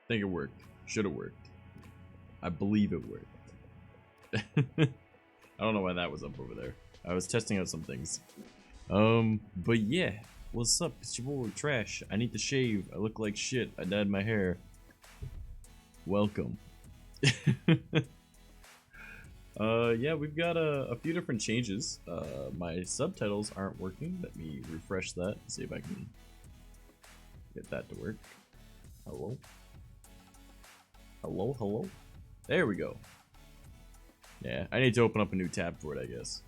think it worked. Should have worked. I believe it worked. I don't know why that was up over there. I was testing out some things. But yeah. What's up? It's your boy Trash. I need to shave. I look like shit. I dyed my hair. Welcome. Yeah, we've got a few different changes. My subtitles aren't working. Let me refresh that. See if I can get that to work. Hello? Hello, hello? There we go. Yeah, I need to open up a new tab for it, I guess.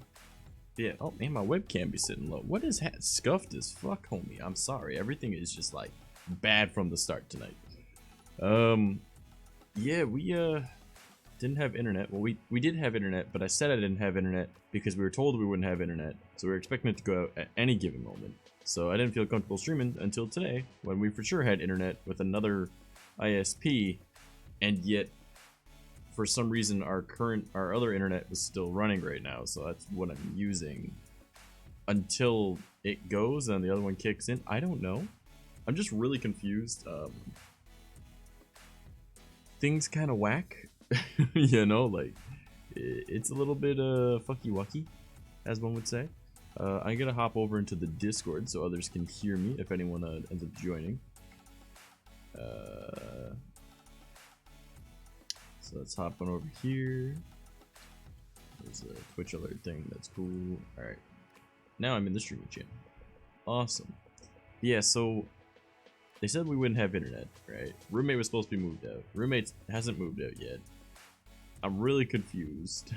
Yeah, oh man, my webcam be sitting low. What is that? Scuffed as fuck, homie. I'm sorry. Everything is just like bad from the start tonight. Yeah, we didn't have internet. Well, we did have internet, but I said I didn't have internet because we were told we wouldn't have internet. So we were expecting it to go out at any given moment. So I didn't feel comfortable streaming until today when we for sure had internet with another ISP, and yet for some reason our other internet was still running right now, so that's what I'm using until it goes and the other one kicks in. I don't know. I'm just really confused. Things kind of whack. You know, like it's a little bit fucky wucky, as one would say. I'm gonna hop over into the Discord so others can hear me if anyone ends up joining. So let's hop on over here. There's a Twitch alert thing. That's cool. All right, now I'm in the streaming channel. Awesome. Yeah, so they said we wouldn't have internet, right? Roommate was supposed to be moved out. Roommate hasn't moved out yet. I'm really confused.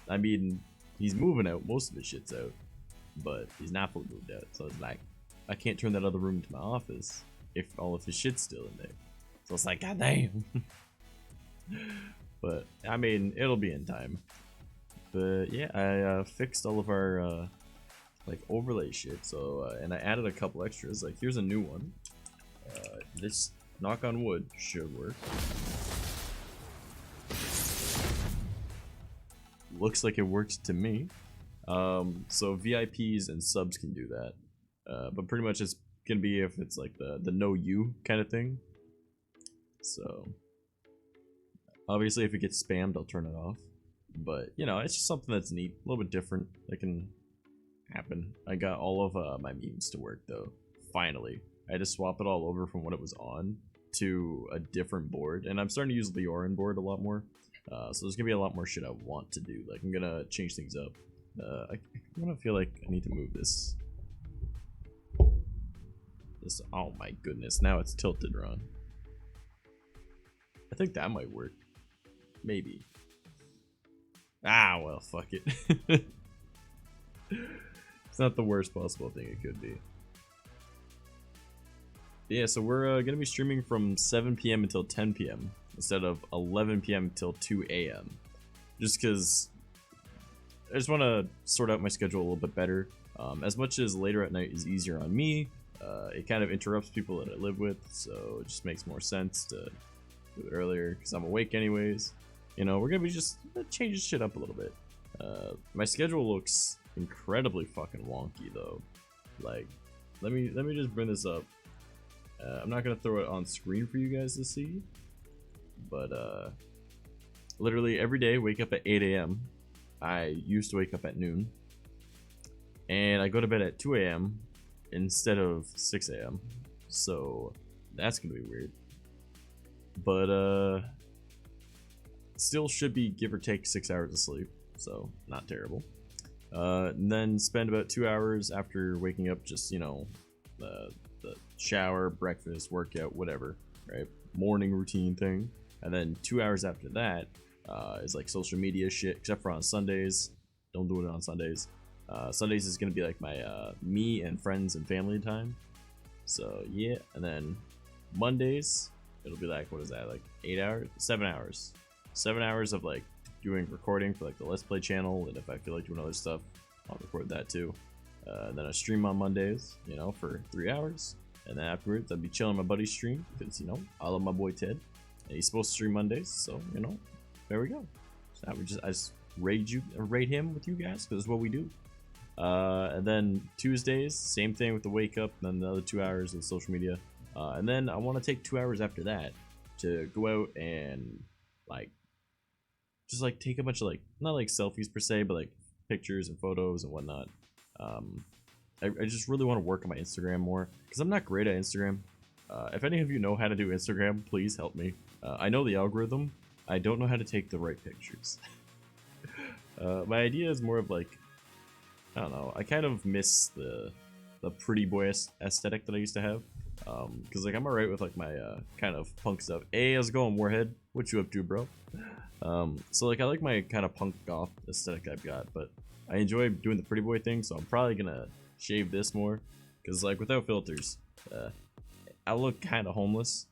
I mean, he's moving out. Most of his shit's out, but he's not fully moved out. So it's like, I can't turn that other room into my office if all of his shit's still in there. So it's like, goddamn. But I mean, it'll be in time. But yeah, I fixed all of our like overlay shit. So and I added a couple extras. Like here's a new one. This, knock on wood, should work. Looks like it worked to me. So VIPs and subs can do that. But pretty much it's gonna be if it's like the no you kind of thing. So obviously if it gets spammed, I'll turn it off. But you know, it's just something that's neat, a little bit different that can happen. I got all of my memes to work though. Finally, I had to swap it all over from what it was on to a different board, and I'm starting to use the Orin board a lot more. So there's gonna be a lot more shit I want to do. Like I'm gonna change things up. I wanna feel like I need to move this. Oh my goodness, now it's tilted wrong. I think that might work. Maybe. Ah, well, fuck it. It's not the worst possible thing it could be. Yeah, so we're gonna be streaming from 7 p.m. until 10 p.m. instead of 11 p.m. until 2 a.m. Just because I just want to sort out my schedule a little bit better. As much as later at night is easier on me, it kind of interrupts people that I live with, so it just makes more sense to do it earlier because I'm awake anyways. You know, we're gonna be just changing shit up a little bit. My schedule looks incredibly fucking wonky though. Like, let me just bring this up. I'm not gonna throw it on screen for you guys to see, but literally every day wake up at 8 a.m. I used to wake up at noon, and I go to bed at 2 a.m. instead of 6 a.m. So that's gonna be weird, but still should be give or take 6 hours of sleep, so not terrible. And then spend about 2 hours after waking up, just, you know, the shower, breakfast, workout, whatever, right? Morning routine thing. And then 2 hours after that is like social media shit, except for on Sundays. Don't do it on Sundays. Sundays is gonna be like my me and friends and family time. So yeah, and then Mondays it'll be like, what is that, like 8 hours, 7 hours, 7 hours of like doing recording for like the Let's Play channel, and if I feel like doing other stuff, I'll record that too. And then I stream on Mondays, you know, for 3 hours, and then afterwards I'd be chilling my buddy's stream because, you know, I love my boy Ted, and he's supposed to stream Mondays, so, you know, there we go. So I just rate him with you guys because it's what we do. And then Tuesdays, same thing with the wake up, and then the other 2 hours of social media. And then I want to take 2 hours after that to go out and like just like take a bunch of like not like selfies per se, but like pictures and photos and whatnot. I just really want to work on my Instagram more because I'm not great at Instagram. If any of you know how to do Instagram, please help me. I know the algorithm. I don't know how to take the right pictures. My idea is more of like, I don't know, I kind of miss the pretty boy aesthetic that I used to have. Because like I'm alright with like my kind of punk stuff. Hey, how's it going, Warhead? What you up to, bro? So like I like my kind of punk goth aesthetic I've got, but I enjoy doing the pretty boy thing, so I'm probably gonna shave this more. Because like without filters, I look kind of homeless.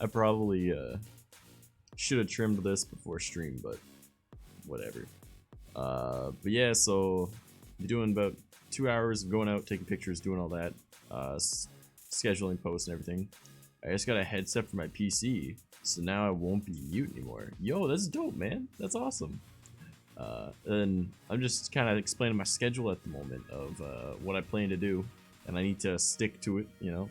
I probably should have trimmed this before stream, but whatever. But yeah, so I'm doing about 2 hours of going out, taking pictures, doing all that, scheduling posts and everything. I just got a headset for my PC, so now I won't be mute anymore. Yo, that's dope, man. That's awesome. And I'm just kind of explaining my schedule at the moment of what I plan to do, and I need to stick to it, you know.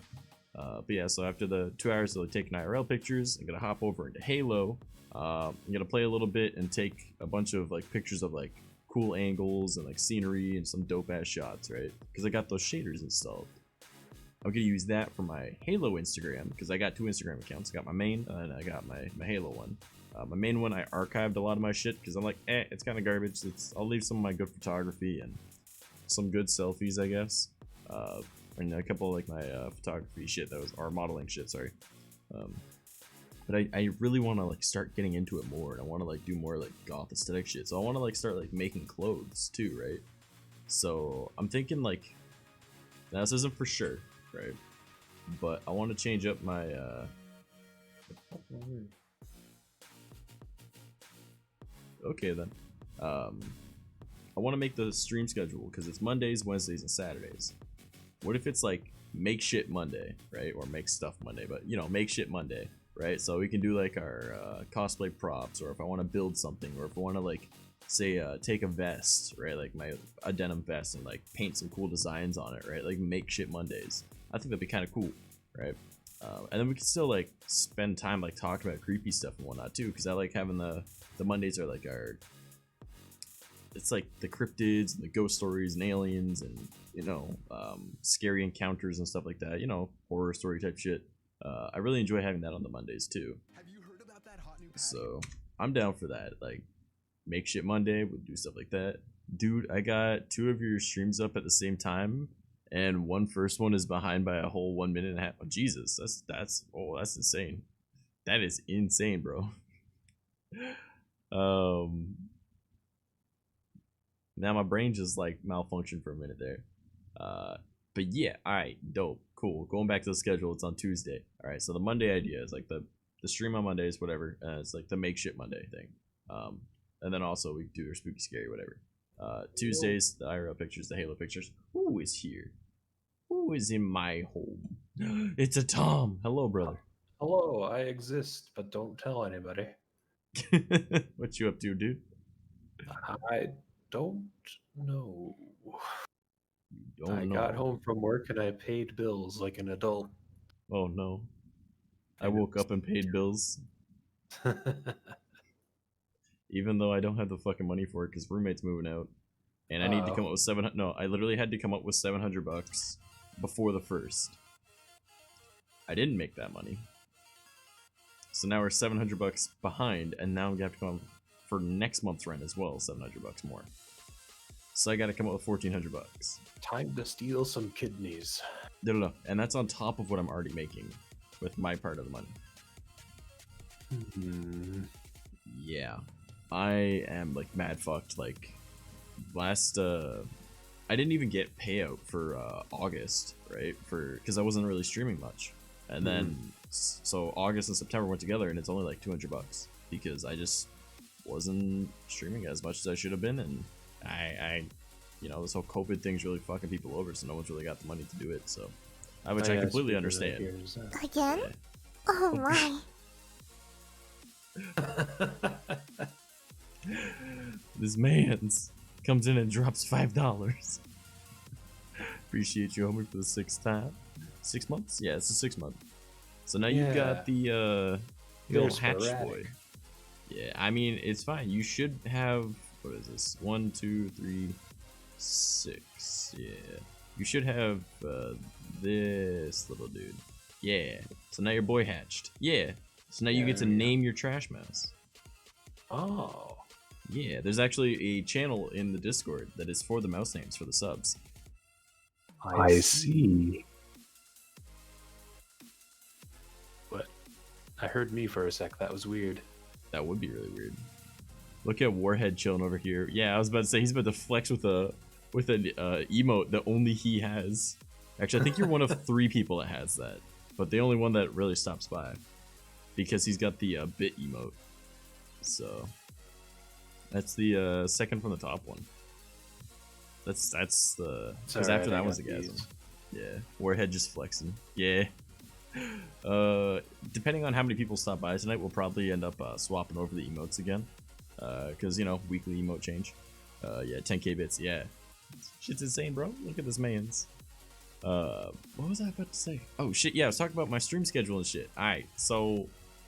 But yeah, so after the 2 hours of taking IRL pictures, I'm gonna hop over into Halo. I'm gonna play a little bit and take a bunch of like pictures of like cool angles and like scenery and some dope ass shots, right? Because I got those shaders installed. I'm gonna use that for my Halo Instagram because I got 2 Instagram accounts. I got my main and I got my Halo one. My main one, I archived a lot of my shit because I'm like, it's kind of garbage. I'll leave some of my good photography and some good selfies, I guess. And a couple of like my photography shit that was, or modeling shit, sorry. But I really want to like start getting into it more, and I want to like do more like goth aesthetic shit. So I want to like start like making clothes too, right? So I'm thinking like, now this isn't for sure, right? But I want to change up my okay then. I want to make the stream schedule because it's Mondays, Wednesdays, and Saturdays. What if it's like make shit Monday, right? Or make stuff Monday, but you know, make shit Monday, right? So we can do like our cosplay props, or if I want to build something, or if I want to like say take a vest, right? Like a denim vest and like paint some cool designs on it, right? Like make shit Mondays. I think that'd be kind of cool, right? And then we can still like spend time like talking about creepy stuff and whatnot too, because I like having the Mondays are like our, it's like the cryptids and the ghost stories and aliens and you know scary encounters and stuff like that, you know, horror story type shit. I really enjoy having that on the Mondays too. Have you heard about that hot new patio? So I'm down for that, like make shit Monday, we'll do stuff like that. Dude, I got 2 of your streams up at the same time, and first one is behind by a whole 1 minute and a half. Oh, Jesus, that's insane. That is insane, bro. Now my brain just like malfunctioned for a minute there. But yeah, alright, dope, cool. Going back to the schedule, it's on Tuesday. Alright, so the Monday idea is like the stream on Mondays, whatever. It's like the make shit Monday thing. And then also we do our spooky scary, whatever. Tuesdays, the IRL pictures, the Halo pictures. Who is here? Who is in my home? It's a Tom. Hello, brother. Hello, I exist, but don't tell anybody. What you up to, dude? I don't know. Don't I know. got home from work and I paid bills like an adult. Oh no. I woke up and paid bills. Even though I don't have the fucking money for it because roommate's moving out. And I need to come up with I literally had to come up with $700 before the first. I didn't make that money. So now we're $700 behind, and now I'm gonna have to come up for next month's rent as well, $700 more. So I gotta come up with $1,400. Time to steal some kidneys. No. And that's on top of what I'm already making with my part of the money. Yeah. I am like mad fucked. Like last I didn't even get payout for August, right? Because I wasn't really streaming much. And then so August and September went together and it's only like $200 because I just wasn't streaming as much as I should have been, and I you know, this whole COVID thing's really fucking people over, so no one's really got the money to do it, so which I completely understand. Again? Yeah. Oh my. This man's comes in and drops $5. Appreciate you, homie, for the 6th time. 6 months? Yeah, it's a 6 month. So now you've got the little hatch boy. Yeah, I mean, it's fine. You should have, what is this? 1, 2, 3, 6. Yeah. You should have this little dude. Yeah. So now your boy hatched. Yeah. So now you get to name your trash mouse. Oh. Yeah, there's actually a channel in the Discord that is for the mouse names for the subs. I see. What? I heard me for a sec. That was weird. That would be really weird. Look at Warhead chilling over here. Yeah, I was about to say he's about to flex with an emote that only he has. Actually, I think you're one of 3 people that has that, but the only one that really stops by because he's got the bit emote. So that's the second from the top one. That's the because after that one's the gasm. Yeah, Warhead just flexing. Yeah. Depending on how many people stop by tonight, we'll probably end up swapping over the emotes again. Because you know, weekly emote change. Yeah, 10k bits. Yeah, shit's insane, bro. Look at this man's. What was I about to say? Oh shit, yeah, I was talking about my stream schedule and shit. Alright, so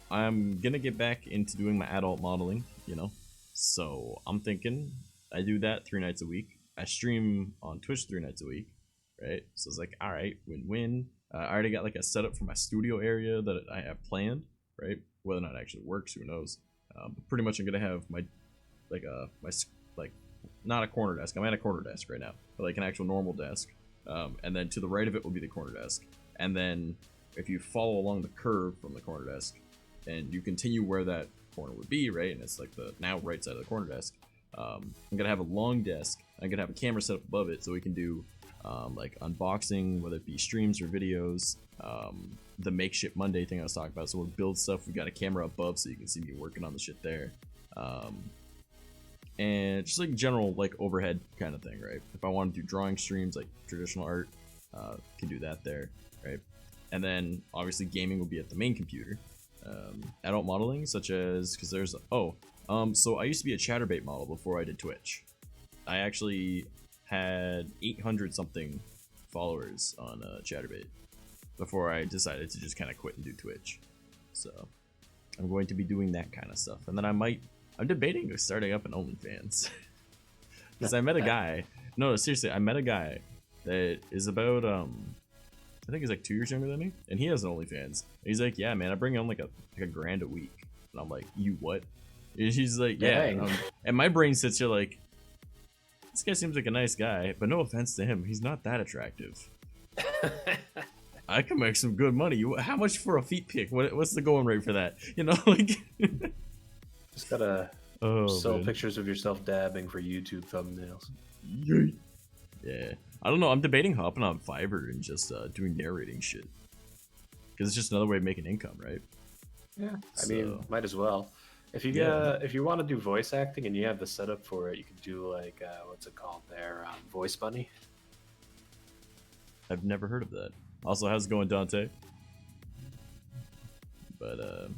I'm gonna get back into doing my adult modeling, you know. So I'm thinking I do that 3 nights a week. I stream on Twitch 3 nights a week, right? So it's like, alright, win-win. I already got like a setup for my studio area that I have planned, right? Whether or not it actually works, who knows? But pretty much I'm gonna have my not a corner desk. I'm at a corner desk right now, but like an actual normal desk. And then to the right of it will be the corner desk. And then if you follow along the curve from the corner desk and you continue where that corner would be, right? And it's like the now right side of the corner desk. I'm gonna have a long desk. I'm gonna have a camera set up above it so we can do like unboxing, whether it be streams or videos. The makeshift Monday thing I was talking about. So we'll build stuff. We got a camera above so you can see me working on the shit there. And just like general like overhead kind of thing, right? If I want to do drawing streams like traditional art, can do that there, right? And then obviously gaming will be at the main computer. Adult modeling, such as because there's so I used to be a Chatterbait model before I did Twitch. I actually had 800 something followers on Chatterbait before I decided to just kind of quit and do Twitch. So I'm going to be doing that kind of stuff, and then I'm debating starting up an OnlyFans because I met a guy. No, seriously, I met a guy that is about I think he's like 2 years younger than me, and he has an OnlyFans. And he's like, yeah, man, I bring home like a grand a week, and I'm like, you what? And she's like, yeah, and my brain sits here like, this guy seems like a nice guy, but no offense to him, he's not that attractive. I can make some good money. How much for a feet pic? What's the going rate for that? You know, like. Just gotta sell pictures of yourself dabbing for YouTube thumbnails. Yeah, I don't know. I'm debating hopping on Fiverr and just doing narrating shit because it's just another way of making income, right? Yeah, I mean, might as well. If you if you want to do voice acting and you have the setup for it, you can do like what's it called there, Voice Bunny. I've never heard of that. Also, how's it going, Dante? But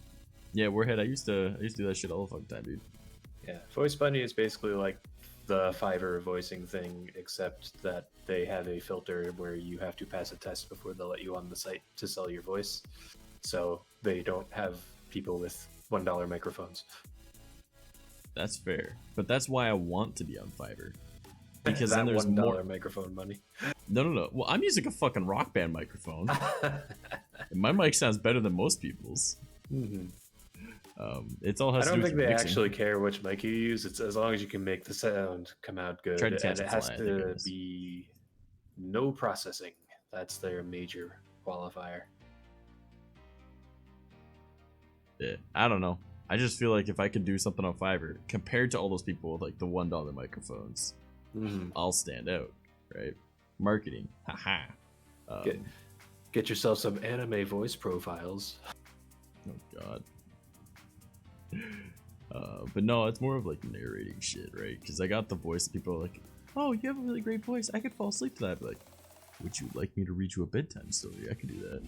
yeah, Warhead. I used to do that shit all the fucking time, dude. Yeah, Voice Bunny is basically like the Fiverr voicing thing, except that they have a filter where you have to pass a test before they'll let you on the site to sell your voice. So they don't have people with $1 microphones. That's fair, but that's why I want to be on Fiverr. Because that then there's $1 more microphone money. No. Well, I'm using a fucking Rock Band microphone. And my mic sounds better than most people's. Mm-hmm. It's all has I to don't do think with they mixing. actually care which mic you use. It's as long as you can make the sound come out good, and it has to be no processing. That's their major qualifier. Yeah, I don't know. I just feel like if I could do something on Fiverr compared to all those people with like the $1 microphones, I'll stand out, right? Marketing, haha. Get yourself some anime voice profiles. Oh god. But no, it's more of like narrating shit, right? Because I got the voice that people are like, oh, you have a really great voice. I could fall asleep to that. I'd be like, would you like me to read you a bedtime story? I could do that.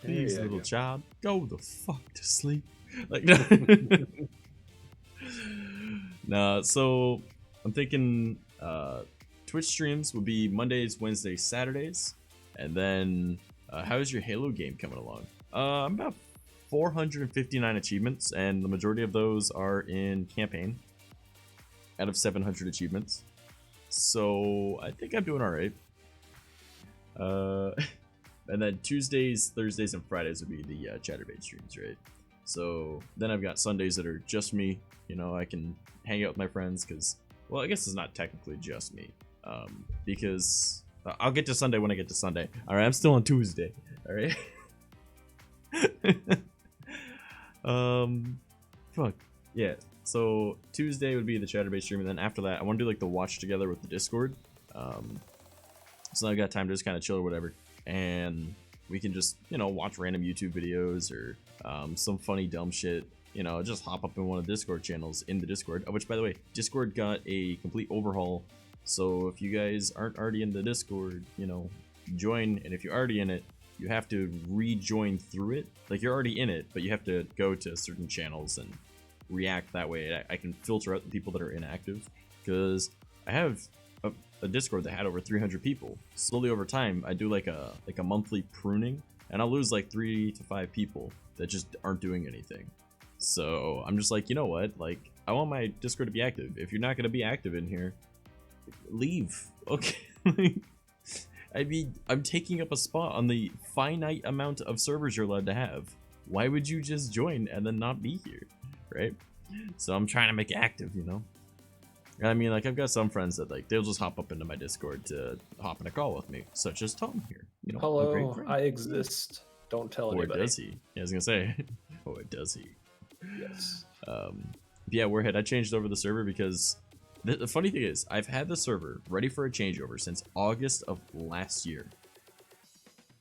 Please, little child, go the fuck to sleep. Like, nah, so I'm thinking Twitch streams will be Mondays, Wednesdays, Saturdays. And then, how's your Halo game coming along? I'm about 459 achievements, and the majority of those are in campaign out of 700 achievements. So I think I'm doing all right. And then Tuesdays, Thursdays, and Fridays would be the Chatterbait streams, right? So then I've got Sundays that are just me. You know, I can hang out with my friends because, well, I guess it's not technically just me, because I'll get to Sunday when I get to Sunday. All right, I'm still on Tuesday. All right. Fuck yeah. So Tuesday would be the Chatterbait stream, and then after that, I want to do like the watch together with the Discord. So I've got time to just kind of chill or whatever, and we can just, you know, watch random YouTube videos or some funny dumb shit. You know, just hop up in one of the Discord channels in the Discord. Which, by the way, Discord got a complete overhaul. So if you guys aren't already in the Discord, you know, join. And if you're already in it, you have to rejoin through it. Like, you're already in it, but you have to go to certain channels and react that way. I can filter out the people that are inactive, because I have a Discord that had over 300 people. Slowly over time, I do like a monthly pruning, and I'll lose like 3 to 5 people that just aren't doing anything. So I'm just like, you know what? Like, I want my Discord to be active. If you're not gonna be active in here, leave. Okay. I mean, I'm taking up a spot on the finite amount of servers you're allowed to have. Why would you just join and then not be here, right? So I'm trying to make it active, you know? I mean, like, I've got some friends that, like, they'll just hop up into my Discord to hop in a call with me, such as Tom here. You know, a Hello, great friend. I exist. Don't tell Or anybody. does he? Yeah, I was gonna say, or does he? Yes. Yeah, Warhead, I changed over the server because the funny thing is, I've had the server ready for a changeover since August of last year.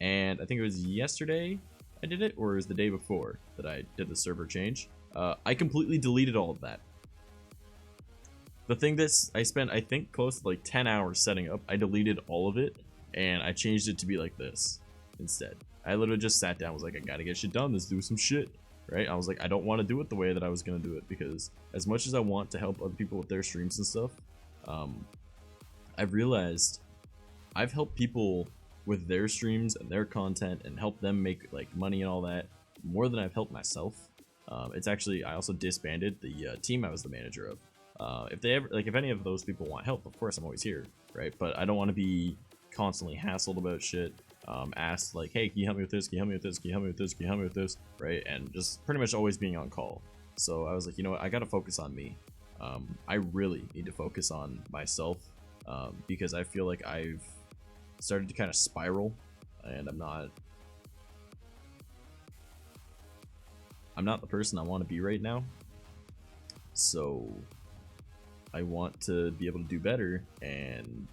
And I think it was yesterday I did it, or it was the day before that I did the server change. I completely deleted all of that. The thing that I spent, I think, close to like 10 hours setting up, I deleted all of it, and I changed it to be like this instead. I literally just sat down, was like, I gotta get shit done, let's do some shit, right? I was like, I don't want to do it the way that I was gonna do it, because as much as I want to help other people with their streams and stuff, I've realized I've helped people with their streams and their content and help them make like money and all that more than I've helped myself. It's actually, I also disbanded the team I was the manager of. If they ever, like, if any of those people want help, of course I'm always here, right? But I don't want to be constantly hassled about shit, asked like, hey, can you help me with this? Can you help me with this? Can you help me with this? Can you help me with this? Right? And just pretty much always being on call. So I was like, you know what? I got to focus on me. I really need to focus on myself, because I feel like I've started to kind of spiral, and I'm not the person I want to be right now. So I want to be able to do better, and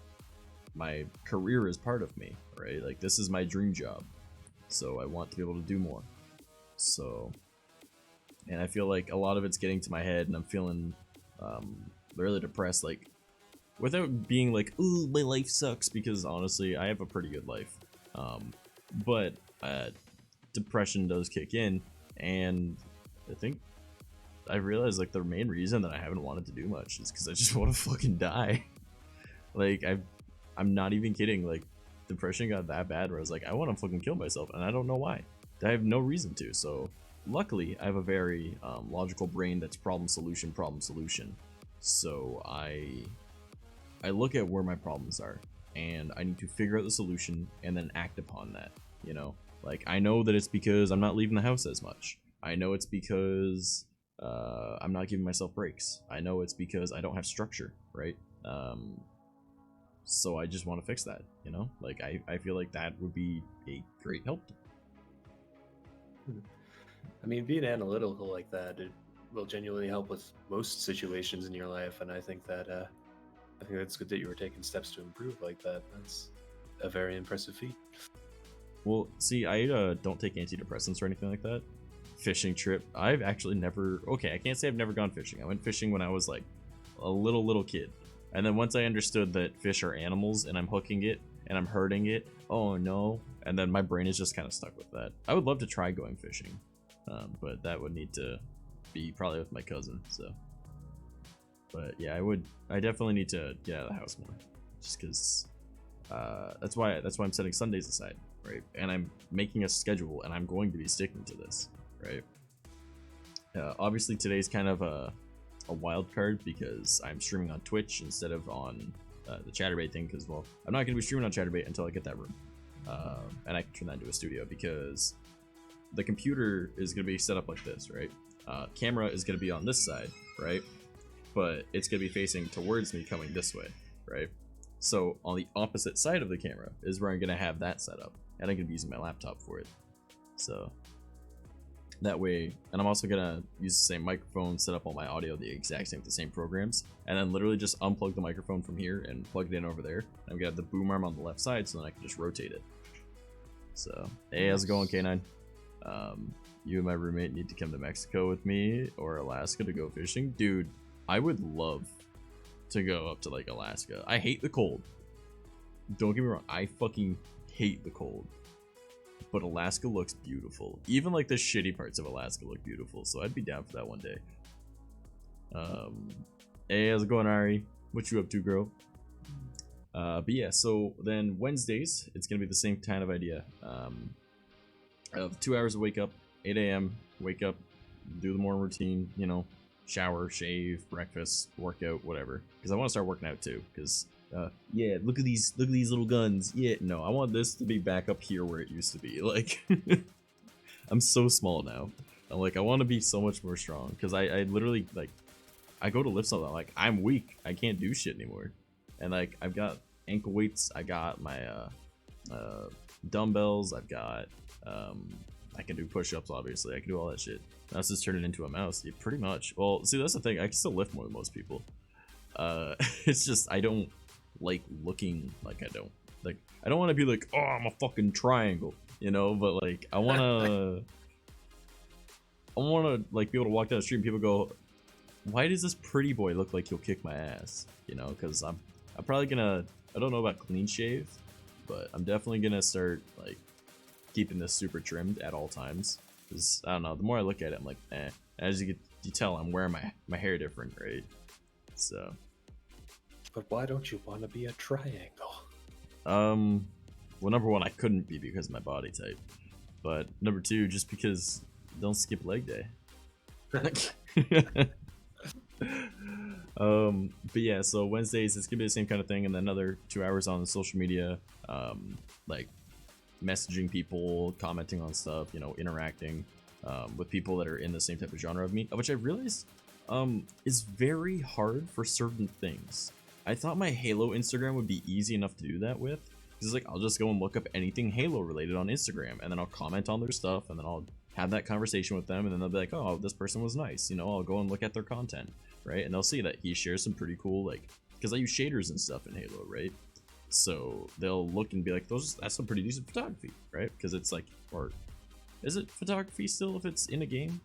my career is part of me, right? Like, this is my dream job, so I want to be able to do more. So, and I feel like a lot of it's getting to my head, and I'm feeling really depressed, like, without being like, ooh, my life sucks, because honestly, I have a pretty good life. But depression does kick in, and I think I realized, like, the main reason that I haven't wanted to do much is because I just want to fucking die. Like, I'm not even kidding. Like, depression got that bad where I was like, I want to fucking kill myself, and I don't know why. I have no reason to. So luckily, I have a very logical brain that's problem solution. So I look at where my problems are, and I need to figure out the solution and then act upon that. You know, like, I know that it's because I'm not leaving the house as much. I know it's because I'm not giving myself breaks. I know it's because I don't have structure, right? So I just want to fix that, you know? Like, I feel like that would be a great help. I mean, being analytical like that, it will genuinely help with most situations in your life, and I think that's good that you were taking steps to improve like that. That's a very impressive feat. Well, see, I don't take antidepressants or anything like that. Fishing trip, I've actually never, okay, I can't say I've never gone fishing. I went fishing when I was like a little kid, and then once I understood that fish are animals and I'm hooking it and I'm hurting it, oh no, and then my brain is just kind of stuck with that. I would love to try going fishing, but that would need to be probably with my cousin. So, but yeah, I definitely need to get out of the house more, just because that's why I'm setting Sundays aside, right? And I'm making a schedule, and I'm going to be sticking to this, right? Obviously today's kind of a wild card because I'm streaming on Twitch instead of on the Chatterbait thing, because, well, I'm not going to be streaming on Chatterbait until I get that room, and I can turn that into a studio, because the computer is going to be set up like this, right? Camera is going to be on this side, right? But it's going to be facing towards me, coming this way, right? So on the opposite side of the camera is where I'm going to have that set up, and I'm going to be using my laptop for it. So that way, and I'm also going to use the same microphone, set up all my audio the exact same with the same programs, and then literally just unplug the microphone from here and plug it in over there. I'm going to have the boom arm on the left side, so then I can just rotate it. So, hey, how's it going, K9? You and my roommate need to come to Mexico with me or Alaska to go fishing. Dude, I would love to go up to, like, Alaska. I hate the cold. Don't get me wrong, I fucking hate the cold. But Alaska looks beautiful. Even, like, the shitty parts of Alaska look beautiful, so I'd be down for that one day. Hey, how's it going, Ari? What you up to, girl? But yeah, so then Wednesdays, it's gonna be the same kind of idea. Of 2 hours of wake up, 8 a.m., wake up, do the morning routine, you know, shower, shave, breakfast, workout, whatever. Because I want to start working out too. Because yeah, look at these little guns. Yeah, no, I want this to be back up here where it used to be. Like, I'm so small now. I'm like, I want to be so much more strong. Because I literally, like, I go to lift something, I'm like, I'm weak. I can't do shit anymore. And like, I've got ankle weights. I got my dumbbells. I've got I can do push-ups, obviously. I can do all that shit. Now let's just turn it into a mouse. Yeah, pretty much. Well, see, that's the thing. I can still lift more than most people. It's just I don't like looking like I don't. Like, I don't want to be like, oh, I'm a fucking triangle, you know? But like, I wanna like be able to walk down the street and people go, why does this pretty boy look like he'll kick my ass? You know? Because I'm probably gonna. I don't know about clean shave, but I'm definitely gonna start like keeping this super trimmed at all times. Because I don't know, the more I look at it, I'm like, eh. As you tell, I'm wearing my hair different, right? So. But why don't you want to be a triangle? Well, number one, I couldn't be because of my body type. But number two, just because don't skip leg day. But yeah, so Wednesdays it's gonna be the same kind of thing, and then another 2 hours on the social media, like messaging people, commenting on stuff, you know, interacting with people that are in the same type of genre of me, which I realized is very hard for certain things. I thought my Halo Instagram would be easy enough to do that with, because like I'll just go and look up anything Halo related on Instagram, and then I'll comment on their stuff, and then I'll have that conversation with them, and then they'll be like, oh, this person was nice, you know, I'll go and look at their content, right? And they'll see that he shares some pretty cool, like, because I use shaders and stuff in Halo, right? So they'll look and be like, that's some pretty decent photography, right? Because it's like, or is it photography still if it's in a game?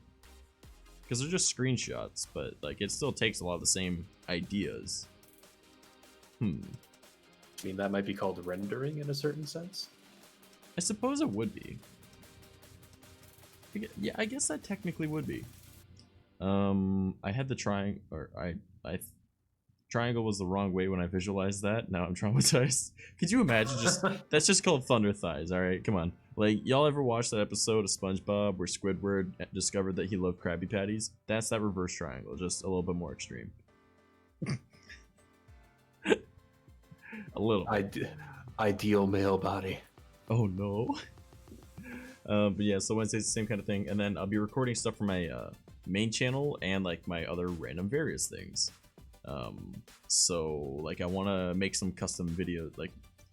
Because they're just screenshots, but like it still takes a lot of the same ideas. I mean, that might be called rendering in a certain sense. I suppose it would be. Yeah, I guess that technically would be. I had the triangle, or triangle was the wrong way when I visualized that. Now I'm traumatized. Could you imagine just that's just called thunder thighs, all right? Come on. Like, y'all ever watched that episode of SpongeBob where Squidward discovered that he loved Krabby Patties? That's that reverse triangle, just a little bit more extreme. A little bit. Ideal male body. Oh no. But yeah, so Wednesday's the same kind of thing, and then I'll be recording stuff for my main channel and like my other random various things. So like I want to make some custom videos, like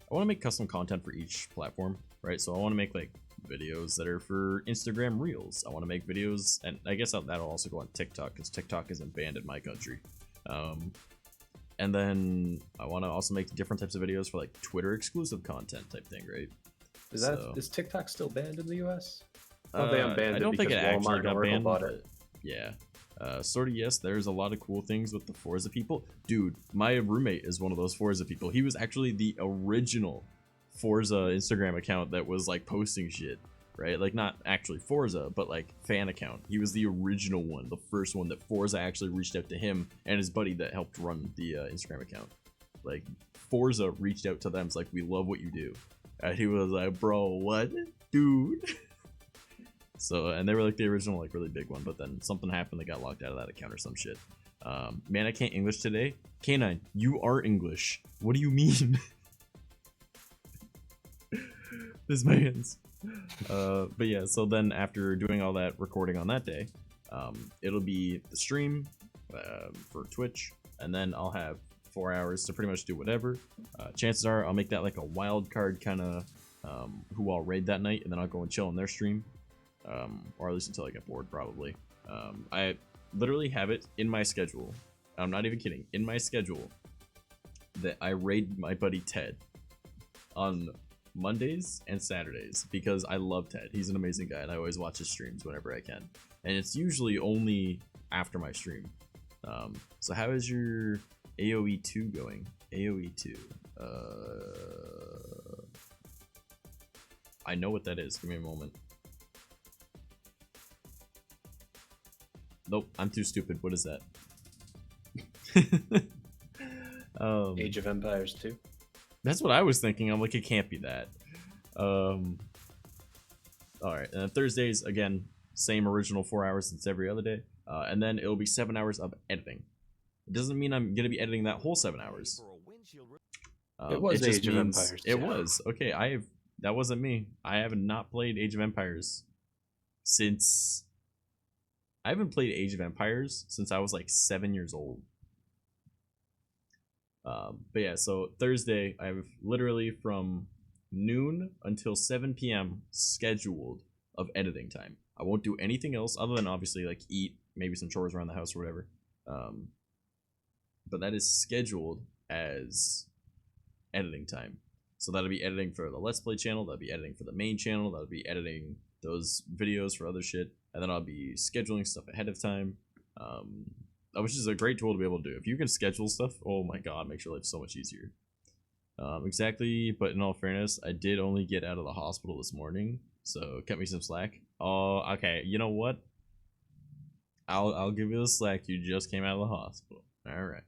I want to make custom content for each platform, right? So I want to make like videos that are for Instagram Reels. I want to make videos, and I guess that'll also go on TikTok because TikTok isn't banned in my country. And then I want to also make different types of videos for like Twitter exclusive content type thing, right? Is TikTok still banned in the US? Oh, they unbanned I don't think it actually got banned, bought but it. Yeah. Sort of, yes, there's a lot of cool things with the Forza people. Dude, my roommate is one of those Forza people. He was actually the original Forza Instagram account that was like posting shit, right? Like not actually Forza, but like fan account. He was the original one, the first one that Forza actually reached out to him and his buddy that helped run the Instagram account. Like Forza reached out to them. It's like, we love what you do. And he was like, bro, what, dude? So, and they were like the original, like really big one, but then something happened. They got locked out of that account or some shit. Man, I can't English today. K9, you are English. What do you mean? This man's. But yeah, so then after doing all that recording on that day, it'll be the stream for Twitch, and then I'll have 4 hours to pretty much do whatever. Chances are I'll make that like a wild card kind of who I'll raid that night, and then I'll go and chill on their stream, or at least until I get bored, probably. I literally have it in my schedule. I'm not even kidding. In my schedule, that I raid my buddy Ted on Mondays and Saturdays because I love Ted. He's an amazing guy, and I always watch his streams whenever I can. And it's usually only after my stream. So how is your AoE 2 going? AoE 2. I know what that is. Give me a moment. Nope, I'm too stupid. What is that? Age of Empires 2. That's what I was thinking. I'm like, it can't be that. Alright, and then Thursdays, again, same original 4 hours as every other day. And then it'll be 7 hours of editing. It doesn't mean I'm going to be editing that whole 7 hours. It was just Age of means- Empires. It was. Okay, that wasn't me. I have not played Age of Empires since... I haven't played Age of Empires since I was like 7 years old. But yeah, so Thursday, I have literally from noon until 7 p.m. scheduled of editing time. I won't do anything else other than obviously like eat, maybe some chores around the house or whatever. But that is scheduled as editing time. So that'll be editing for the Let's Play channel, that'll be editing for the main channel, that'll be editing those videos for other shit, and then I'll be scheduling stuff ahead of time. Which is a great tool to be able to do. If you can schedule stuff, oh my god, makes your life so much easier. Exactly, but in all fairness, I did only get out of the hospital this morning, so cut me some slack. Oh, okay, you know what? I'll give you the slack. You just came out of the hospital. Alright.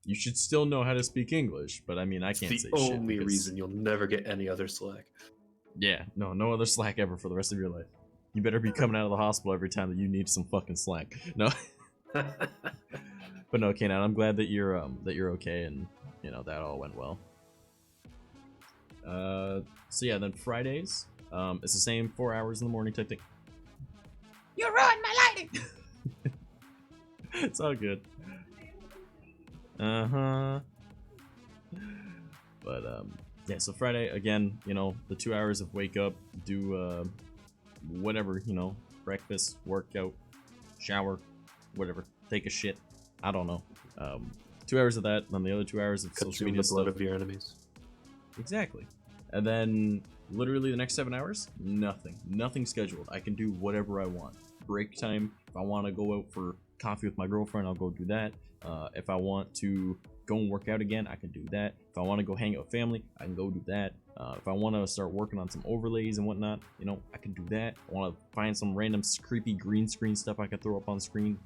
You should still know how to speak English, but I mean, I can't say shit. The only because- reason you'll never get any other slack. Yeah, no other slack ever for the rest of your life. You better be coming out of the hospital every time that you need some fucking slack. No. But no, Kanan, I'm glad that you're okay, and you know that all went well. So yeah, then Fridays, it's the same 4 hours in the morning type thing. You ruined my lighting. It's all good. But yeah, so Friday again, you know, the 2 hours of wake up, do whatever, you know, breakfast, workout, shower, whatever, take a shit, I don't know. 2 hours of that, then the other 2 hours of social Consume media the blood stuff. of your enemies. Exactly. And then literally the next 7 hours, nothing scheduled. I can do whatever I want. Break time, if I want to go out for coffee with my girlfriend, I'll go do that. If I want to go and work out again, I can do that. If I want to go hang out with family, I can go do that. If I want to start working on some overlays and whatnot, you know, I can do that. I want to find some random creepy green screen stuff I can throw up on screen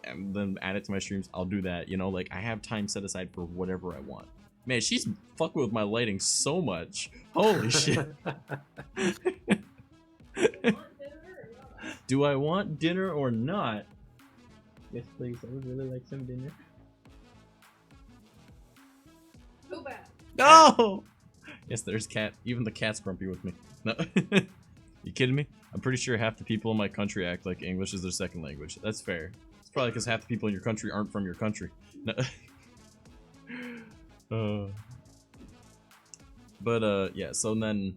and then add it to my streams, I'll do that. You know, like, I have time set aside for whatever I want. Man, she's fucking with my lighting so much. Holy shit. Do I want dinner or not? Yes, please. I would really like some dinner. Too bad. No! Yes, there's cat. Even the cat's grumpy with me. No. You kidding me? I'm pretty sure half the people in my country act like English is their second language. That's fair. It's probably because half the people in your country aren't from your country. No. Yeah, so then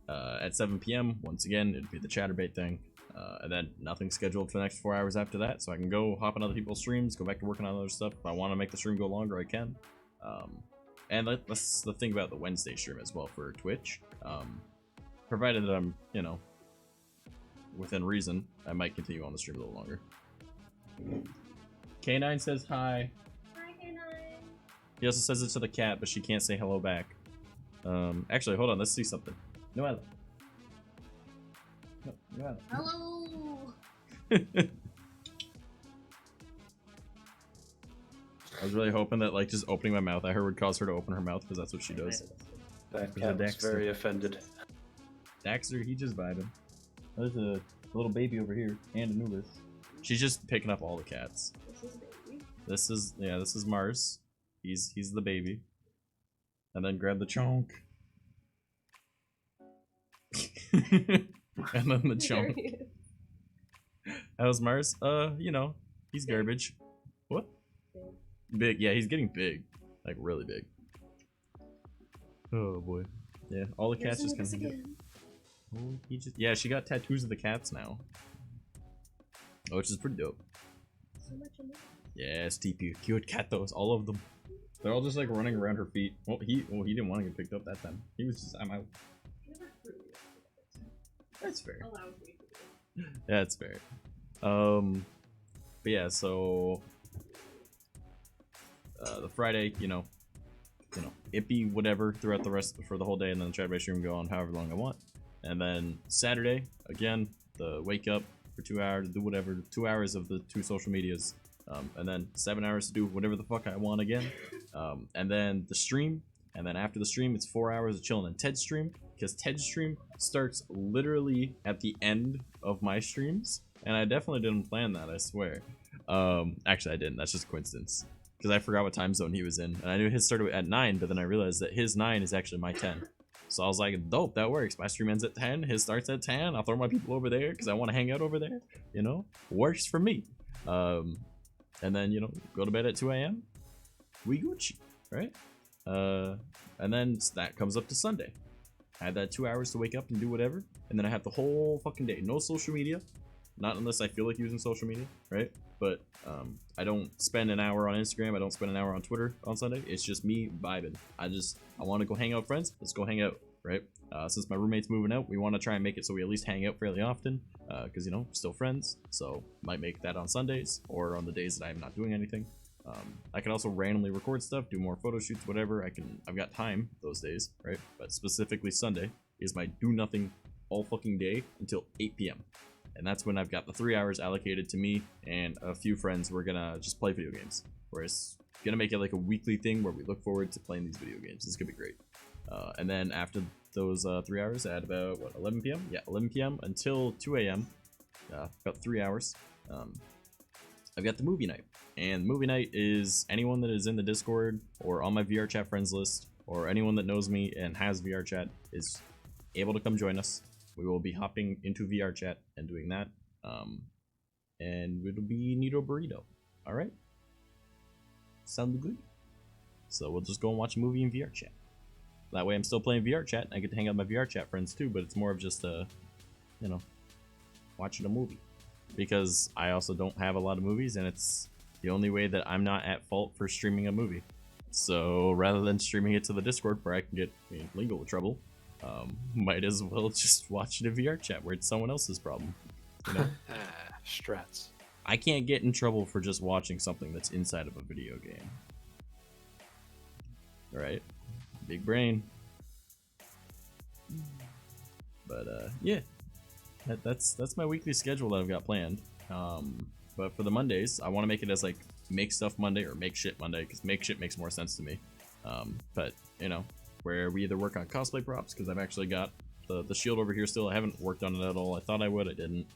at 7 p.m., once again, it'd be the Chatterbait thing. And then nothing scheduled for the next 4 hours after that, so I can go hop on other people's streams, go back to working on other stuff. If I want to make the stream go longer, I can. And that's the thing about the Wednesday stream as well for Twitch. Provided that I'm, you know, within reason, I might continue on the stream a little longer. K9 says hi. Hi, K9. He also says it to the cat, but she can't say hello back. Actually, hold on, let's see something. Noella. No, Noella. Hello. I was really hoping that like just opening my mouth at her would cause her to open her mouth because that's what she does. That There's a cat was Dexter. very offended. Daxter, he just vibing. There's a little baby over here and Anubis. She's just picking up all the cats. This is baby. This is Mars. He's the baby. And then grab the chunk. And then the There chunk. he is. How's Mars? You know, he's garbage. What? Big, yeah, he's getting big. Like really big. Oh boy. Yeah, all the cats Here's just kind Anubis of again. Oh, yeah, she got tattoos of the cats now. Oh, which is pretty dope. So much Anubis. Yeah, TP, cute cat those, all of them. They're all just like running around her feet. Well, he didn't want to get picked up that time. He was just, I'm out. Never really That's fair. allows me to do. Yeah, that's fair. But yeah, so the Friday, you know, ippy whatever throughout the rest for the whole day, and then try to stream go on however long I want. And then Saturday, again, the wake up for 2 hours, do whatever, 2 hours of the 2 social medias, and then 7 hours to do whatever the fuck I want again. And then the stream, and then after the stream, it's 4 hours of chilling in Ted's stream, because Ted's stream starts literally at the end of my streams, and I definitely didn't plan that, I swear. Actually, I didn't. That's just a coincidence, because I forgot what time zone he was in, and I knew his started at 9, but then I realized that his 9 is actually my 10. So I was like, dope, that works. My stream ends at 10, his starts at 10. I'll throw my people over there because I want to hang out over there. You know, works for me. And then, you know, go to bed at 2 a.m. We Gucci, right? And then that comes up to Sunday. I had that 2 hours to wake up and do whatever. And then I have the whole fucking day. No social media. Not unless I feel like using social media, right? But I don't spend an hour on Instagram. I don't spend an hour on Twitter on Sunday. It's just me vibing. I want to go hang out with friends. Let's go hang out, right? Since my roommate's moving out, we want to try and make it so we at least hang out fairly often. Because, you know, still friends. So might make that on Sundays or on the days that I'm not doing anything. I can also randomly record stuff, do more photo shoots, whatever. I've got time those days, right? But specifically Sunday is my do nothing all fucking day until 8 p.m. And that's when I've got the 3 hours allocated to me and a few friends. We're gonna just play video games. We're gonna make it like a weekly thing where we look forward to playing these video games. This is gonna be great. And then after those 3 hours at about, what, 11 p.m.? Yeah, 11 p.m. until 2 a.m. About 3 hours. I've got the movie night. And movie night is anyone that is in the Discord or on my VR chat friends list or anyone that knows me and has VR chat is able to come join us. We will be hopping into VR chat and doing that. And it'll be Neato Burrito. Alright? Sound good? So we'll just go and watch a movie in VR chat. That way I'm still playing VR chat. I get to hang out with my VR chat friends too, but it's more of just you know, watching a movie. Because I also don't have a lot of movies, and it's the only way that I'm not at fault for streaming a movie. So rather than streaming it to the Discord where I can get in legal trouble, might as well just watch it in VR chat where it's someone else's problem. You know? Strats. I can't get in trouble for just watching something that's inside of a video game. Right? Big brain. But yeah. That's my weekly schedule that I've got planned. But for the Mondays, I want to make it as like Make Stuff Monday or Make Shit Monday, because Make Shit makes more sense to me. But you know, where we either work on cosplay props, because I've actually got the shield over here still. I haven't worked on it at all. I thought I would, I didn't.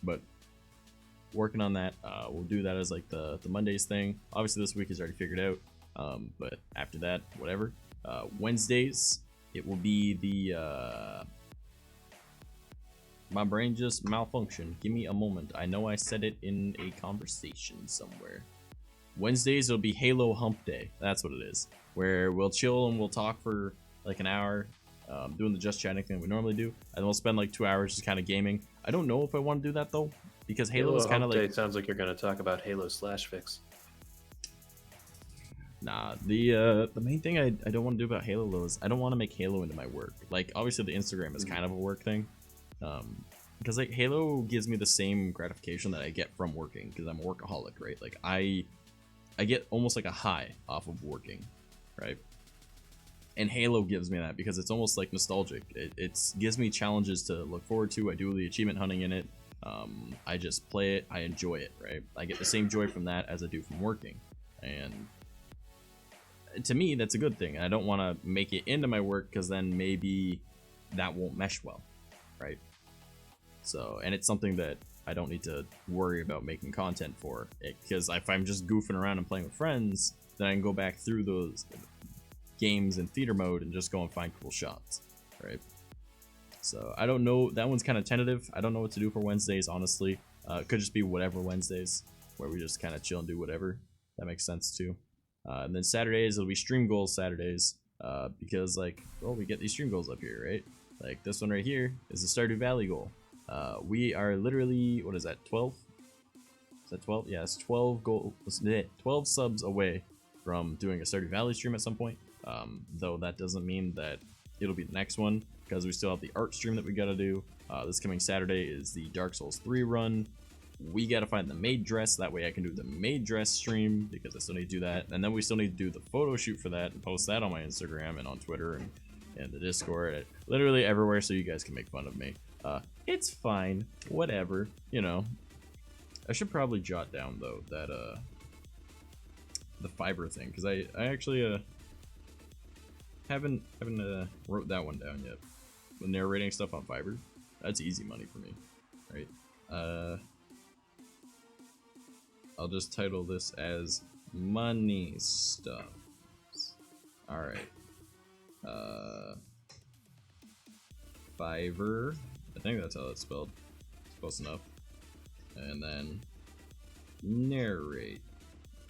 But working on that, we'll do that as like the Mondays thing. Obviously this week is already figured out. But after that, whatever. Wednesdays, it will be the my brain just malfunctioned. Give me a moment. I know I said it in a conversation somewhere. Wednesdays, it'll be Halo Hump Day. That's what it is. Where we'll chill and we'll talk for like an hour, doing the just chatting thing we normally do. And we'll spend like 2 hours just kind of gaming. I don't know if I want to do that though, because Halo is kind of like... It sounds like you're going to talk about Halo /Fix. Nah, the main thing I don't want to do about Halo though is I don't want to make Halo into my work. Like, obviously the Instagram is kind of a work thing. Because like Halo gives me the same gratification that I get from working, because I'm a workaholic, right? Like I get almost like a high off of working, right? And Halo gives me that because it's almost like nostalgic. It gives me challenges to look forward to. I do the achievement hunting in it. I just play it, I enjoy it, right? I get the same joy from that as I do from working, and to me that's a good thing. I don't want to make it into my work because then maybe that won't mesh well, right? So, and it's something that I don't need to worry about making content for it, because if I'm just goofing around and playing with friends, then I can go back through those games in theater mode and just go and find cool shots, right? So I don't know, that one's kind of tentative. I don't know what to do for Wednesdays, honestly. It could just be whatever Wednesdays, where we just kind of chill and do whatever. That makes sense too. And then Saturdays, it'll be stream goals Saturdays, because like, well, we get these stream goals up here, right? Like this one right here is the Stardew Valley goal. We are literally, what is that, 12? Is that 12? Yeah, it's 12 12 subs away from doing a Stardew Valley stream at some point. Though that doesn't mean that it'll be the next one, because we still have the art stream that we gotta do. This coming Saturday is the Dark Souls 3 run. We gotta find the maid dress, that way I can do the maid dress stream, because I still need to do that. And then we still need to do the photo shoot for that and post that on my Instagram and on Twitter and the Discord, literally everywhere, so you guys can make fun of me. It's fine, whatever, you know. I should probably jot down though that the Fiverr thing, because I actually haven't wrote that one down yet. The narrating stuff on Fiverr, that's easy money for me, right? I'll just title this as money stuff. All right. Fiverr. I think that's how it's spelled. Close enough. And then narrate.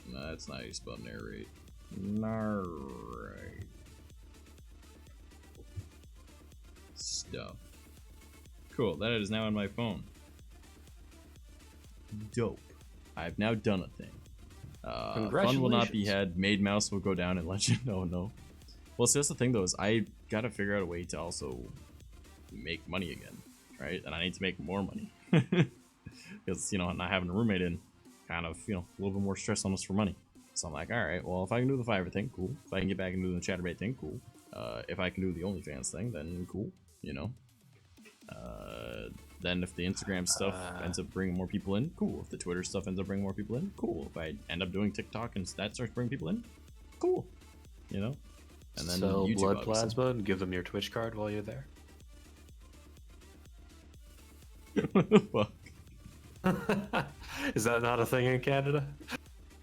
No, that's not how you spell narrate. Narrate stuff. Cool. That is now on my phone. Dope. I've now done a thing. Fun will not be had. Maid mouse will go down and let you know. No. Well, see, that's the thing though, is I gotta figure out a way to also make money again, right? And I need to make more money. Because, you know, not having a roommate in kind of, you know, a little bit more stress on us for money. So I'm like, alright, well, if I can do the Fiverr thing, cool. If I can get back and do the Chatterbait thing, cool. If I can do the OnlyFans thing, then cool, you know. Then if the Instagram stuff ends up bringing more people in, cool. If the Twitter stuff ends up bringing more people in, cool. If I end up doing TikTok and that starts bringing people in, cool. You know? And then sell YouTube, blood obviously. plasma and give them your Twitch card while you're there. What the fuck? Is that not a thing in Canada?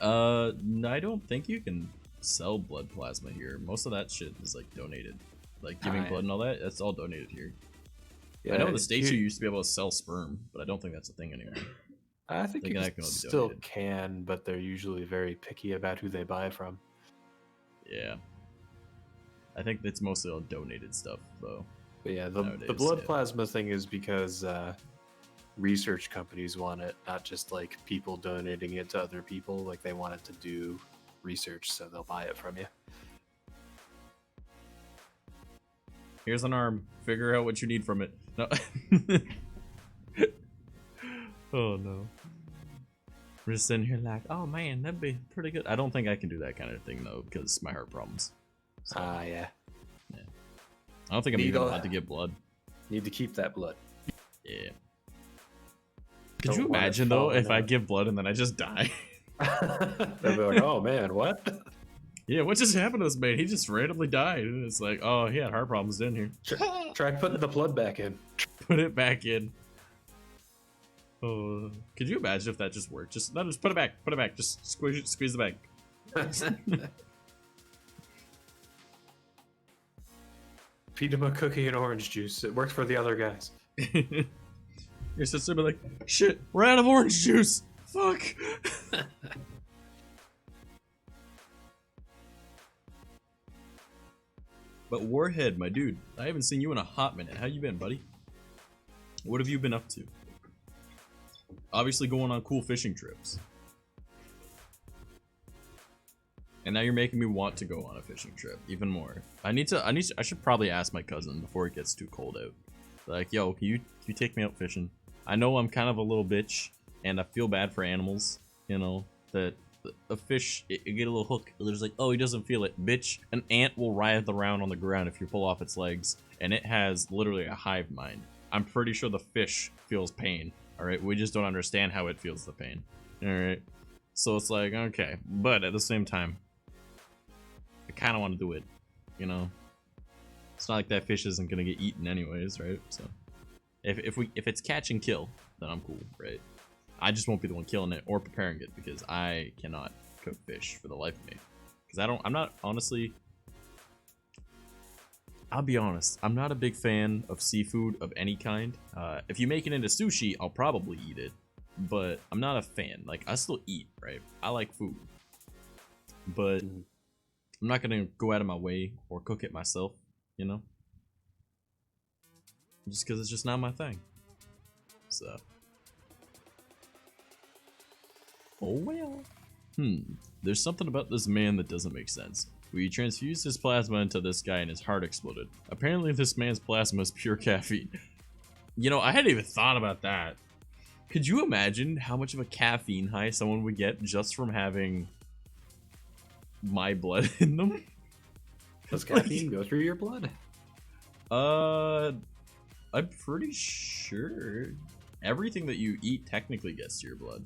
No, I don't think you can sell blood plasma here. Most of that shit is like donated. Like giving blood and all that, that's all donated here. Yeah, I know in the States you used to be able to sell sperm, but I don't think that's a thing anymore. I think you that can only be still donated. can, but they're usually very picky about who they buy from. Yeah. I think it's mostly all donated stuff, though. But yeah, the Nowadays, blood yeah. plasma thing is because research companies want it, not just like people donating it to other people. Like they want it to do research, so they'll buy it from you. Here's an arm. Figure out what you need from it. No. Oh no. We're just sitting here like, oh man, that'd be pretty good. I don't think I can do that kind of thing though, because my heart problems. So, Yeah. I don't think I'm Need even all- allowed to get blood. Need to keep that blood. Yeah. Could Don't you want it imagine though falling if I out. give blood and then I just die? They'll be like, oh man, what? Yeah, what just happened to this man? He just randomly died. And it's like, oh, he had heart problems, didn't he? Try putting the blood back in. Put it back in. Oh, could you imagine if that just worked? Just put it back. Put it back. Just squeeze the bag. Feed him a cookie and orange juice. It worked for the other guys. Your sister be like, shit, we're out of orange juice. Fuck. But Warhead, my dude, I haven't seen you in a hot minute. How you been, buddy? What have you been up to? Obviously going on cool fishing trips. And now you're making me want to go on a fishing trip even more. I should probably ask my cousin before it gets too cold out. Like, yo, can you take me out fishing? I know I'm kind of a little bitch and I feel bad for animals, you know, that a fish, it get a little hook. There's like, oh, he doesn't feel it. Bitch, an ant will writhe around on the ground if you pull off its legs, and it has literally a hive mind. I'm pretty sure the fish feels pain, All right, we just don't understand how it feels the pain. All right, so it's like okay, but at the same time, I kind of want to do it. You know, it's not like that fish isn't gonna get eaten anyways, right? So if it's catch and kill, then I'm cool, right? I just won't be the one killing it or preparing it because I cannot cook fish for the life of me. Because I'm not honestly. I'll be honest, I'm not a big fan of seafood of any kind. If you make it into sushi, I'll probably eat it, but I'm not a fan. Like, I still eat, right? I like food, but I'm not gonna go out of my way or cook it myself, you know? Just because it's just not my thing. So. Oh well. There's something about this man that doesn't make sense. We transfused his plasma into this guy and his heart exploded. Apparently this man's plasma is pure caffeine. You know, I hadn't even thought about that. Could you imagine how much of a caffeine high someone would get just from having my blood in them? Does caffeine go through your blood? I'm pretty sure everything that you eat technically gets to your blood.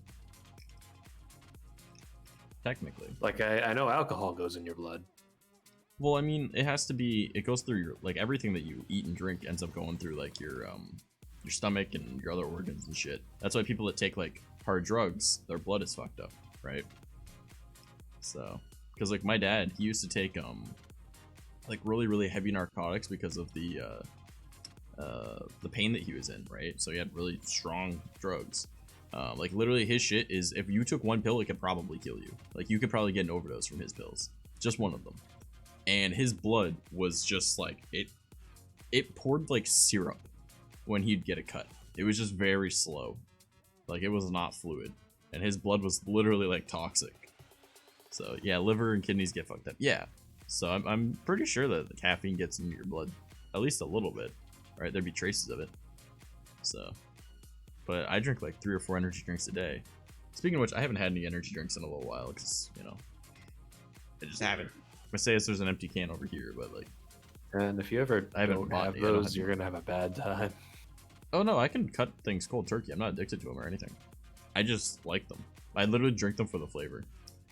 Technically. Like, I know alcohol goes in your blood. Well, I mean, it has to be. It goes through your like everything that you eat and drink ends up going through like your stomach and your other organs and shit. That's why people that take like hard drugs, their blood is fucked up, right? So, because like my dad, he used to take like really heavy narcotics because of the pain that he was in, right? So he had really strong drugs. Like literally his shit is if you took one pill, it could probably kill you. Like you could probably get an overdose from his pills, just one of them. And his blood was just like it poured like syrup when he'd get a cut. It was just very slow, like it was not fluid, and his blood was literally like toxic. So yeah, liver and kidneys get fucked up. Yeah, so I'm pretty sure that the caffeine gets into your blood at least a little bit, right? There'd be traces of it. So, but I drink like 3 or 4 energy drinks a day. Speaking of which, I haven't had any energy drinks in a little while because you know I just haven't. I say there's an empty can over here, but like, and if you ever I haven't don't bought have it, I don't those, have you're gonna have a bad time. Oh no, I can cut things cold turkey. I'm not addicted to them or anything. I just like them. I literally drink them for the flavor.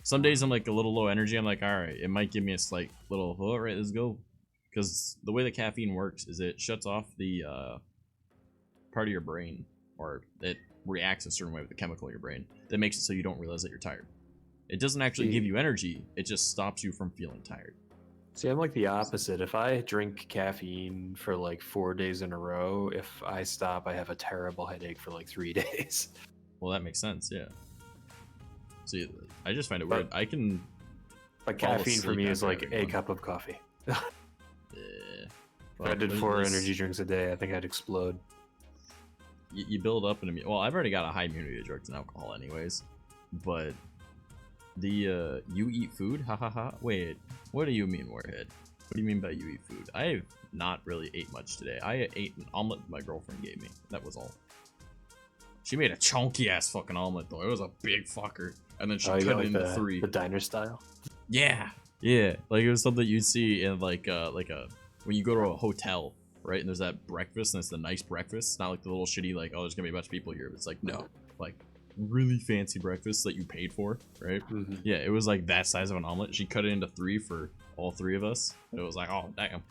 Some days I'm like a little low energy. I'm like, all right, it might give me a slight little, all right, let's go. Because the way the caffeine works is it shuts off the part of your brain, or it reacts a certain way with the chemical in your brain that makes it so you don't realize that you're tired. It doesn't actually give you energy. It just stops you from feeling tired. See, I'm like the opposite. If I drink caffeine for like 4 days in a row, if I stop, I have a terrible headache for like 3 days. Well, that makes sense, yeah. See, I just find it weird. I can... Like fall caffeine for asleep me is after like having a one. cup of coffee. Yeah. If I did 4 energy drinks a day, I think I'd explode. You build up an immune... Well, I've already got a high immunity to drugs and alcohol anyways. But... The, you eat food? Ha ha ha. Wait, what do you mean, Warhead? What do you mean by you eat food? I have not really ate much today. I ate an omelet my girlfriend gave me. That was all. She made a chunky ass fucking omelet though. It was a big fucker. And then she cut it into 3. The diner style? Yeah. Yeah. Like it was something you'd see in like a when you go to a hotel, right? And there's that breakfast and it's the nice breakfast. It's not like the little shitty like, oh, there's gonna be a bunch of people here. It's like, no. Like really fancy breakfast that you paid for, right? Mm-hmm. Yeah, it was like that size of an omelet. She cut it into 3 for all 3 of us. It was like, oh damn.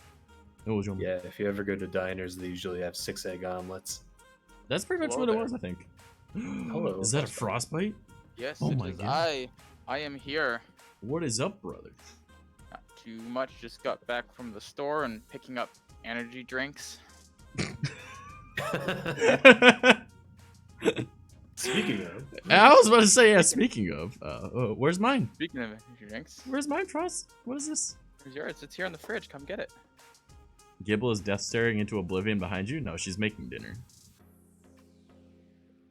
It was your... Yeah, if you ever go to diners, they usually have 6 egg omelets. That's pretty much Hello what there. it was, I think. Hello. Is that a frostbite? Yes, Oh it my is. God. I am here. What is up, brother? Not too much. Just got back from the store and picking up energy drinks. Speaking of, I was about to say, yeah, speaking of, where's mine? Speaking of energy drinks, Where's mine, Frost? What is this? where's yours? It's here in the fridge. Come get it. Gibble is death staring into oblivion behind you? No, she's making dinner.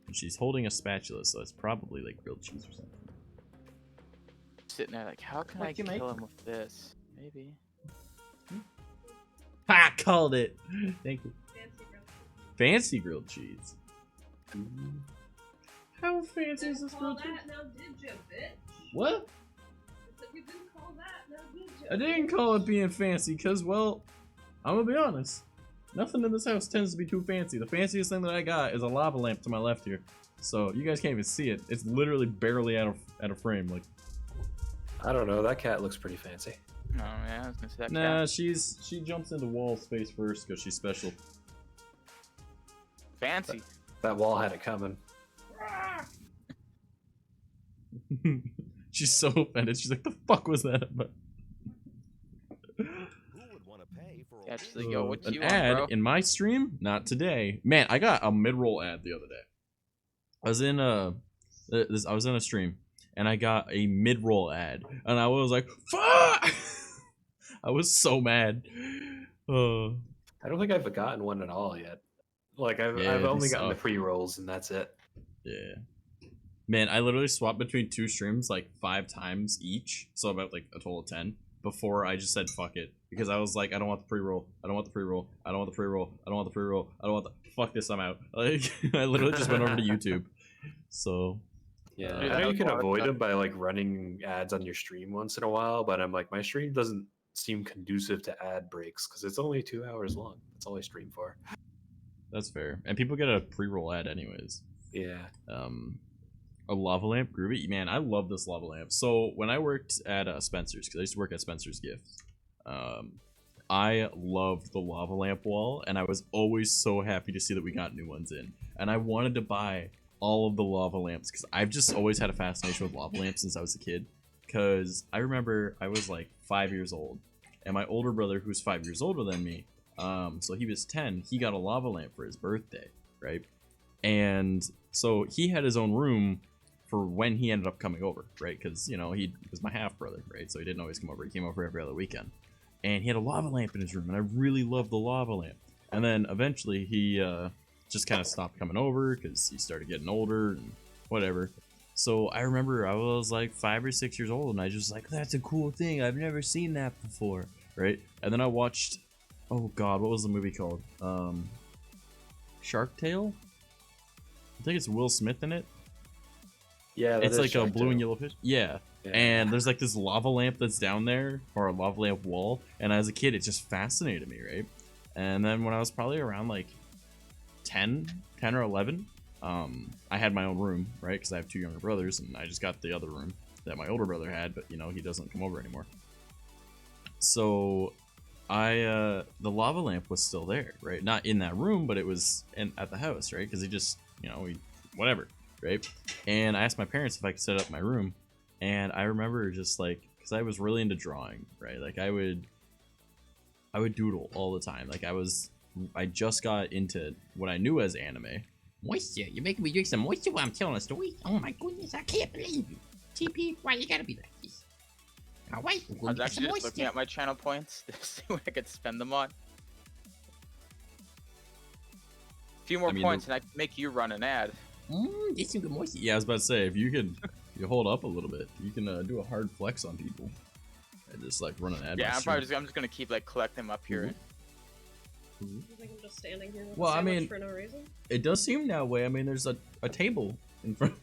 And she's holding a spatula, so it's probably like grilled cheese or something. Sitting there like, how can What I you kill making? him with this? Maybe. Ha! Called it! Thank you. Fancy grilled cheese. Fancy grilled cheese. How fancy is this Call grilled cheese? that now, did you, bitch? What? I said you didn't call that now, did you? I didn't call it being fancy, because, well, I'm gonna be honest. Nothing in this house tends to be too fancy. The fanciest thing that I got is a lava lamp to my left here. So you guys can't even see it. It's literally barely out of frame. Like, I don't know. That cat looks pretty fancy. Oh yeah, I was gonna say that. nah, cat. she jumps into wall space first because she's special. Fancy. That wall had it coming. She's so offended. She's like, the fuck was that about? Yeah, she's like, yo, what An you ad want, bro? in my stream? Not today. Man, I got a mid-roll ad the other day. I was in a stream and I got a mid-roll ad and I was like, fuck! I was so mad. I don't think I've gotten one at all yet. Like I've Yeah, they only gotten the suck. pre-rolls and that's it. Yeah. Man, I literally swapped between 2 streams like 5 times each, so about like a total of 10, before I just said fuck it. Because I was like, I don't want the pre-roll, I don't want the pre-roll, I don't want the pre-roll, I don't want the pre-roll, I don't want the fuck this, I'm out. Like, I literally just went over to YouTube. So Yeah, Dude, I know that you was can a lot of avoid fun. them by like running ads on your stream once in a while, but I'm like, my stream doesn't seem conducive to ad breaks because it's only 2 hours long. That's all I stream for. that's fair. And people get a pre-roll ad anyways. Yeah. A lava lamp groovy, man. I love this lava lamp. So when I worked at Spencer's, because I used to work at Spencer's Gifts, I loved the lava lamp wall, and I was always so happy to see that we got new ones in. And I wanted to buy all of the lava lamps because I've just always had a fascination with lava lamps since I was a kid. Because I remember I was like 5 years old, and my older brother, who's 5 years older than me, so he was 10, he got a lava lamp for his birthday, right? And so he had his own room for when he ended up coming over, right? Because, you know, he was my half brother, right? So he didn't always come over. He came over every other weekend. And he had a lava lamp in his room, and I really loved the lava lamp. And then eventually he just kind of stopped coming over because he started getting older and whatever. So I remember I was like 5 or 6 years old, and I just like, that's a cool thing. I've never seen that before, right? And then I watched, oh god, what was the movie called? Shark Tale? I think it's Will Smith in it. Yeah, that It's is like a Shark blue and Tale. yellow fish. Yeah. Yeah. And there's like this lava lamp that's down there, or a lava lamp wall. And as a kid, it just fascinated me, right? And then when I was probably around like 10 or 11, I had my own room, right? Because I have 2 younger brothers, and I just got the other room that my older brother had, but you know, he doesn't come over anymore. So the lava lamp was still there, right? Not in that room, but it was at the house, right? Because he just, you know, whatever, right? And I asked my parents if I could set up my room, and I remember just like, because I was really into drawing, right? Like I would doodle all the time. Like I just got into what I knew as anime. Moisture, you're making me drink some moisture while I'm telling a story? Oh my goodness, I can't believe you. TP, why you gotta be like this? Alright, we're I gonna was get some actually just looking moisture. at my channel points to see what I could spend them on. A few more I mean, points, and I can make you run an ad. Get some good moisture. Yeah, I was about to say, if you hold up a little bit, you can do a hard flex on people and just like run an ad. Yeah, by I'm just gonna keep like collect them up here. You think I'm just standing here with Well, a I sandwich mean- for no reason? It does seem that way. I mean, there's a table in front.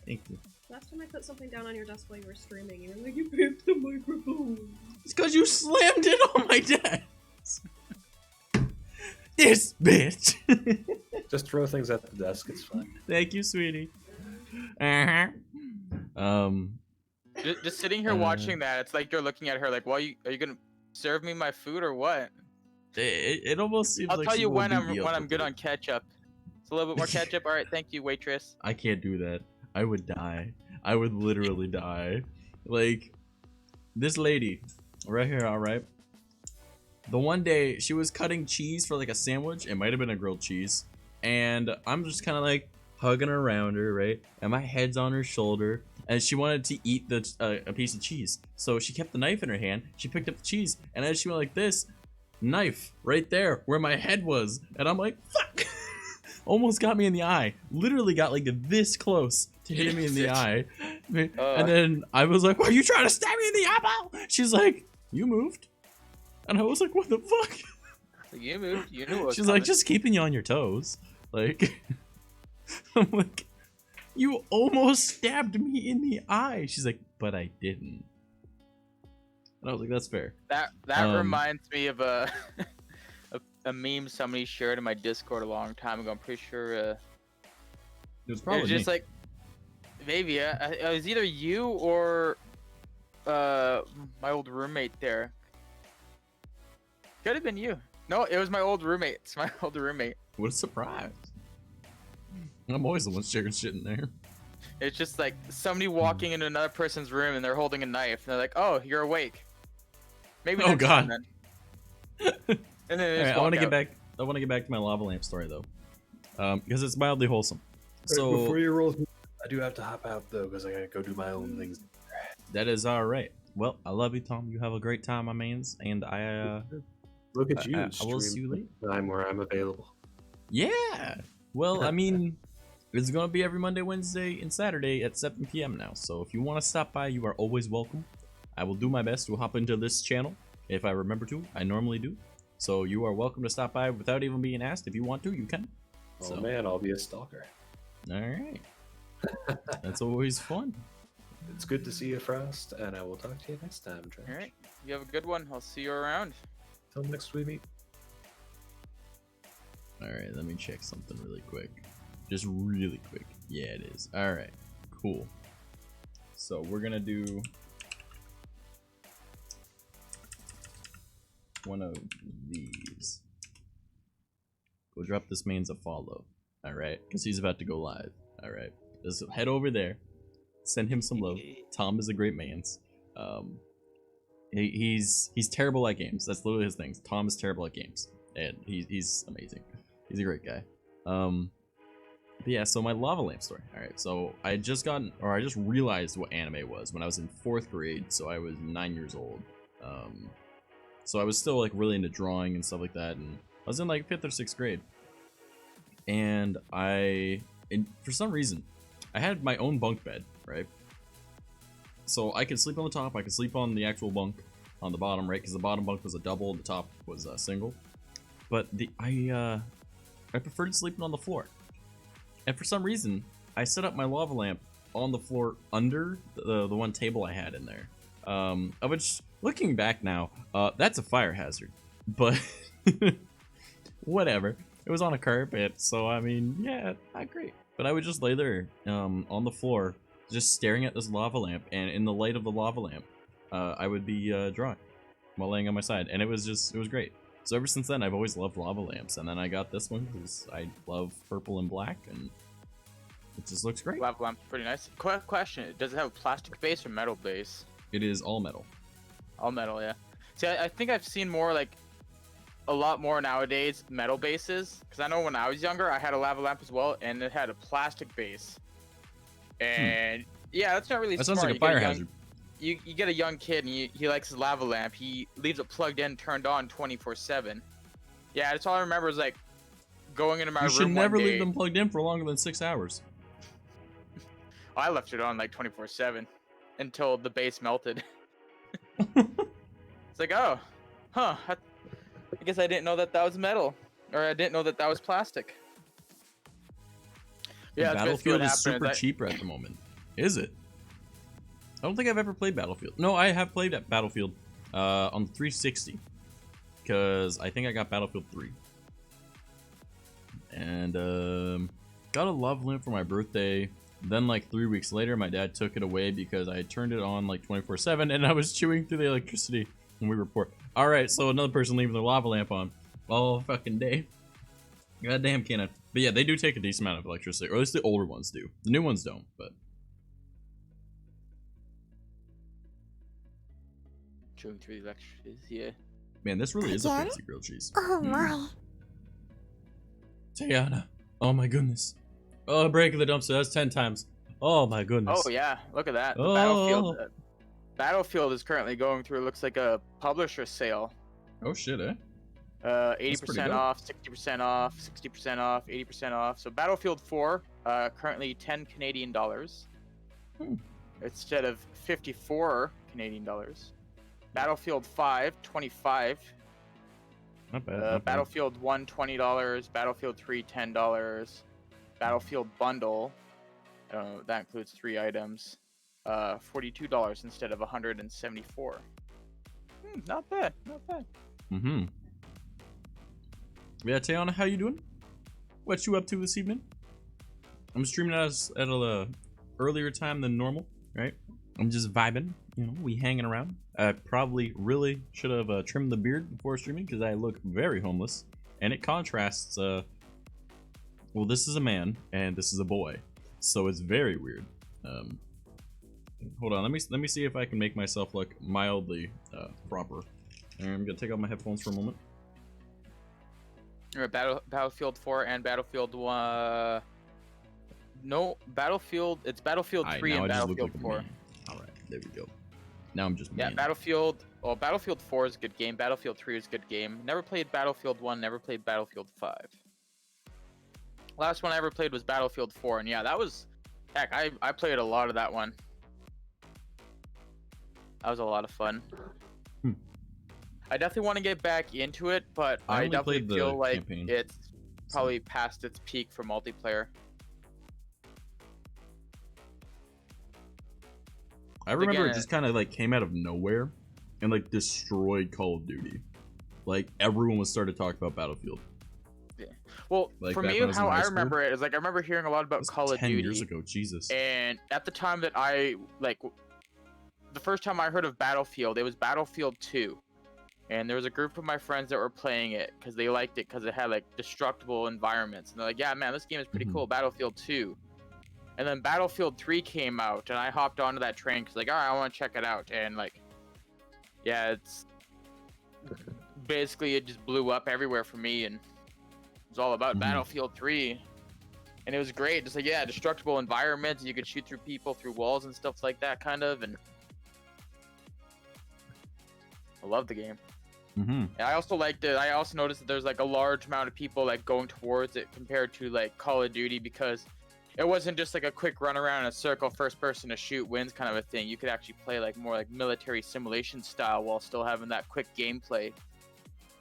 Thank you. Last time I put something down on your desk while you were streaming, you were like, you picked the microphone. It's because you slammed it on my desk. This bitch. Just throw things at the desk. It's fine. Thank you, sweetie. Just sitting here watching that, it's like you're looking at her like, "Well, are you gonna serve me my food or what?" It almost seems I'll like tell she you will when beat I'm me up when I'm with good it. on ketchup. It's a little bit more ketchup. All right, thank you, waitress. I can't do that. I would die. I would literally die. Like, this lady right here, alright? The one day she was cutting cheese for like a sandwich. It might have been a grilled cheese. And I'm just kind of like hugging around her, right? And my head's on her shoulder. And she wanted to eat a piece of cheese. So she kept the knife in her hand. She picked up the cheese. And as she went like this, knife right there where my head was. And I'm like, fuck! Almost got me in the eye. Literally got like this close to hitting me in the eye. And then I was like, "Were you trying to stab me in the eyeball?" She's like, "You moved." And I was like, "What the fuck?" You moved. You knew it was She's like, coming. "Just keeping you on your toes." Like, I'm like, "You almost stabbed me in the eye." She's like, "But I didn't." And I was like, "That's fair." That Um, reminds me of a a meme somebody shared in my Discord a long time ago. I'm pretty sure It was it probably was just me. like maybe it was either you or my old roommate there. Could have been you. No, it was my old roommate. It's my old roommate. What a surprise. I'm always the one sharing shit in there. It's just like somebody walking into another person's room and they're holding a knife and they're like, "Oh, you're awake." Maybe Oh, next time God. then. And then they just Alright, I want to walk get out. back. I want to get back to my lava lamp story though, because it's mildly wholesome. So before you roll, I do have to hop out though because I gotta go do my own things. that is all right. Well, I love you, Tom. You have a great time, my mans, and I Look at you. I will see you stream later. time where I'm available. Yeah. Well, I mean, it's gonna be every Monday, Wednesday, and Saturday at 7 p.m. now. So if you want to stop by, you are always welcome. I will do my best to hop into this channel if I remember to. I normally do. So you are welcome to stop by without even being asked. If you want to, you can. Oh So, man, I'll be a stalker. all right. That's always fun. It's good to see you, Frost, and I will talk to you next time, Trash. All right. You have a good one. I'll see you around. Till next we meet. All right, let me check something really quick. Just really quick. Yeah, it is. All right, cool. So we're gonna do one of these. Go drop this man's a follow. All right, because he's about to go live. All right, just head over there. Send him some love. Tom is a great man's. He's terrible at games. That's literally his thing. Tom is terrible at games, and he's amazing. He's a great guy. But yeah, so my lava lamp story. All right, so I just realized what anime was when I was in 4th grade. So I was 9 years old. So I was still like really into drawing and stuff like that, and I was in like 5th or 6th grade. And for some reason, I had my own bunk bed, right? So I could sleep on the top, I could sleep on the actual bunk on the bottom, right? Because the bottom bunk was a double, the top was a single. But I preferred sleeping on the floor. And for some reason, I set up my lava lamp on the floor under the one table I had in there. Which, looking back now, that's a fire hazard. But whatever. It was on a carpet, so I mean, yeah, not great. But I would just lay there on the floor, just staring at this lava lamp, and in the light of the lava lamp, I would be drawing while laying on my side, and it was great. So ever since then, I've always loved lava lamps, and then I got this one because I love purple and black, and it just looks great. Lava lamp's pretty nice. Quick question: does it have a plastic base or metal base? It is all metal. All metal, yeah. See, I think I've seen more like a lot more nowadays metal bases, because I know when I was younger I had a lava lamp as well, and it had a plastic base. And yeah, that's not really That smart. sounds like a fire hazard. You get a young kid and he likes his lava lamp. He leaves it plugged in, turned on 24/7. Yeah, that's all I remember is like going into my room. You should one never day. leave them plugged in for longer than 6 hours. I left it on like 24/7 until the base melted. It's like, oh, huh. I guess I didn't know that was metal, or I didn't know that was plastic. Yeah, that's basically what Battlefield is happened. super cheaper at the moment. Is it? I don't think I've ever played Battlefield. No, I have played at Battlefield on 360. Because I think I got Battlefield 3. And got a lava lamp for my birthday. Then like 3 weeks later, my dad took it away because I turned it on like 24/7 and I was chewing through the electricity when we were poor. Alright, so another person leaving their lava lamp on all fucking day. Goddamn cannon. But yeah, they do take a decent amount of electricity, or at least the older ones do. The new ones don't, but Chewing through the electricity, yeah. man, this really is a Again? fancy grilled cheese. Oh my. Tiana. Oh my goodness. Oh, break of the dumpster. That's 10 times. Oh my goodness. Oh yeah, look at that. The Oh. Battlefield is currently going through. Looks like a publisher sale. Oh shit, eh? 80% dope. off, 60% off, 60% off, 80% off. So Battlefield 4, currently 10 Canadian dollars instead of 54 Canadian dollars. Battlefield 5, 25. Not bad. Not bad. Battlefield 1, $20. Battlefield 3, $10. Battlefield Bundle, that includes 3 items. $42 instead of 174. Not bad, not bad. Mm-hmm. Yeah, Tayana, how you doing? What you up to this evening? I'm streaming at a earlier time than normal, right? I'm just vibing, you know, we hanging around. I probably really should have trimmed the beard before streaming because I look very homeless, and it contrasts. Well, this is a man and this is a boy, so it's very weird. Hold on, let me see if I can make myself look mildly proper. I'm gonna take off my headphones for a moment. Battlefield 4 and Battlefield 1. No, Battlefield. It's Battlefield 3 and Battlefield 4. All right, there we go. Now I'm just yeah. man. Battlefield. Well, Battlefield 4 is a good game. Battlefield 3 is a good game. Never played Battlefield 1. Never played Battlefield 5. Last one I ever played was Battlefield 4, and yeah, that was. Heck, I played a lot of that one. That was a lot of fun. I definitely want to get back into it, but I definitely feel like it's probably past its peak for multiplayer. I remember it just kind of like came out of nowhere and like destroyed Call of Duty. Like everyone was started talking about Battlefield. Yeah. Well, like, for me, how I remember it is like I remember hearing a lot about Call of Duty 10 years ago, Jesus. And at the time that I like, the first time I heard of Battlefield, it was Battlefield 2. And there was a group of my friends that were playing it because they liked it because it had like destructible environments. And they're like, yeah, man, this game is pretty cool, Battlefield 2. And then Battlefield 3 came out and I hopped onto that train because like, all right, I want to check it out. And like, yeah, it's basically, it just blew up everywhere for me. And it was all about Battlefield 3. And it was great. Just like, yeah, destructible environments. You could shoot through people, through walls and stuff like that kind of. And I love the game. And I also liked it. I also noticed that there's like a large amount of people like going towards it compared to like Call of Duty because it wasn't just like a quick run around in a circle, first person to shoot wins kind of a thing. You could actually play like more like military simulation style while still having that quick gameplay.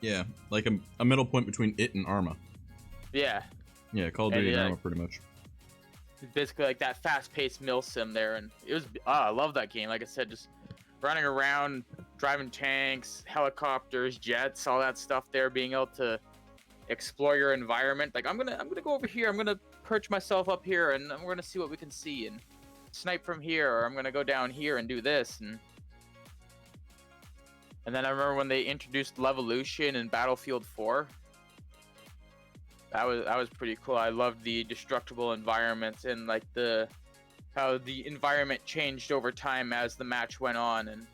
Yeah, like a middle point between it and Arma. Yeah. Yeah, Call of Duty and Arma pretty much. It's basically like that fast-paced mil sim there, and it was I love that game. Like I said, just running around, driving tanks, helicopters, jets, all that stuff there, being able to explore your environment. Like I'm gonna go over here, I'm gonna perch myself up here and we're gonna see what we can see and snipe from here, or I'm gonna go down here and do this. And then I remember when they introduced Levolution in Battlefield 4. That was pretty cool. I loved the destructible environments and like how the environment changed over time as the match went on. And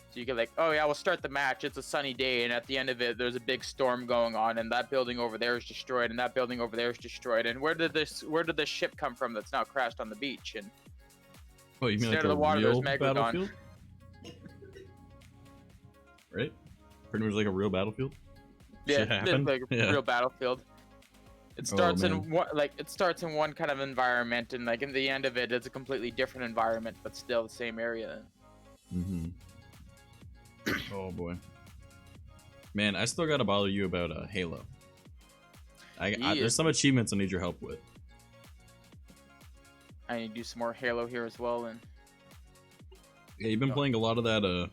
so you get like, oh yeah, we'll start the match, it's a sunny day, and at the end of it there's a big storm going on and that building over there is destroyed and that building over there is destroyed, and where did this ship come from that's now crashed on the beach? And oh, you mean like a real Battlefield? Right? Pretty much like a real Battlefield? Yeah, it's like a real Battlefield. It starts in one kind of environment, and like in the end of it, it's a completely different environment, but still the same area. Oh boy, man, I still gotta bother you about Halo. There's some achievements I need your help with. I need to do some more Halo here as well. And yeah, you've been playing a lot of that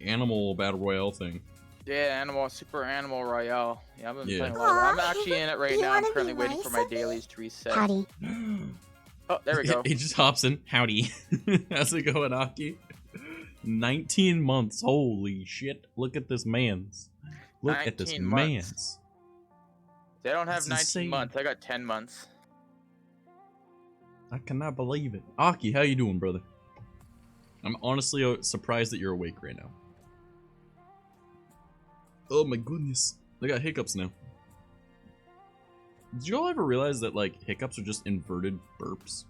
animal battle royale thing. Yeah, Super Animal Royale. Yeah, I've been playing a lot of that. I'm actually in it right now. I'm currently waiting for my dailies to reset. Howdy. Oh, there we go. He just hops in. Howdy. How's it going, Aki? 19 months. Holy shit. Look at this man's. Look at this man's. They don't have 19 months. I got 10 months. I cannot believe it. Aki, how you doing, brother? I'm honestly surprised that you're awake right now. Oh my goodness. I got hiccups now. Did you all ever realize that like hiccups are just inverted burps?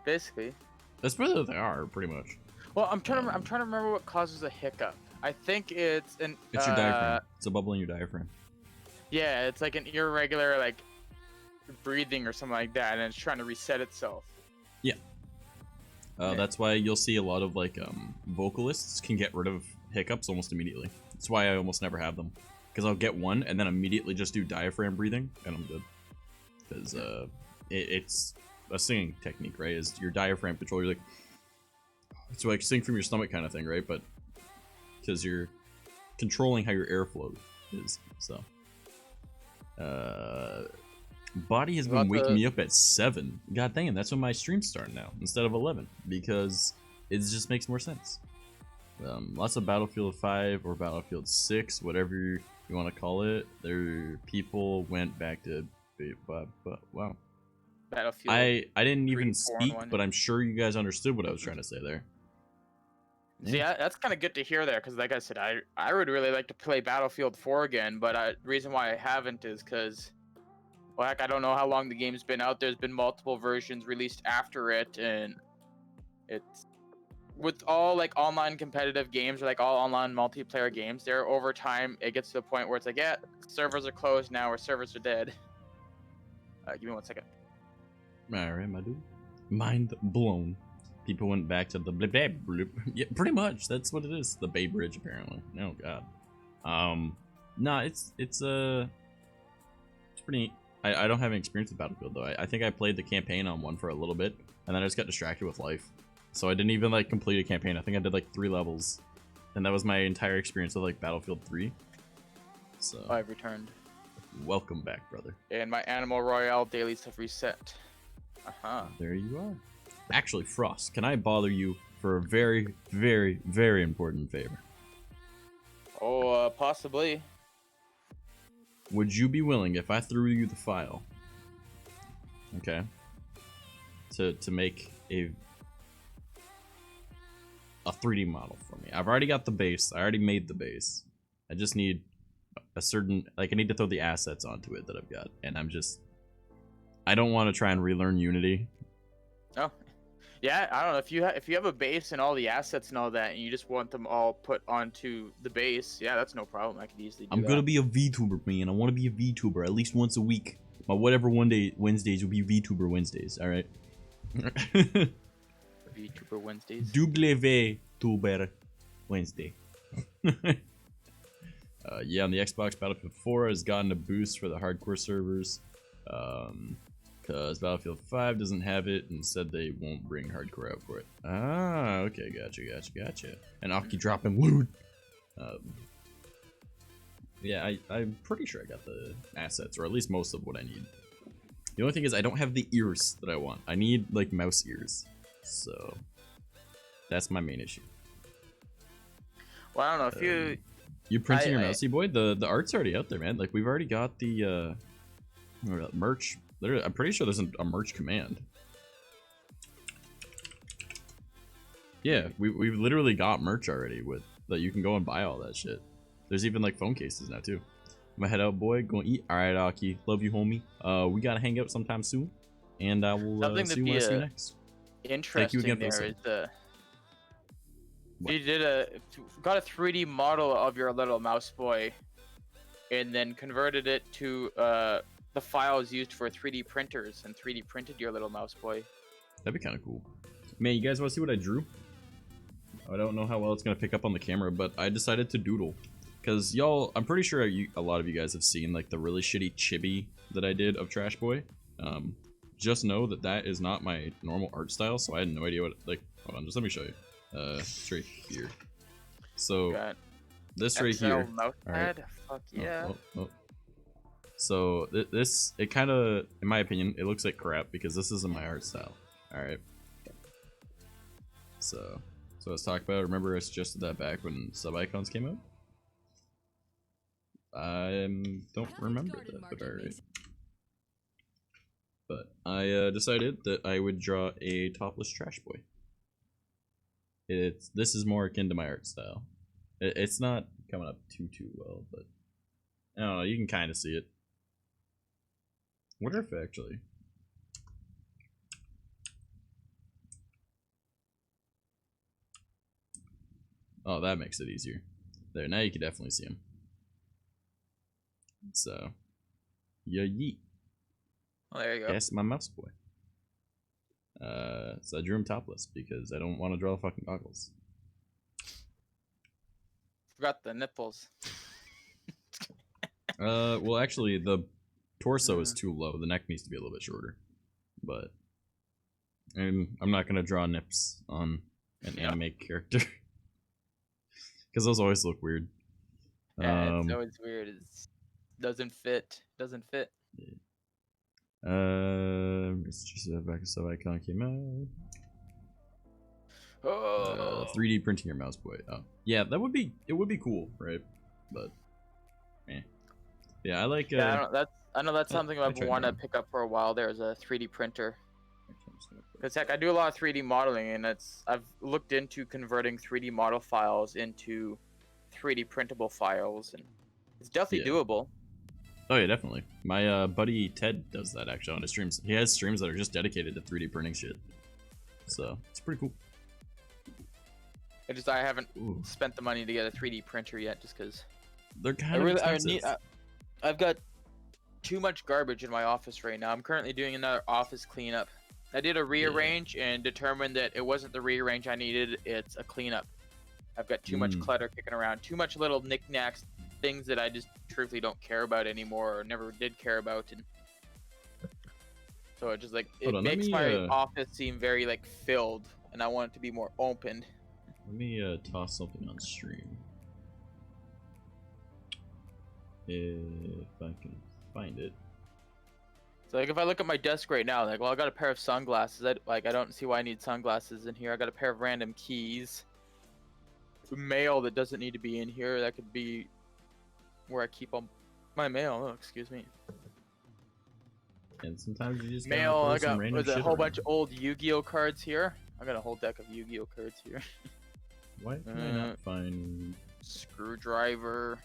Basically. That's what they are, pretty much. Well, I'm trying to remember what causes a hiccup. I think it's your diaphragm. It's a bubble in your diaphragm. Yeah, it's like an irregular like breathing or something like that, and it's trying to reset itself. Yeah. That's why you'll see a lot of like vocalists can get rid of hiccups almost immediately. That's why I almost never have them, because I'll get one and then immediately just do diaphragm breathing and I'm good. Because it's a singing technique, right? Is your diaphragm control. You're like, it's like sing from your stomach kind of thing, right? But because you're controlling how your airflow is. So, body has been waking me up at 7. God damn, that's when my streams start now instead of 11 because it just makes more sense. Lots of Battlefield 5 or Battlefield 6, whatever you want to call it. People went back to, wow. Battlefield. I didn't 3, even 4, speak, and 1. but I'm sure you guys understood what I was trying to say there. See, that's kind of good to hear there, because like I said, I would really like to play Battlefield 4 again, but the reason why I haven't is because, well, heck, I don't know how long the game's been out. There's been multiple versions released after it, and it's with all like online competitive games or like all online multiplayer games. There, over time, it gets to the point where it's like, yeah, servers are closed now, or servers are dead. Give me 1 second. Alright, my dude. Mind blown. People went back to the blip blip blip. Yeah, pretty much. That's what it is. The Bay Bridge, apparently. Oh god. Nah, it's pretty neat. I don't have any experience with Battlefield though. I think I played the campaign on 1 for a little bit, and then I just got distracted with life. So I didn't even like complete a campaign. I think I did like 3 levels, and that was my entire experience with like Battlefield 3. So I've returned. welcome back, brother. And my Animal Royale dailies have reset. There you are. Actually, Frost, can I bother you for a very, very, very important favor? Oh, possibly. Would you be willing, if I threw you the file, okay, to make a 3D model for me? I've already got the base. I already made the base. I just need a certain, like, I need to throw the assets onto it that I've got, and I don't want to try and relearn Unity. Oh, yeah. I don't know if you have a base and all the assets and all that, and you just want them all put onto the base. Yeah, that's no problem. I could easily do I'm that. gonna be a VTuber, man. I want to be a VTuber at least once a week. But whatever Wednesdays will be VTuber Wednesdays. All right. VTuber Wednesdays. VTuber Wednesday. Yeah, on the Xbox, Battlefield 4 has gotten a boost for the hardcore servers. Because Battlefield 5 doesn't have it, and said they won't bring hardcore out for it. Ah, okay, gotcha. And Aki dropping loot. Yeah, I'm pretty sure I got the assets, or at least most of what I need. The only thing is I don't have the ears that I want. I need, like, mouse ears. So, that's my main issue. Well, I don't know if you. You printing your mousey boy? The art's already out there, man. Like, we've already got the merch. I'm pretty sure there's a merch command. Yeah, we've literally got merch already with that you can go and buy all that shit. There's even like phone cases now too. I'm gonna head out, boy. Go and eat. All right, Aki. Love you, homie. We gotta hang out sometime soon, and I will see you when I see you next. Interesting again for there listening. is What? you got a 3D model of your little mouse boy, and then converted it to the files used for 3D printers, and 3D printed your little mouse boy. That'd be kind of cool. Man, you guys want to see what I drew? I don't know how well it's gonna pick up on the camera, but I decided to doodle. Cause y'all, I'm pretty sure a lot of you guys have seen like the really shitty chibi that I did of Trash Boy. Just know that that is not my normal art style, so I had no idea what, like, hold on, just let me show you. It's right here. So, Got this right XL here. mouse Alright. pad? Fuck yeah. Oh. So, this, it kind of, in my opinion, it looks like crap because this isn't my art style. Alright. So let's talk about it. Remember I suggested that back when sub icons came out? I don't remember that, but alright. But I decided that I would draw a topless trash boy. This is more akin to my art style. It's not coming up too well, but I don't know, you can kind of see it. Wonder if actually. Oh, that makes it easier. There, now you can definitely see him. So, yeah, yeet. Well, there you go. That's my mouse boy. So I drew him topless because I don't want to draw fucking goggles. Forgot the nipples. Well, actually, the torso is too low. The neck needs to be a little bit shorter. But, and I'm not gonna draw nips on an anime character because those always look weird. Yeah, it's always weird. It doesn't fit. Doesn't fit. It's just a back sub icon came out. Oh. 3D printing your mouse boy. Oh, yeah, that would be. It would be cool, right? But, yeah, I like. Yeah, I know that's something I've tried wanted to drawing. pick up for a while. There's a 3D printer. Because heck, I do a lot of 3D modeling, and I've looked into converting 3D model files into 3D printable files, and it's definitely doable. Oh yeah, definitely. My buddy Ted does that actually on his streams. He has streams that are just dedicated to 3D printing shit. So it's pretty cool. I haven't spent the money to get a 3D printer yet, just because they're kind of expensive. I've got too much garbage in my office right now. I'm currently doing another office cleanup. I did a rearrange and determined that it wasn't the rearrange I needed. It's a cleanup. I've got too much clutter kicking around, too much little knickknacks, things that I just truthfully don't care about anymore or never did care about, and so it just makes my office seem very like filled, and I want it to be more opened. Let me toss something on stream if I can find it. So like if I look at my desk right now, like, well, I got a pair of sunglasses. I don't see why I need sunglasses in here. I got a pair of random keys. Mail that doesn't need to be in here. That could be where I keep all my mail. Oh, excuse me. And sometimes you just mail. I got a whole bunch of old Yu-Gi-Oh cards here. I got a whole deck of Yu-Gi-Oh cards here. Why can I not find screwdriver?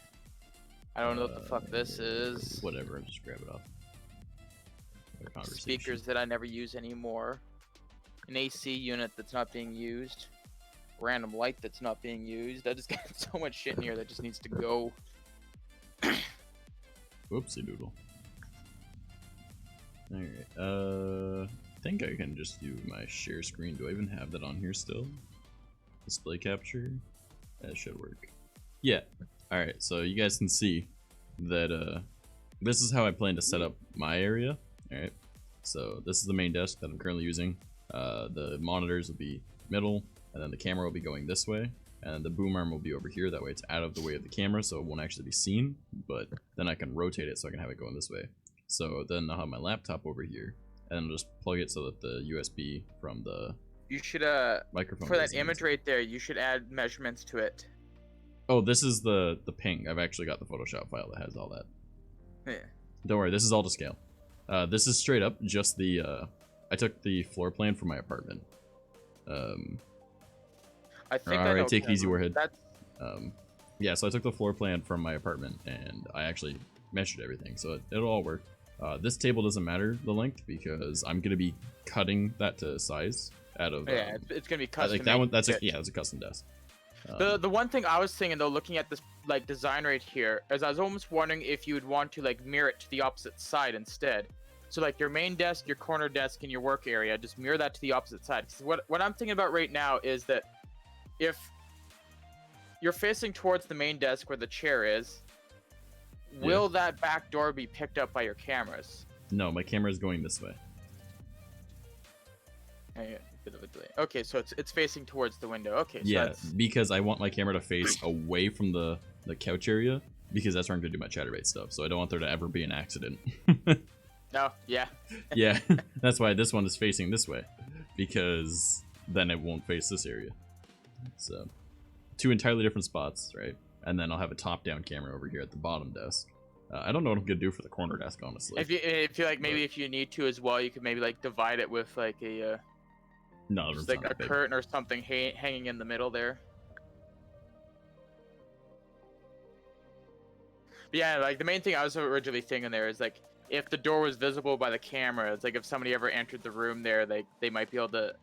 I don't know what the fuck this is. Whatever, just grab it off. Speakers that I never use anymore. An AC unit that's not being used. Random light that's not being used. I just got so much shit in here that just needs to go. Whoopsie doodle. Alright, I think I can just do my share screen. Do I even have that on here still? Display capture? That should work. Yeah. Alright, so you guys can see that this is how I plan to set up my area. Alright, so this is the main desk that I'm currently using. The monitors will be middle, and then the camera will be going this way, and the boom arm will be over here. That way it's out of the way of the camera, so it won't actually be seen, but then I can rotate it so I can have it going this way. So then I'll have my laptop over here, and I'll just plug it so that the USB from the microphone for that image right there, you should add measurements to it. Oh, this is the ping. I've actually got the Photoshop file that has all that. Yeah. Don't worry, this is all to scale. This is straight up just the I took the floor plan for my apartment. I think alright, take it easy, Warhead. That's... Yeah, so I took the floor plan from my apartment and I actually measured everything, so it'll all work. This table doesn't matter the length because I'm gonna be cutting that to size out of. Yeah, it's gonna be custom. Like that one. That's that's a custom desk. The one thing I was thinking though, looking at this like design right here, is I was almost wondering if you would want to like mirror it to the opposite side instead. So like your main desk, your corner desk, and your work area, just mirror that to the opposite side. Because what I'm thinking about right now is that if you're facing towards the main desk where the chair is, will that back door be picked up by your cameras? No, my camera is going this way. A bit of a delay. Okay, so it's facing towards the window. Okay, so yeah, because I want my camera to face away from the couch area, because that's where I'm gonna do my chatterbait stuff. So I don't want there to ever be an accident. No, yeah. Yeah, that's why this one is facing this way, because then it won't face this area. So, two entirely different spots, right? And then I'll have a top-down camera over here at the bottom desk. I don't know what I'm gonna do for the corner desk, honestly. If you like, maybe if you need to as well, you could maybe like divide it with like a no, just like a curtain or something hanging in the middle there. But yeah, like the main thing I was originally thinking there is like if the door was visible by the camera, it's like if somebody ever entered the room there, they might be able to,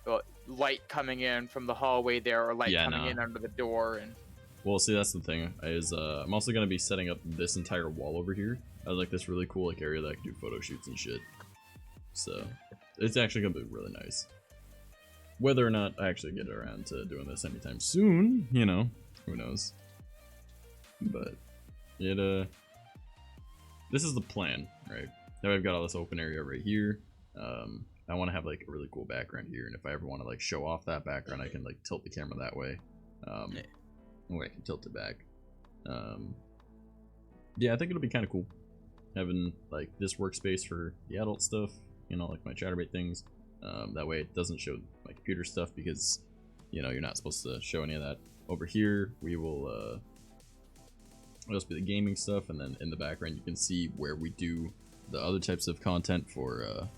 well, light coming in from the hallway there, or light coming in under the door. And well, see, that's the thing is I'm also gonna be setting up this entire wall over here as like this really cool like area that I can do photo shoots and shit. So it's actually gonna be really nice. Whether or not I actually get around to doing this anytime soon, you know, who knows. But it this is the plan, right? Now I've got all this open area right here. I want to have like a really cool background here, and if I ever want to like show off that background, I can like tilt the camera that way. Or I can tilt it back. Yeah, I think it'll be kind of cool having like this workspace for the adult stuff, you know, like my chatterbait things. That way it doesn't show my computer stuff because, you know, you're not supposed to show any of that. Over here, we will, it'll just be the gaming stuff, and then in the background you can see where we do the other types of content for,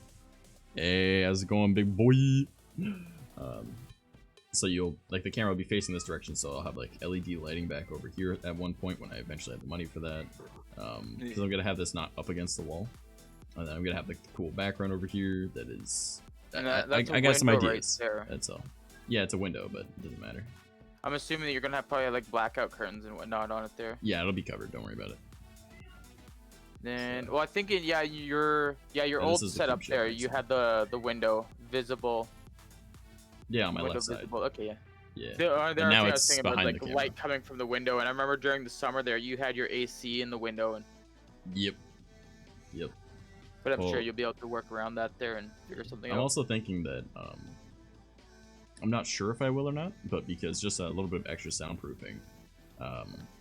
hey, how's it going, big boy? So you'll, like, the camera will be facing this direction, so I'll have like LED lighting back over here at one point when I eventually have the money for that. Because I'm gonna have this not up against the wall, and then I'm gonna have like the cool background over here that is. I got some ideas. Right there. That's all. Yeah, it's a window, but it doesn't matter. I'm assuming that you're gonna have probably like blackout curtains and whatnot on it there. Yeah, it'll be covered. Don't worry about it. Then, well, I think your old setup there, you had the window visible. Yeah, on my left side. Visible. Okay, yeah. Yeah. There now I was it's thinking about behind like the light coming from the window, and I remember during the summer there, you had your AC in the window, and. Yep. But I'm Well, sure you'll be able to work around that there and figure something I'm out. also thinking that I'm not sure if I will or not, but because just a little bit of extra soundproofing,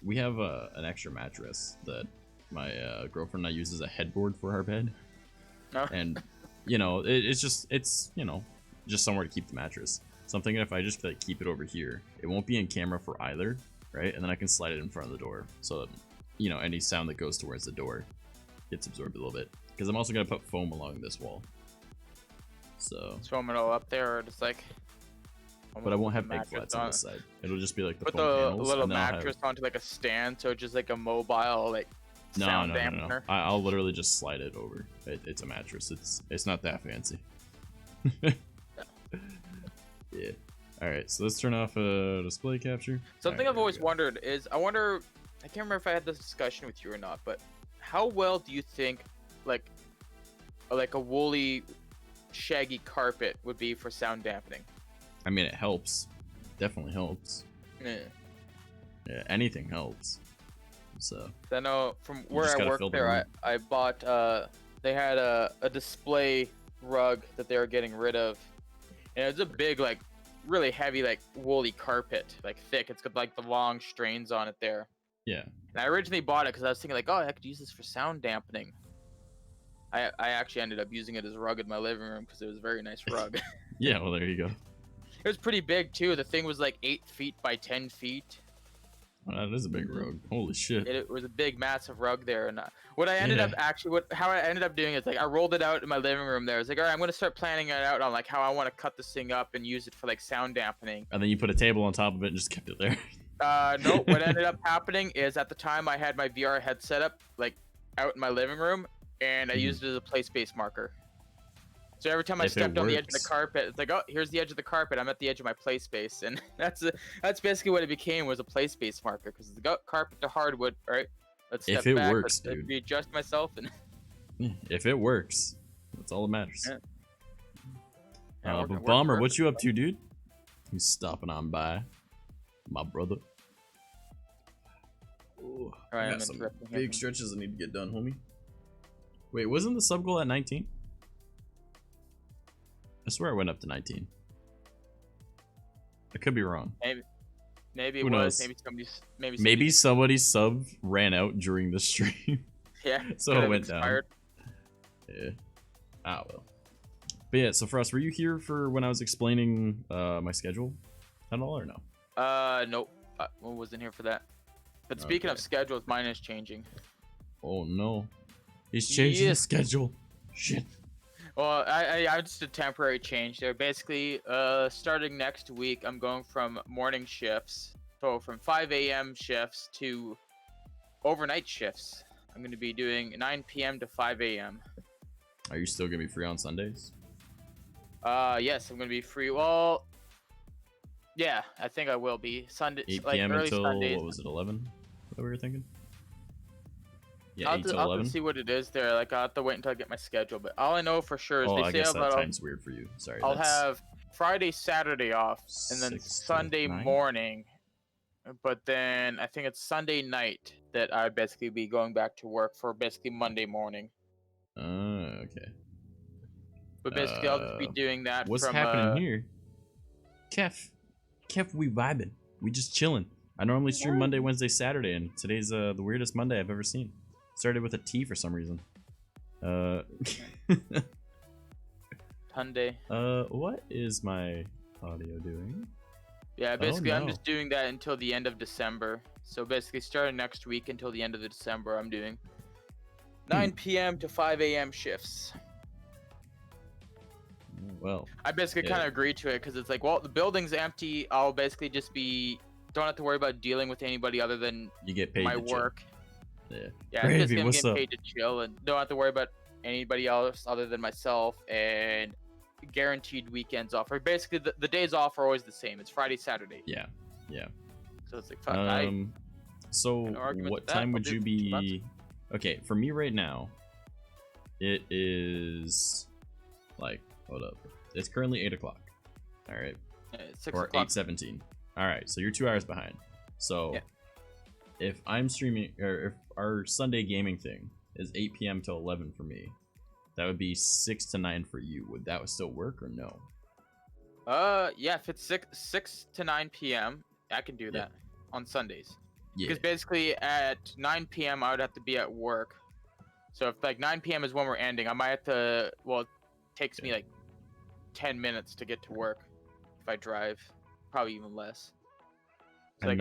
we have an extra mattress that my girlfriend and I use as a headboard for our bed, and you know it's you know just somewhere to keep the mattress. So I'm thinking if I just like keep it over here, it won't be in camera for either, right? And then I can slide it in front of the door, so that, you know, any sound that goes towards the door gets absorbed a little bit. Because I'm also gonna put foam along this wall. So. Is foam it all up there, or just like. But I won't have big flats on this side. It'll just be like the put foam the panels, little and then mattress onto like a stand, so just like a mobile like sound dampener. No. I'll literally just slide it over. It's a mattress. It's not that fancy. Yeah. All right. So let's turn off display capture. Something All I've right, always wondered is I can't remember if I had this discussion with you or not, but how well do you think like a woolly, shaggy carpet would be for sound dampening? I mean, it helps. Definitely helps. Yeah. Yeah, anything helps. So. I know from where just I gotta worked filter there, them. I bought they had a display rug that they were getting rid of, and it was a big like really heavy like woolly carpet, like thick. It's got like the long strains on it there. Yeah. And I originally bought it because I was thinking like, oh, I could use this for sound dampening. I actually ended up using it as a rug in my living room because it was a very nice rug. Yeah. Well, there you go. It was pretty big too. The thing was like 8 feet by 10 feet. Well, that is a big rug. Holy shit. It was a big, massive rug there. And what I ended up how I ended up doing is like I rolled it out in my living room there. I was like, all right, I'm gonna start planning it out on like how I want to cut this thing up and use it for like sound dampening. And then you put a table on top of it and just kept it there. No, what ended up happening is at the time I had my VR headset up like out in my living room, and I used it as a play space marker. So every time I stepped on the edge of the carpet, it's like, oh, here's the edge of the carpet. I'm at the edge of my play space, and that's basically what it became, was a play space marker. Because it's the carpet to hardwood, right? Let's step If it back, works, let's dude. readjust myself, and If it works, that's all that matters. Yeah. Yeah, But working Bomber, what perfect. you up to, dude? He's stopping on by, my brother. Ooh, All right, I I'm got some interrupting big him. stretches I need to get done, homie. Wait, wasn't the sub goal at 19? I swear I went up to 19. I could be wrong. Maybe it Who was. knows? Maybe Somebody's sub ran out during the stream. yeah. So could it have went down. expired. Yeah. Ah, well. But yeah, so Frost, were you here for when I was explaining my schedule at all, or no? Nope. I wasn't here for that. But speaking of Okay. schedules, mine is changing. Oh no. He's changing Yeah. the schedule. Shit. Well, I just a temporary change there. Basically, starting next week, I'm going from morning shifts, so from 5 a.m. shifts to overnight shifts. I'm going to be doing 9 p.m. to 5 a.m. Are you still gonna be free on Sundays? Yes, I'm going to be free. Well, yeah, I think I will be. 8 like p.m. early until, Sundays. what was it, 11? What we were thinking? Yeah, I'll 8 have till to 11? see what it is there. Like, I'll have to wait until I get my schedule. But all I know for sure is Oh, they I say guess that about time's weird for you. Sorry. I'll that's have Friday, Saturday off, and then 6 to Sunday 9? morning. But then I think it's Sunday night that I basically be going back to work for basically Monday morning. Okay. But basically, I'll just be doing that What's from happening here? Kef, we vibing. We just chilling. I normally stream Monday, Wednesday, Saturday, and today's the weirdest Monday I've ever seen. Started with a T for some reason. Hyundai. What is my audio doing? Yeah, basically I'm no. just doing that until the end of December. So basically starting next week until the end of the December, I'm doing 9 p.m. to 5 a.m. shifts. Well, I basically kind of agreed to it because it's like, well, the building's empty. I'll basically just don't have to worry about dealing with anybody other than you get paid my to chill. work. Yeah. Yeah, Gravy, basically I'm what's getting up? paid to chill and don't have to worry about anybody else other than myself, and guaranteed weekends off. Or basically the days off are always the same. It's Friday, Saturday. Yeah. Yeah. So it's like, fuck, So no argument what with that. time I'll would do you 2 months. be? Okay, for me right now, it is like, hold up. It's currently 8 o'clock. All right. It's 6 Or o'clock. 8:17. All right, so you're 2 hours behind. So Yeah. if I'm streaming, or if our Sunday gaming thing is 8 p.m. to 11 for me, that would be 6 to 9 for you. Would that still work or no? Yeah, if it's 6 to 9 p.m., I can do that on Sundays. Yeah. Because basically at 9 p.m. I would have to be at work. So if like 9 p.m. is when we're ending, I might have to, well, it takes me like 10 minutes to get to work if I drive, probably even less. So like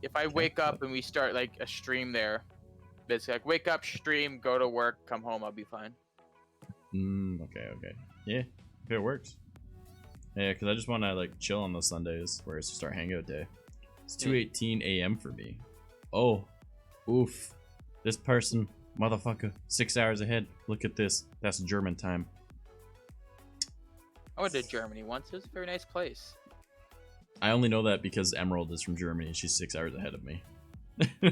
if I wake up and we start like a stream there, basically like wake up, stream, go to work, come home, I'll be fine. Okay. Yeah, if it works. Yeah, because I just want to like chill on those Sundays where it's just our hangout day. It's 2:18 a.m. for me. Oh, oof. This person, motherfucker, 6 hours ahead. Look at this. That's German time. I went to Germany once. It was a very nice place. I only know that because Emerald is from Germany and she's 6 hours ahead of me. So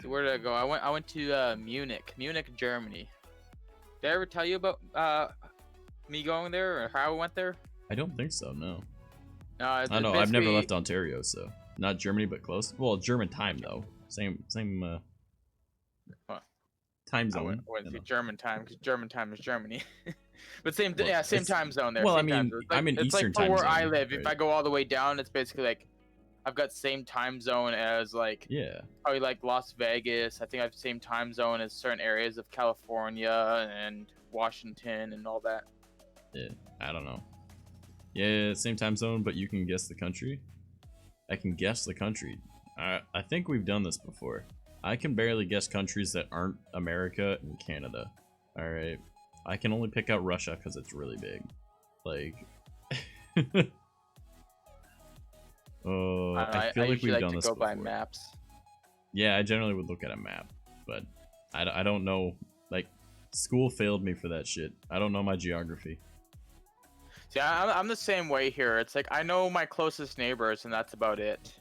where did I go? I went to Munich, Germany. Did I ever tell you about me going there or how I went there? I don't think so, no. No, I know, I've never left Ontario, so not Germany, but close. Well, German time though. Same time zone. I wouldn't say German time because German time is Germany. But same Well, time zone there. Well, same I mean, time zone. I'm in it's Eastern like for time where zone. I live. Right? If I go all the way down, it's basically like I've got same time zone as like probably like Las Vegas. I think I have the same time zone as certain areas of California and Washington and all that. Yeah, I don't know. Yeah, same time zone, but you can guess the country. I can guess the country. I think we've done this before. I can barely guess countries that aren't America and Canada. All right, I can only pick out Russia because it's really big. Like, I feel like we've done this before. By maps. Yeah, I generally would look at a map, but I don't know. Like, school failed me for that shit. I don't know my geography. See, I'm the same way here. It's like I know my closest neighbors, and that's about it.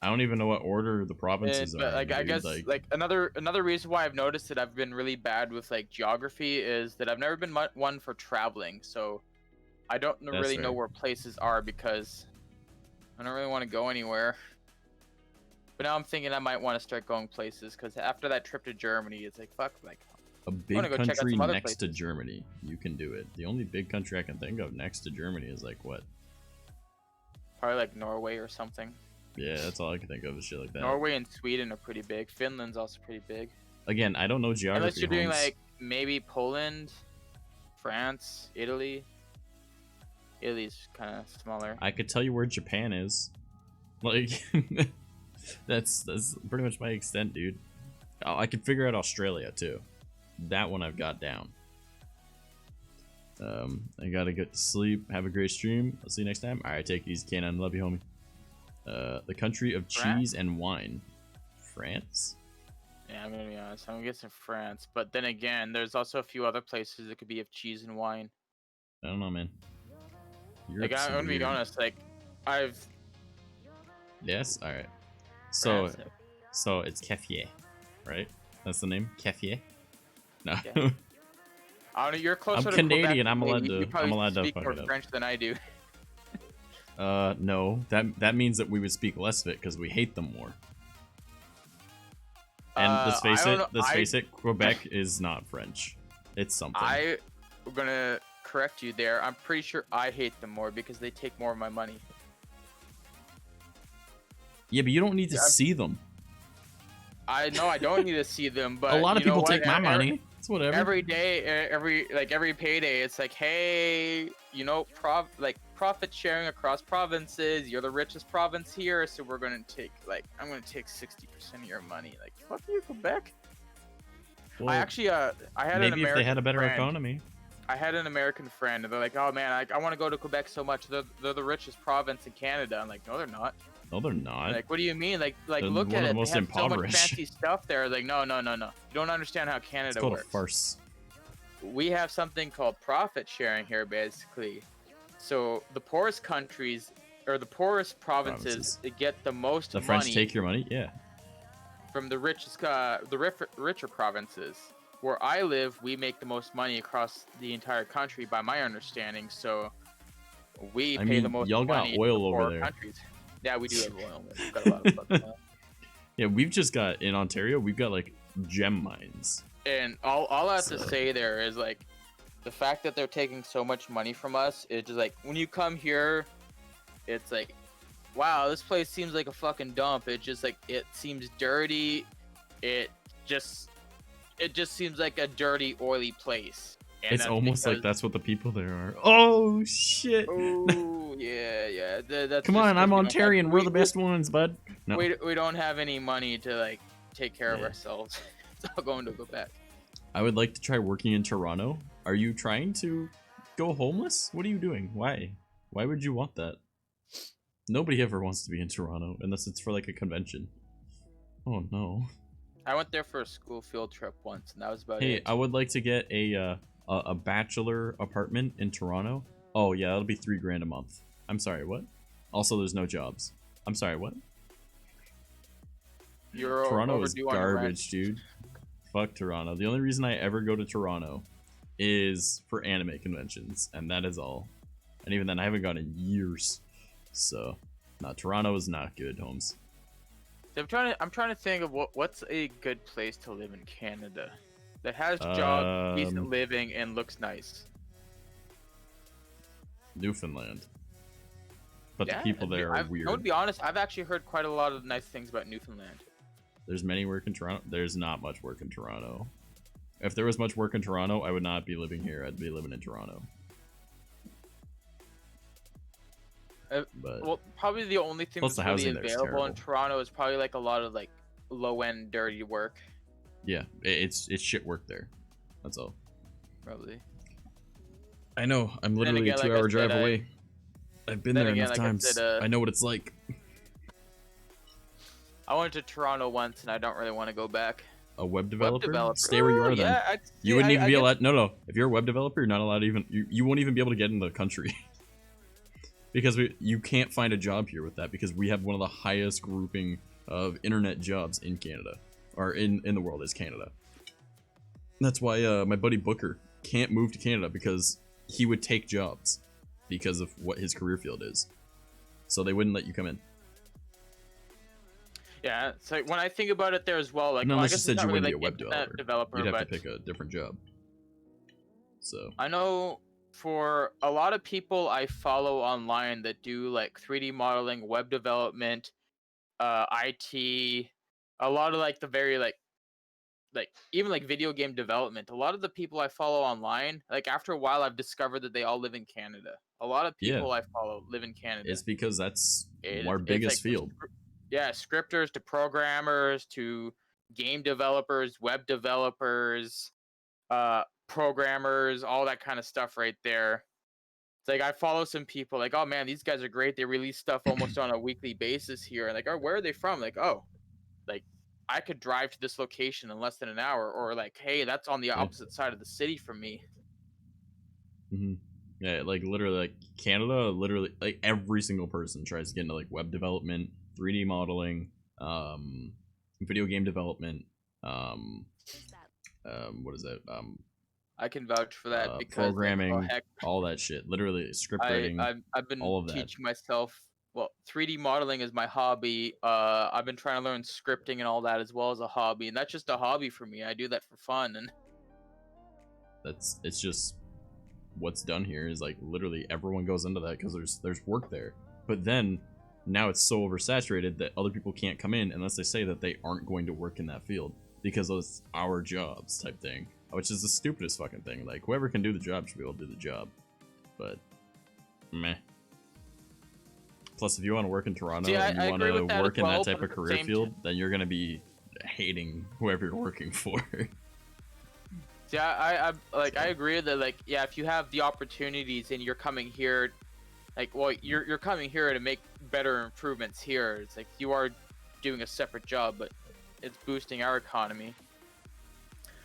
I don't even know what order the provinces But are. like, I guess like another reason why I've noticed that I've been really bad with like geography is that I've never been one for traveling, so I don't really know where places are because I don't really want to go anywhere. But now I'm thinking I might want to start going places because after that trip to Germany, it's like fuck, like a big country next to Germany. You can do it. The only big country I can think of next to Germany is like what? Probably like Norway or something. Yeah, that's all I can think of is shit like that. Norway and Sweden are pretty big. Finland's also pretty big. Again, I don't know geography. Unless you're doing like maybe Poland, France, Italy. Italy's kind of smaller. I could tell you where Japan is. Like, that's pretty much my extent, dude. Oh, I could figure out Australia too. That one I've got down. I gotta get to sleep. Have a great stream. I'll see you next time. All right, take it easy, Kanan. Love you, homie. The country of cheese and wine. France? Yeah, I'm gonna be honest. I'm guessing France, but then again, there's also a few other places that could be of cheese and wine. I don't know, man. Like, I'm gonna be honest. Like, I've. Yes. All right. So it's Kefier, right? That's the name, Kefier. No. Yeah. I don't know. You're closer I'm to Canadian. Quebec I'm allowed you to. I'm allowed to speak fuck more it up. French than I do. No. That means that we would speak less of it because we hate them more. And let's face it. Quebec is not French. It's something. I'm gonna correct you there. I'm pretty sure I hate them more because they take more of my money. Yeah, but you don't need to Yeah, see them. I know I don't need to see them, but A lot of you know people what? take my money. It's whatever. Every day, every payday, it's like, hey, you know, profit sharing across provinces. You're the richest province here, so we're gonna take I'm gonna take 60% of your money. Like, fuck you, Quebec. Well, I actually I had an maybe if American they had a better friend. economy. I had an American friend, and they're like, oh man, I want to go to Quebec so much. They're the richest province in Canada. I'm like, no, they're not. No, they're not. Like, what do you mean? Like They're look one at of the it. most They have so much impoverished. fancy stuff there. Like, no. You don't understand how Canada It's called works. a farce. We have something called profit sharing here, basically. So the poorest countries or the poorest provinces get the most The money French take your money, yeah. from the richest, richer provinces. Where I live, we make the most money across the entire country, by my understanding. So we pay the most y'all got money oil to the over poor there. countries. Yeah, we do have oil. We've got a lot of fucking oil. Yeah, we've just got in Ontario. We've got like gem mines. And all I have to say there is like the fact that they're taking so much money from us. It's just like when you come here, it's like, wow, this place seems like a fucking dump. It just like it seems dirty. It just seems like a dirty, oily place. And It's that's almost like because- that's what the people there are. Oh shit! Oh yeah. That's Come just on, I'm 'cause we don't Ontarian. have- We're the best ones, bud. No. We don't have any money to like take care of Yeah. ourselves. It's all going to Quebec. I would like to try working in Toronto. Are you trying to go homeless? What are you doing? Why? Why would you want that? Nobody ever wants to be in Toronto unless it's for like a convention. Oh no. I went there for a school field trip once, and that was about Hey, it. I would like to get a bachelor apartment in Toronto. Oh yeah, that'll be $3,000 a month. I'm sorry, what? Also, there's no jobs. I'm sorry, what? You're Toronto is overdue on your rent. garbage, dude. Fuck Toronto. The only reason I ever go to Toronto is for anime conventions, and that is all. And even then, I haven't gone in years. So, nah, Toronto is not good, Holmes. I'm trying to think of what's a good place to live in Canada that has jobs, decent living, and looks nice. Newfoundland. But Yeah, the people there are I'm weird. going to be honest, I've actually heard quite a lot of nice things about Newfoundland. There's many work in Toronto. There's not much work in Toronto. If there was much work in Toronto, I would not be living here. I'd be living in Toronto. But Well, probably the only thing Plus that's the really housing there's available in terrible. Toronto is probably like a lot of like low-end dirty work. yeah, it's shit work there. That's all. Probably. I know. I'm literally again, a like I 2-hour said, drive away. I've been then there again, enough like I times. said, I know what it's like. I went to Toronto once, and I don't really want to go back. A web developer? developer. Stay where you are then. Yeah, You wouldn't even be get- allowed. No. If you're a web developer, you're not allowed to even. You won't even be able to get in the country. Because you can't find a job here with that, because we have one of the highest grouping of internet jobs in Canada. Or in the world is Canada. That's why my buddy Booker can't move to Canada, because he would take jobs because of what his career field is. So they wouldn't let you come in. Yeah, it's like when I think about it there as well, like No, well, I unless you guess said it's you not wouldn't really be a like web internet developer. developer, You'd have but to pick a different job. So I know for a lot of people I follow online that do like 3D modeling, web development, IT, a lot of like the very like even like video game development. A lot of the people I follow online, like after a while, I've discovered that they all live in Canada. A lot of Yeah. people I follow live in Canada. it's because that's It- our it's biggest like field. Yeah, scripters to programmers to game developers, web developers, programmers, all that kind of stuff right there. It's like I follow some people like, oh man, these guys are great. They release stuff almost on a weekly basis here. And like, oh, where are they from? Like, oh, like I could drive to this location in less than an hour, or like, hey, that's on the opposite side of the city from me. hmm Yeah, like literally, like Canada, literally, like every single person tries to get into like web development, 3D modeling, video game development, what is it? I can vouch for that because Programming, like, oh, heck, all that shit. Literally, script writing. I've been all of that. teaching myself. Well, 3D modeling is my hobby. I've been trying to learn scripting and all that as well as a hobby, and that's just a hobby for me. I do that for fun, and It's just what's done here is like literally everyone goes into that because there's work there. But then now it's so oversaturated that other people can't come in unless they say that they aren't going to work in that field because it's our jobs type thing, which is the stupidest fucking thing. Like, whoever can do the job should be able to do the job, but meh. Plus, if you want to work in Toronto and you want to work in that type of career field, then you're going to be hating whoever you're working for. See, I agree that, like, yeah, if you have the opportunities and you're coming here, like, well, you're coming here to make better improvements here. It's like you are doing a separate job, but it's boosting our economy.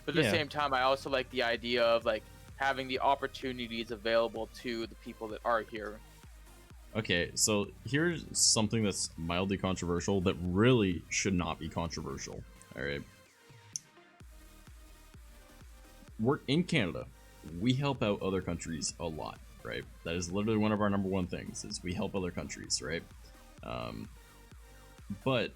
But at the same time, I also like the idea of, like, having the opportunities available to the people that are here. Okay, so here's something that's mildly controversial that really should not be controversial. All right. We're in Canada. We help out other countries a lot, right? That is literally one of our number one things, is we help other countries, right? But,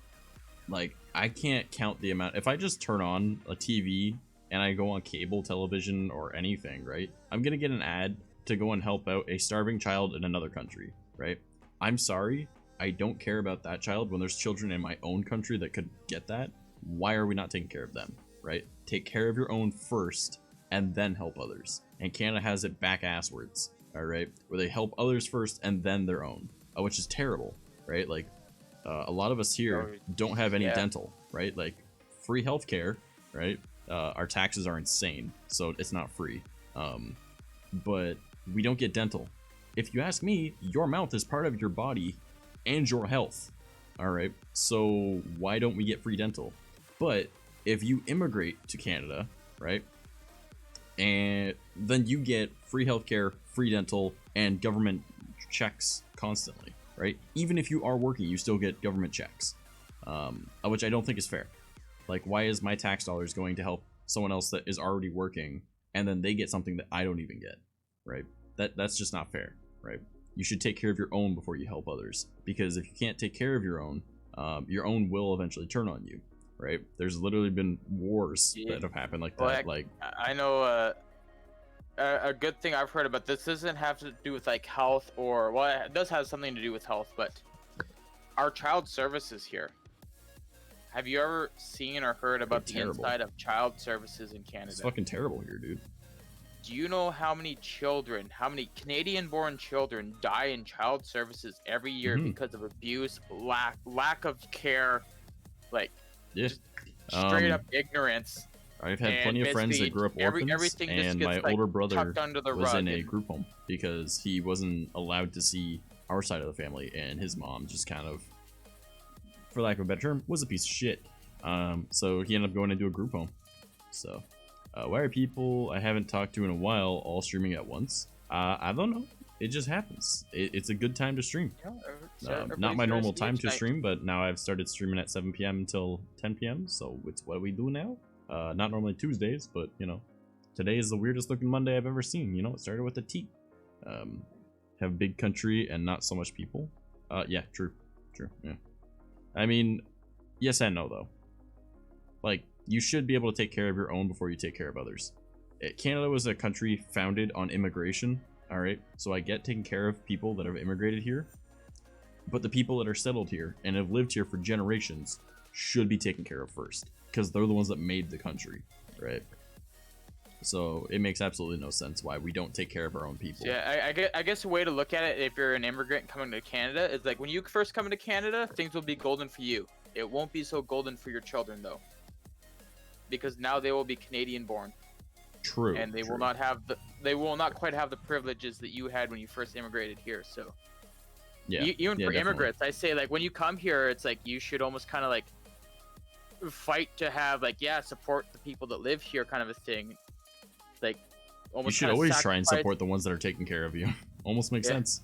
like, I can't count the amount. If I just turn on a TV and I go on cable television or anything, right? I'm gonna get an ad to go and help out a starving child in another country, right? I'm sorry, I don't care about that child when there's children in my own country that could get that. Why are we not taking care of them, right? Take care of your own first and then help others. And Canada has it back asswards, all right? Where they help others first and then their own, which is terrible, right? Like, a lot of us here don't have any dental, right? Like, free healthcare, right? Our taxes are insane, so it's not free. But we don't get dental. If you ask me, your mouth is part of your body and your health, all right? So why don't we get free dental? But if you immigrate to Canada, right, and then you get free healthcare, free dental, and government checks constantly, right? Even if you are working, you still get government checks, which I don't think is fair. Like, why is my tax dollars going to help someone else that is already working, and then they get something that I don't even get, right? That's just not fair, right? You should take care of your own before you help others, because if you can't take care of your own will eventually turn on you, right? There's literally been wars that have happened like that. Like, I know a good thing I've heard about this doesn't have to do with, like, health, or, well, it does have something to do with health, but our child services here. Have you ever seen or heard about the inside of child services in Canada? It's fucking terrible here, dude. Do you know how many Canadian-born children die in child services every year because of abuse, lack of care, like, just straight up ignorance? I've had plenty of friends that grew up orphans, and my older brother was in a group home because he wasn't allowed to see our side of the family, and his mom just kind of, for lack of a better term, was a piece of shit. So he ended up going into a group home. So, why are people I haven't talked to in a while all streaming at once? I don't know. It just happens. It's a good time to stream. Not my normal time to stream, but now I've started streaming at 7 p.m. until 10 p.m. So it's what we do now. Not normally Tuesdays, but, you know, today is the weirdest looking Monday I've ever seen. You know, it started with a T. Have big country and not so much people. Yeah, true. Yeah. I mean, yes and no, though. Like, you should be able to take care of your own before you take care of others. Canada was a country founded on immigration, all right? So I get taking care of people that have immigrated here, but the people that are settled here and have lived here for generations should be taken care of first, because they're the ones that made the country, right? So it makes absolutely no sense why we don't take care of our own people. Yeah, I guess a way to look at it, if you're an immigrant coming to Canada, is like, when you first come into Canada, things will be golden for you. It won't be so golden for your children, though, because now they will be Canadian born. True. And they will not have they will not quite have the privileges that you had when you first immigrated here. So yeah, even for definitely. immigrants, I say, like, when you come here, it's like you should almost kind of like fight to have, like, support the people that live here, kind of a thing. Like, almost you should always try and support the ones that are taking care of you. Almost makes sense.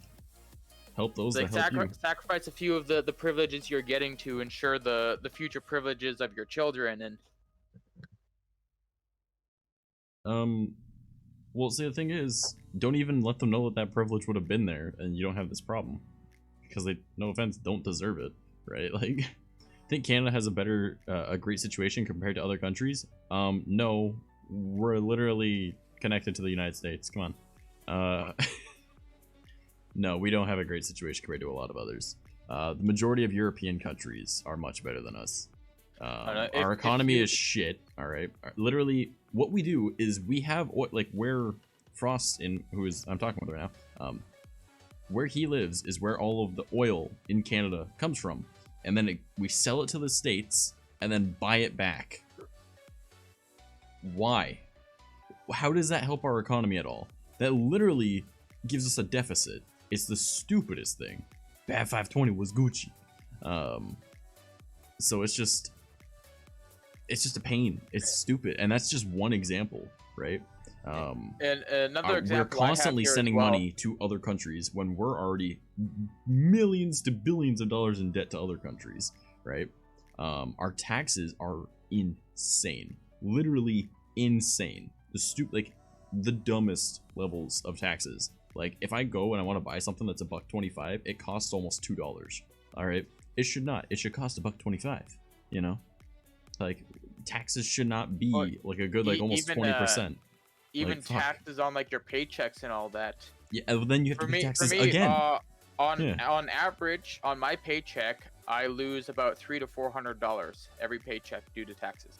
Help those that help you. Sacrifice a few of the privileges you're getting to ensure the future privileges of your children. And well, see, the thing is, don't even let them know that privilege would have been there, and you don't have this problem, because they, no offense, don't deserve it, right? Like, I think Canada has a great situation compared to other countries. No, we're literally connected to the United States. Come on. No, we don't have a great situation compared to a lot of others. The majority of European countries are much better than us. know, Our economy is shit. All right, literally, what we do is we have like where Frost I'm talking about right now. Where he lives is where all of the oil in Canada comes from, and then we sell it to the States and then buy it back. Why? How does that help our economy at all? That literally gives us a deficit. It's the stupidest thing. Bad 520 was Gucci. So it's just a pain. It's stupid, and that's just one example, right? And another example, we're constantly sending money to other countries when we're already millions to billions of dollars in debt to other countries, right? Our taxes are insane, literally insane. The dumbest levels of taxes. Like if I go and I want to buy something that's $1.25, it costs almost $2. All right, it should not. It should cost $1.25. You know, like taxes should not be like a good almost 20%. Even taxes on like your paychecks and all that. Yeah, well, then you have to pay taxes again. On average, on my paycheck, I lose about $300 to $400 every paycheck due to taxes.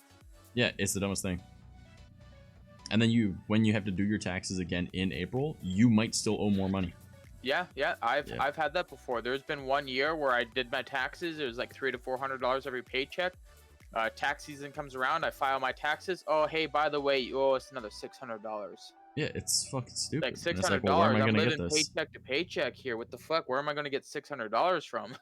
Yeah, it's the dumbest thing. And then when you have to do your taxes again in April, you might still owe more money. Yeah, I've had that before. There's been 1 year where I did my taxes. It was like $300 to $400 every paycheck. Tax season comes around, I file my taxes. Oh, hey, by the way, you owe us another $600. Yeah, it's fucking stupid. Like $600. Like, well, where am I I'm gonna living get this? paycheck to paycheck here. What the fuck? Where am I gonna get $600 from?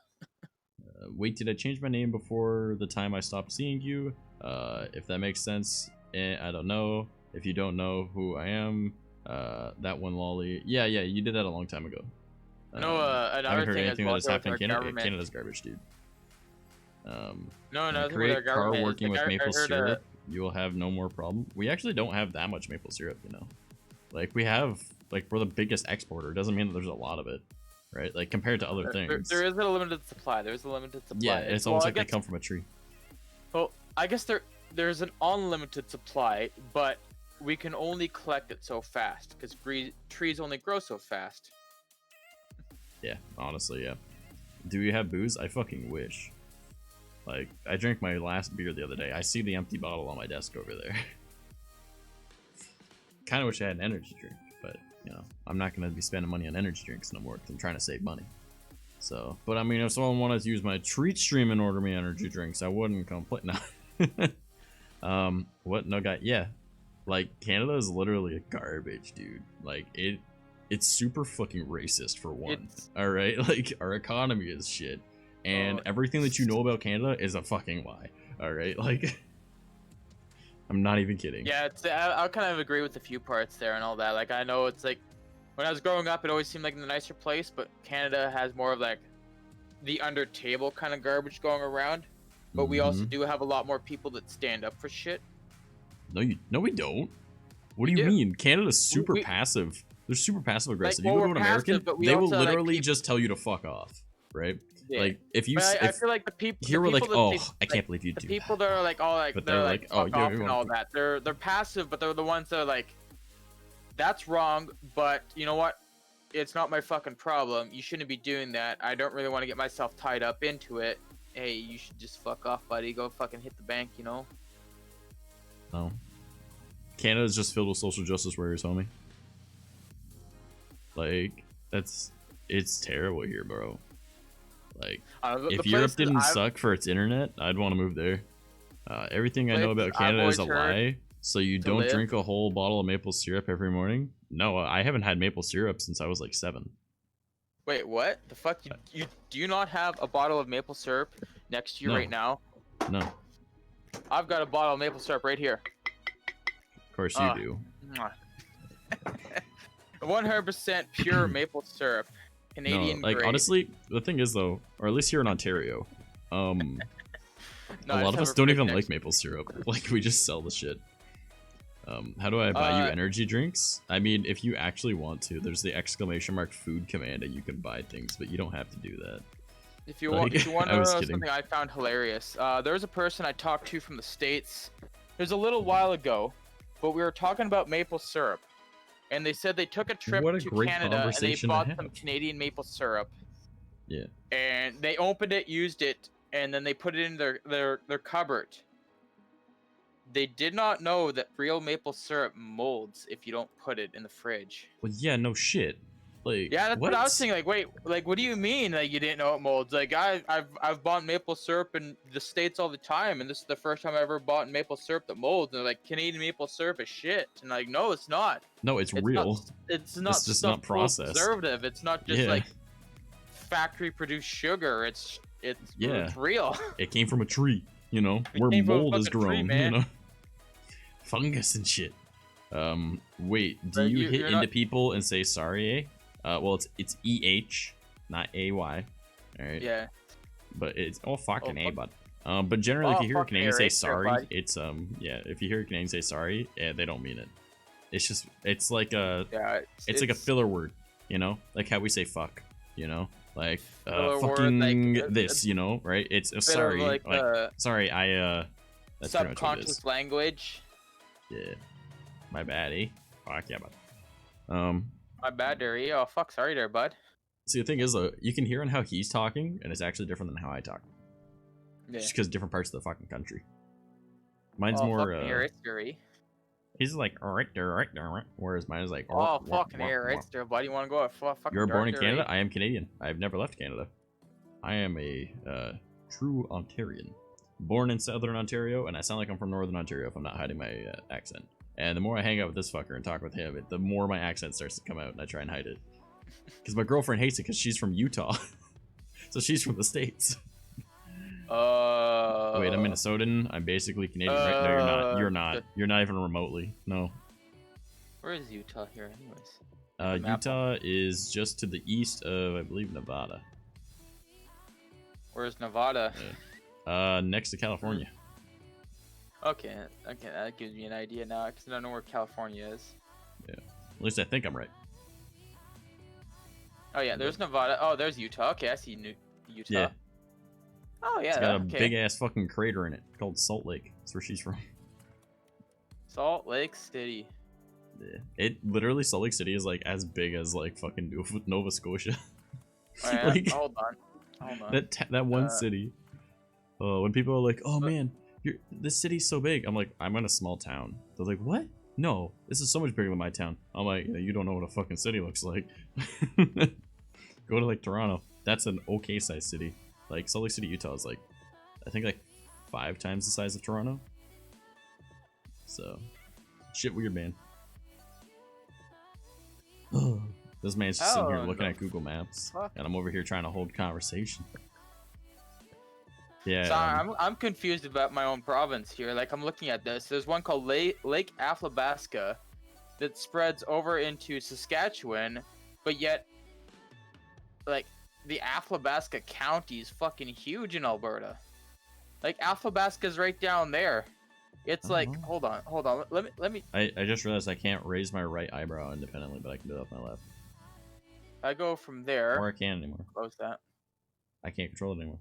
Wait, did I change my name before the time I stopped seeing you? If that makes sense. I don't know. If you don't know who I am, that one lolly. Yeah, you did that a long time ago. No, I haven't another heard thing anything as well that's with happening our in Canada. government. Canada's garbage, dude. No, nothing with create our car government. It's working like with I maple heard, syrup. You will have no more problem. We actually don't have that much maple syrup, you know. Like we have, like we're the biggest exporter. Doesn't mean that there's a lot of it, right? Like compared to other things. There is a limited supply. There's a limited supply. Yeah, it's almost like they come from a tree. Well, I guess there's an unlimited supply, but we can only collect it so fast because trees only grow so fast. Yeah, honestly, yeah. Do you have booze? I fucking wish. Like, I drank my last beer the other day. I see the empty bottle on my desk over there. Kind of wish I had an energy drink, but, you know, I'm not going to be spending money on energy drinks no more because I'm trying to save money. So, but I mean, if someone wanted to use my treat stream and order me energy drinks, I wouldn't complain. No. What? No guy? Yeah. Like, Canada is literally a garbage, dude. Like, it's super fucking racist for one. Alright? Like, our economy is shit. And everything that you know about Canada is a fucking lie. Alright? Like, I'm not even kidding. Yeah, I'll kind of agree with a few parts there and all that. Like, I know it's like, when I was growing up, it always seemed like a nicer place, but Canada has more of like the under table kind of garbage going around. But we also do have a lot more people that stand up for shit. No, we don't. What do you mean? Canada's super passive. They're super passive aggressive. Like, you go to an American, they will also, literally just tell you to fuck off, right? Yeah. Like if you, I feel like the people here we're like, oh, I can't like, believe you do. The people that. that are like all like But they're like oh, fuck off and all that. They're passive, but they're the ones that are like, that's wrong. But you know what? It's not my fucking problem. You shouldn't be doing that. I don't really want to get myself tied up into it. Hey, you should just fuck off, buddy. Go fucking hit the bank, you know? No. Canada's just filled with social justice warriors, homie. Like, it's terrible here, bro. Like, if Europe didn't suck for its internet, I'd want to move there. Everything I know about Canada is a lie. So you don't drink a whole bottle of maple syrup every morning? No, I haven't had maple syrup since I was like 7. Wait, what? The fuck? You do you not have a bottle of maple syrup next to you right now? No. I've got a bottle of maple syrup right here. Of course you do. 100% pure maple syrup. Canadian no, like grade. honestly, the thing is though, or at least here in Ontario, a No, lot of us don't even like maple syrup. Like we just sell the shit. How do I buy you energy drinks? I mean, if you actually want to, there's the ! food command and you can buy things, but you don't have to do that. If you want to know something I found hilarious, there's a person I talked to from the States. It was a little while ago, but we were talking about maple syrup. And they said they took a trip to Canada and they bought some Canadian maple syrup. Yeah. And they opened it, used it, and then they put it in their cupboard. They did not know that real maple syrup molds if you don't put it in the fridge. Well, yeah, no shit. Like, Yeah, that's what I was what? thinking. Like, wait, like, what do you mean? Like, you didn't know it molds? Like, I've bought maple syrup in the States all the time, and this is the first time I ever bought maple syrup that molds. And they're like, Canadian maple syrup is shit. And like, no, it's not. No, it's real. It's not It's just stuff not processed. full of preservative. It's not just Yeah. like factory produced sugar. It's Yeah. it's real. It came from a tree, you know, It where came from a mold is fucking tree, grown, man. you know, fungus and shit. Wait, do But you hit you're into not- people and say sorry? Eh? Well, it's EH, not AY. All right. Yeah. But it's fucking A, fuck. bud. But generally, Oh, if you hear a fuck Canadian yeah, say right there, sorry, bud. it's yeah. If you hear a Canadian say sorry, they don't mean it. It's like a Yeah. it's like a filler word, you know, like how we say fuck, you know, like Filler word, fucking like, this, you know, right? It's bit of, sorry, like, sorry, I that's pretty much what it is. subconscious language. Yeah, my bad, eh? Fuck yeah, bud. My bad there. Oh fuck, sorry there, bud. See, the thing is, though, you can hear on how he's talking, and it's actually different than how I talk, Yeah. just because different parts of the fucking country. Mine's Oh, more, fucking here, it's scary. he's like, alright there, whereas mine is like, Oh, fucking here, it's there, buddy. You want to go? Fucking You're born in dark there, Canada? eh? I am Canadian. I've never left Canada. I am a true Ontarian. Born in Southern Ontario, and I sound like I'm from Northern Ontario if I'm not hiding my accent. And the more I hang out with this fucker and talk with him, the more my accent starts to come out, and I try and hide it. Because my girlfriend hates it because she's from Utah. So she's from the States. Wait, I'm Minnesotan. I'm basically Canadian, right? No, you're not. You're not. You're not even remotely. No. Where is Utah here, anyways? Map. Utah is just to the east of, I believe, Nevada. Where's Nevada? Next to California. Okay, that gives me an idea now, because I don't know where California is. Yeah. At least I think I'm right. Oh yeah, there's Nevada. Oh, there's Utah. Okay, I see Utah. Yeah. Oh yeah, It's got a okay. big ass fucking crater in it called Salt Lake. That's where she's from. Salt Lake City. Yeah. It literally, Salt Lake City is like as big as like fucking Nova Scotia. Oh, yeah, Like, hold on. that one city. When people are like, "Oh man, this city's so big," I'm like, "I'm in a small town." They're like, "What? No, this is so much bigger than my town." I'm like, "You don't know what a fucking city looks like." Go to like Toronto. That's an okay sized city. Like Salt Lake City, Utah is like, I think like 5 times the size of Toronto. So, shit weird, man. This man's just sitting here Oh, looking no. at Google Maps, Fuck. and I'm over here trying to hold conversation. Yeah. Sorry, I'm confused about my own province here. Like, I'm looking at this. There's one called Lake Athabasca that spreads over into Saskatchewan, but yet, like, the Athabasca County is fucking huge in Alberta. Like, Athabasca's right down there. It's like, Uh-huh. hold on. Let me. I just realized I can't raise my right eyebrow independently, but I can do it with my left. I go from there. Or I can't anymore. Close that. I can't control it anymore.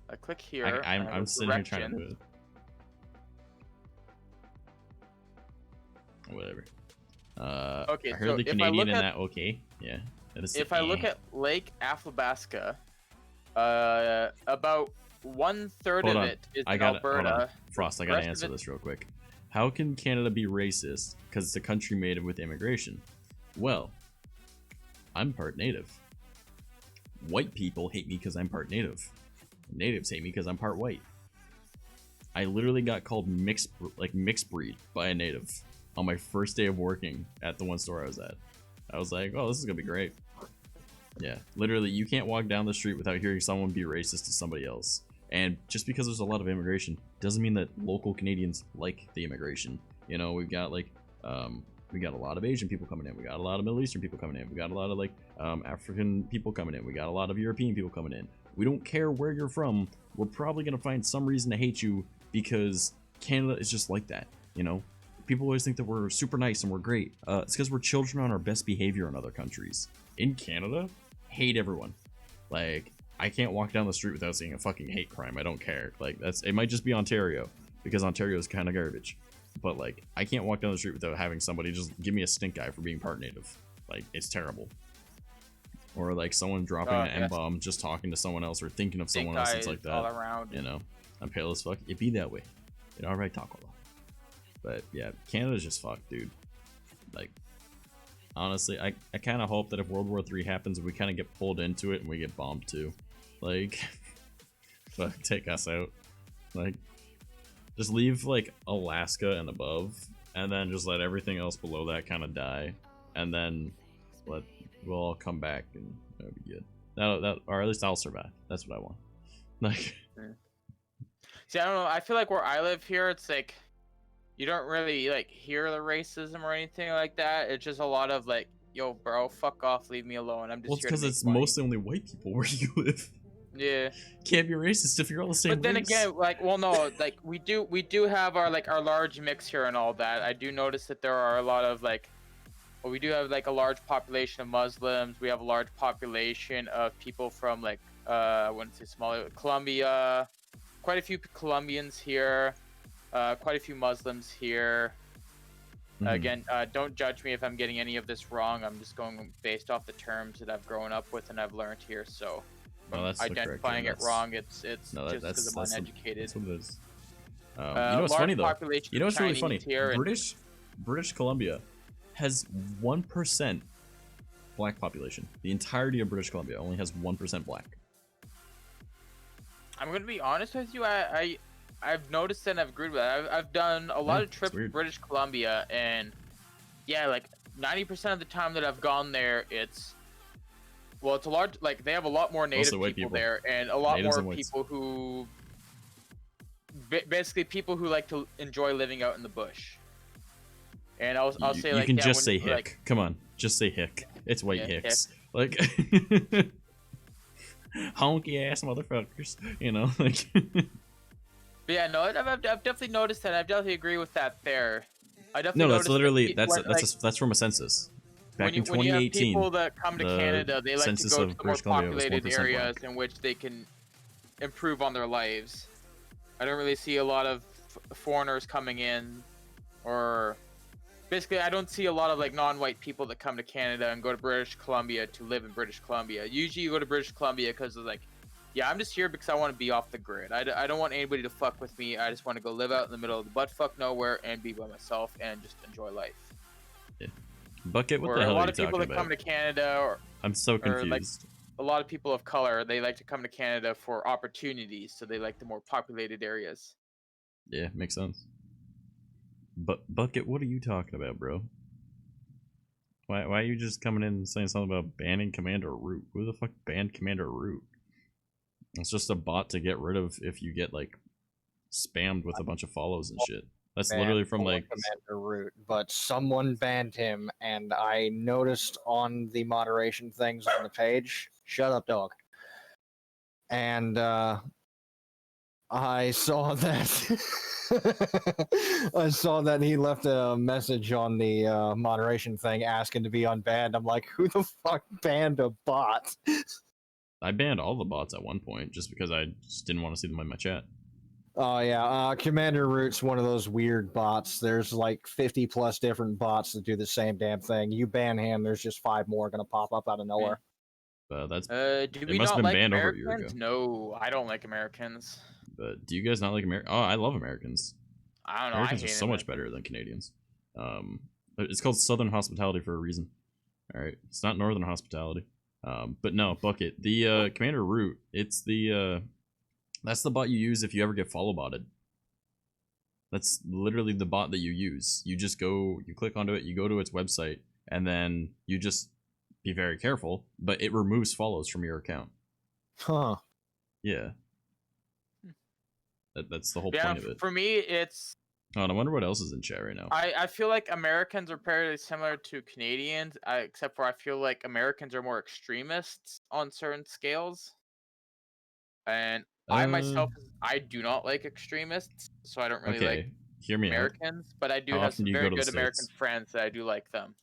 I click here. I'm sitting here trying to do it. Whatever. Okay, I heard so the if I Canadian look in at- that. Okay, yeah. If I look at Lake Athabasca, about 1/3 Hold of on. it is I in got it. Hold on. Alberta. Frost, I The gotta rest of answer it- this real quick. How can Canada be racist? Because it's a country made with immigration. Well, I'm part native. White people hate me because I'm part native. Natives hate me because I'm part white. I literally got called mixed breed by a native on my first day of working at the one store I was at. I was like, oh, this is gonna be great. Yeah, literally, you can't walk down the street without hearing someone be racist to somebody else. And just because there's a lot of immigration doesn't mean that local Canadians like the immigration. You know, we've got like, we got a lot of Asian people coming in. We got a lot of Middle Eastern people coming in. We got a lot of like African people coming in. We got a lot of European people coming in. We don't care where you're from. We're probably gonna find some reason to hate you because Canada is just like that. You know, people always think that we're super nice and we're great. It's because we're children on our best behavior in other countries. In Canada, hate everyone. Like, I can't walk down the street without seeing a fucking hate crime. I don't care. Like, it might just be Ontario because Ontario is kind of garbage. But like, I can't walk down the street without having somebody just give me a stink eye for being part native. Like, it's terrible. or like someone dropping Oh, an yes. M-bomb, just talking to someone else or thinking of Stink someone else. It's eyes like that. all around. You know, I'm pale as fuck. It be that way. It alright, talk a lot. But yeah, Canada's just fucked, dude. Like, honestly, I kind of hope that if World War III happens, we kind of get pulled into it and we get bombed too. Like, fuck, take us out. Like, just leave like Alaska and above, and then just let everything else below that kind of die, and then we'll all come back and that'll be good. That or at least I'll survive. That's what I want. Like, See, I don't know. I feel like where I live here, it's like you don't really like hear the racism or anything like that. It's just a lot of like, yo, bro, fuck off, leave me alone. I'm just well, it's here to because make it's money. mostly only white people where you live. Yeah. Can't be racist if you're all the same. But then race. again, like, well, no, like we do have our like our large mix here and all that. I do notice that there are a lot of like, well, we do have like a large population of Muslims. We have a large population of people from like I wouldn't say Somalia, Colombia. Quite a few Colombians here. Quite a few Muslims here. Mhm. Again, don't judge me if I'm getting any of this wrong. I'm just going based off the terms that I've grown up with and I've learned here. So, No, that's the correct identifying term. it wrong, it's No, just because I'm that's uneducated. That's what it is. You know what's Large funny though? population You know of what's really funny? Chinese here and- British Columbia has 1% black population. The entirety of British Columbia only has 1% black. I'm gonna be honest with you. I've noticed and I've agreed with that. I've done a lot Yeah, of trips it's to weird. British Columbia, and yeah, like 90% of the time that I've gone there, it's a large, like they have a lot more native Mostly white people people. there, and a lot Natives more and whites. people who basically people who like to enjoy living out in the bush. And I'll say You like can yeah, just say when, hick. like, Come on, just say hick. It's white Yeah, hicks. Like honky ass motherfuckers. You know, like. but yeah, no, I've definitely noticed that. I definitely agree with that there. I definitely No, that's noticed that literally when, that's from a census. Back in when you have 2018. people that come to the Canada, they like to census go of to the more British Columbia was populated 1% areas black. in which they can improve on their lives. I don't really see a lot of foreigners coming in, or basically I don't see a lot of like non-white people that come to Canada and go to British Columbia to live in British Columbia. Usually you go to British Columbia because of like, yeah, I'm just here because I want to be off the grid. I don't want anybody to fuck with me. I just want to go live out in the middle of the buttfuck nowhere and be by myself and just enjoy life. Bucket, what Or the a hell are lot you of people talking that come about? to Canada, I'm so or, like, confused. a lot of people of color, they like to come to Canada for opportunities, so they like the more populated areas. Yeah, makes sense. But Bucket, what are you talking about, bro? Why are you just coming in and saying something about banning Commander Root? Who the fuck banned Commander Root? It's just a bot to get rid of if you get like spammed with a bunch of follows and shit. That's literally from like Commander Root, but someone banned him, and I noticed on the moderation things on the page. Shut up, dog. And I saw that. I saw that he left a message on the moderation thing asking to be unbanned. I'm like, who the fuck banned a bot? I banned all the bots at one point just because I just didn't want to see them in my chat. Oh yeah, Commander Root's one of those weird bots. There's like 50 plus different bots that do the same damn thing. You ban him, there's just 5 more gonna pop up out of nowhere. That's Do we must have not been like banned over a year Americans? ago. No, I don't like Americans. But do you guys not like Americans? Oh, I love Americans. I don't know. Americans I are hate so much better than Canadians. It's called Southern hospitality for a reason. All right, it's not Northern hospitality. But no, Bucket. The Commander Root. It's the that's the bot you use if you ever get follow botted. That's literally the bot that you use. You just go, you click onto it, you go to its website, and then you just be very careful. But it removes follows from your account. Huh. Yeah. That's the whole Yeah, point of it. for me, it's. Oh, and I wonder what else is in chat right now. I feel like Americans are fairly similar to Canadians, except for I feel like Americans are more extremists on certain scales. And I myself, I do not like extremists, so I don't really like hear me out. Americans, but I do How have often some do you very go to the good American States? friends that I do like them.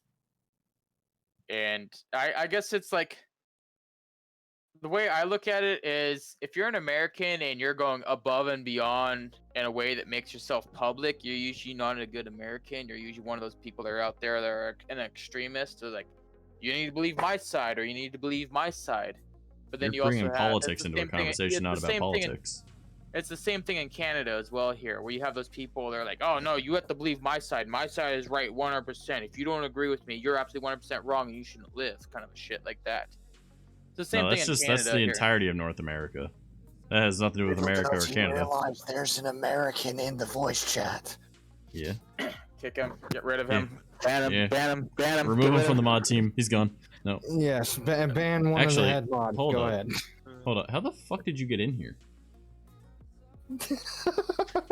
And I guess it's like, the way I look at it is, if you're an American and you're going above and beyond in a way that makes yourself public, you're usually not a good American. You're usually one of those people that are out there that are an extremist, or like you need to believe my side or you need to believe my side. But then You're you bringing also have politics into a conversation, not about politics. It's the same thing in Canada as well here, where you have those people, they're like, oh no, you have to believe my side. My side is right 100%. If you don't agree with me, you're absolutely 100% wrong and you shouldn't live. Kind of a shit like that. It's the same No, thing that's in just Canada that's the here. entirety of North America. That has nothing to do with America or Don't you Canada. realize there's an American in the voice chat? Yeah. Kick him, get rid of him. Ban him, Yeah. ban him, ban him. Remove get him rid from of the mod team. He's gone. No. Yes, ban one Actually, of the head mods. hold Go up. ahead. Hold up. How the fuck did you get in here?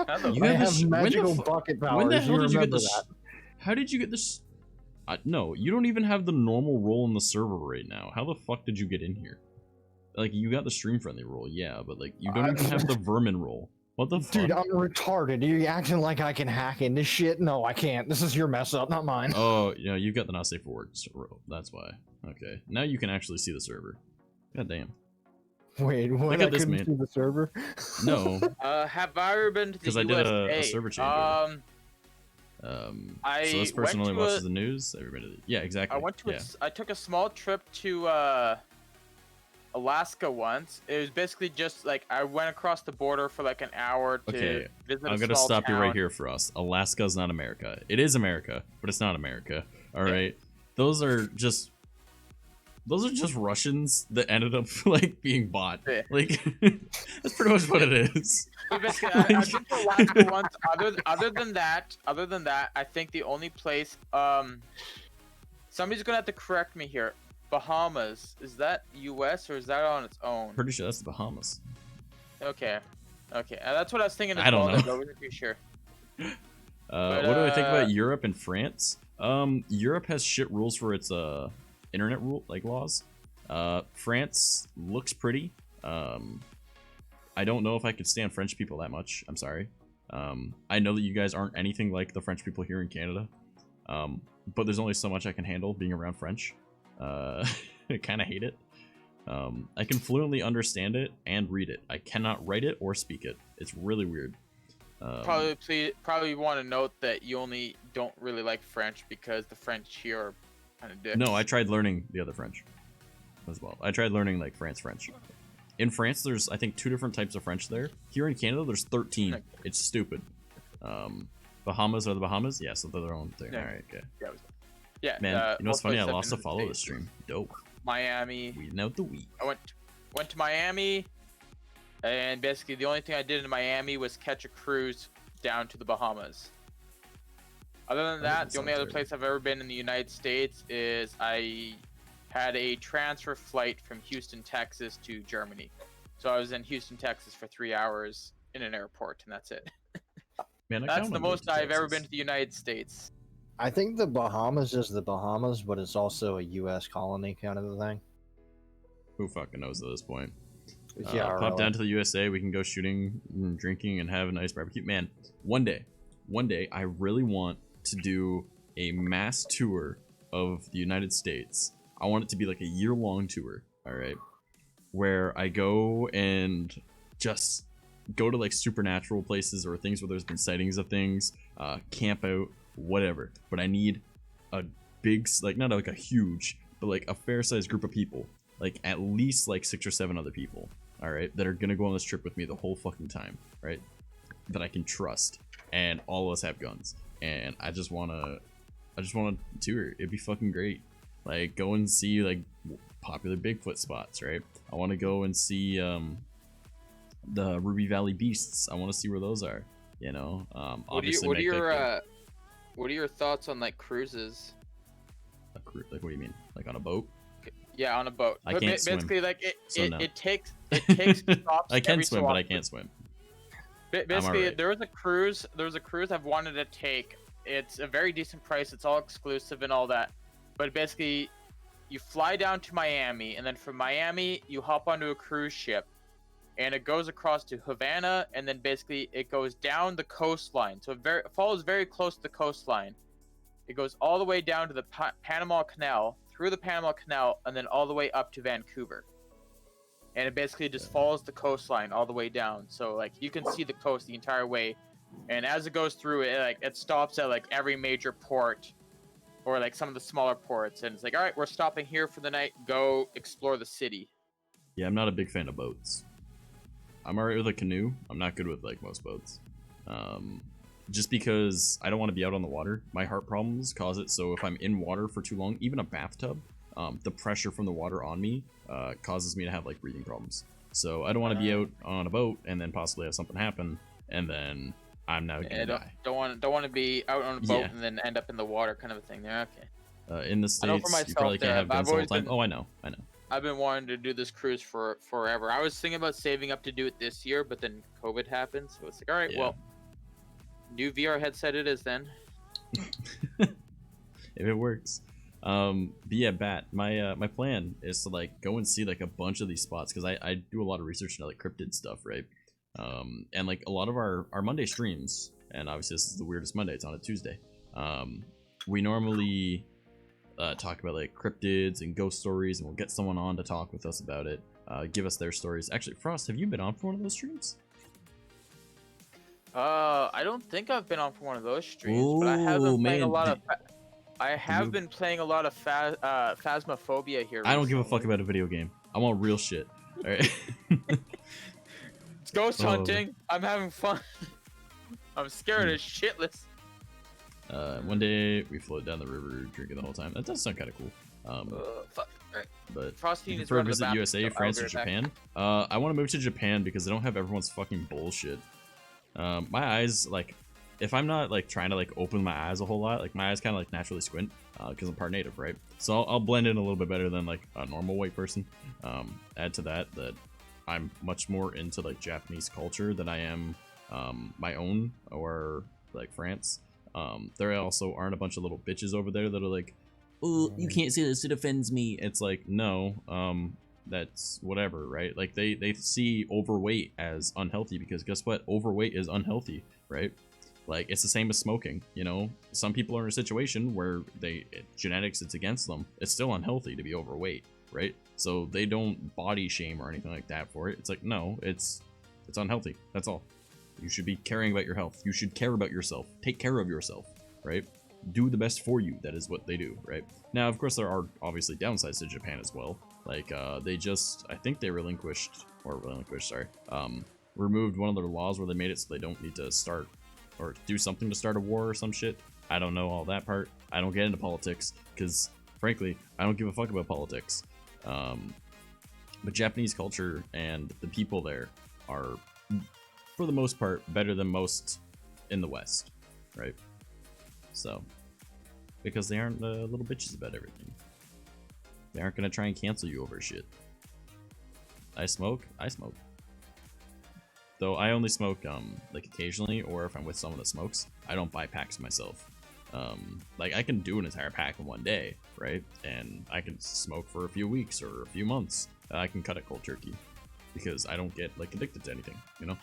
How You I have have this- when the magical fu- bucket powers. When the hell did you get remember this? How did you get this? No, you don't even have the normal role in the server right now. How the fuck did you get in here? Like, you got the stream friendly role, yeah, but like, you don't even have the vermin role. What the fuck? Dude, I'm retarded. Are you acting like I can hack into shit? No, I can't. This is your mess up, not mine. Oh, yeah, you've got the not safe for work role. That's why. Okay, now you can actually see the server. God damn. Wait, what? Look I at this, couldn't man. see the server? No, Have I ever been to the because I USA? did a server changeover. I So this person went only to watches the news. Everybody, yeah, exactly. I went to yeah. I took a small trip to Alaska once. It was basically just like I went across the border for like an hour to Okay, visit a I'm gonna small stop you right town. here for us. Alaska is not America. It is America, but it's not America. All Yeah. right, those are just Russians that ended up like being bought. Yeah. Like that's pretty much what it is. So basically, I've been to Alaska once. Other than that, I think the only place somebody's gonna have to correct me here. Bahamas, is that U.S. or is that on its own? Pretty sure that's the Bahamas. Okay, that's what I was thinking as I don't well. know. Though, I wasn't too sure. What do I think about Europe and France? Europe has shit rules for its internet rule laws. France looks pretty. I don't know if I could stand French people that much. I'm sorry. I know that you guys aren't anything like the French people here in Canada. But there's only so much I can handle being around French. I kind of hate it. I can fluently understand it and read it. I cannot write it or speak it. It's really weird. Probably want to note that you only don't really like French because the French here are kind of dicks. No, I tried learning the other French as well. I tried learning like French. In France, there's I think 2 different types of French there. Here in Canada, there's 13. It's stupid. Bahamas are the Bahamas? Yeah, so they're their own thing. Yeah. Alright, okay. Yeah, Man, you know what's most funny? I places I've lost been a to follow States. this stream. Dope. Miami. Weeding out the weed. I went to Miami, and basically the only thing I did in Miami was catch a cruise down to the Bahamas. Other than that, the only other place I've ever been in the United States is I had a transfer flight from Houston, Texas to Germany. So I was in Houston, Texas for 3 hours in an airport, and that's it. Man, I That's kinda the wanna move most to I've ever Texas. been to the United States. I think the Bahamas is the Bahamas, but it's also a U.S. colony kind of a thing. Who fucking knows at this point? Yeah, Pop really. down to the USA. We can go shooting and drinking and have a nice barbecue. Man, one day, I really want to do a mass tour of the United States. I want it to be like a year-long tour, all right? Where I go and just go to like supernatural places or things where there's been sightings of things, camp out, whatever. But I need a big, like not like a huge, but like a fair-sized group of people. Like at least like 6 or 7 other people, all right, that are gonna go on this trip with me the whole fucking time, right? That I can trust, and all of us have guns, and I just wanna tour. It'd be fucking great. Like go and see like popular Bigfoot spots, right? I want to go and see the Ruby Valley Beasts. I want to see where those are. You know, obviously What are make, like, your thoughts on like cruises? like what do you mean? Like on a boat? Yeah, on a boat. I But can't swim, basically, like so no. it takes stops. I can every swim, so but I often. can't swim. Basically, alright. there was a cruise I've wanted to take. It's a very decent price. It's all exclusive and all that. But basically, you fly down to Miami, and then from Miami, you hop onto a cruise ship, and it goes across to Havana, and then basically it goes down the coastline. So it follows very close to the coastline. It goes all the way down to the Panama Canal, through the Panama Canal, and then all the way up to Vancouver. And it basically just follows the coastline all the way down. So like you can see the coast the entire way. And as it goes through it, like it stops at like every major port or like some of the smaller ports, and it's like, all right, we're stopping here for the night. Go explore the city. Yeah, I'm not a big fan of boats. I'm alright with a canoe. I'm not good with like most boats. Just because I don't want to be out on the water. My heart problems cause it, so if I'm in water for too long, even a bathtub, the pressure from the water on me causes me to have like breathing problems. So I don't want to be out on a boat and then possibly have something happen, and then I'm now gonna die. Don't want to be out on a boat and then end up in the water, kind of a thing. There, okay. In the States, you probably can't have guns all the time. Oh, I know. I've been wanting to do this cruise for forever. I was thinking about saving up to do it this year, but then COVID happened, so it's like, all right, well, new VR headset it is then. If it works. But yeah, Bat, my plan is to like go and see like a bunch of these spots, because I do a lot of research into like cryptid stuff, right? And like a lot of our Monday streams, and obviously this is the weirdest Monday, it's on a Tuesday. We normally talk about like cryptids and ghost stories, and we'll get someone on to talk with us about it, give us their stories. Actually, Frost, have you been on for one of those streams? I don't think I've been on for one of those streams, but I have been playing a lot of. I have been playing a lot of Phasmophobia here. I don't give a fuck about a video game. I want real shit. All right. It's ghost hunting. I'm having fun. I'm scared as shitless. One day we float down the river drinking the whole time. That does sound kind of cool. Fuck. All right. But Frosty you needs prefer to visit USA, so France, or Japan? I want to move to Japan because they don't have everyone's fucking bullshit. My eyes, like, if I'm not like trying to like open my eyes a whole lot, like my eyes kind of like naturally squint because I'm part native, right? So I'll blend in a little bit better than like a normal white person. Add to that I'm much more into like Japanese culture than I am my own or like France. There also aren't a bunch of little bitches over there that are like, oh, you can't say this, it offends me. It's like, no, that's whatever, right? Like they see overweight as unhealthy, because guess what? Overweight is unhealthy, right? Like it's the same as smoking, you know? Some people are in a situation where genetics, it's against them. It's still unhealthy to be overweight, right? So they don't body shame or anything like that for it. It's like, no, it's unhealthy. That's all. You should be caring about your health. You should care about yourself. Take care of yourself, right? Do the best for you. That is what they do, right? Now, of course, there are obviously downsides to Japan as well. Like, they just, I think they removed one of their laws where they made it so they don't need to start or do something to start a war or some shit. I don't know all that part. I don't get into politics because, frankly, I don't give a fuck about politics. But Japanese culture and the people there are, for the most part, better than most in the West, right? So, because they aren't little bitches about everything. They aren't gonna try and cancel you over shit. I smoke. Though I only smoke like occasionally, or if I'm with someone that smokes. I don't buy packs myself. Like I can do an entire pack in one day, right? And I can smoke for a few weeks or a few months. I can cut it cold turkey because I don't get like addicted to anything, you know?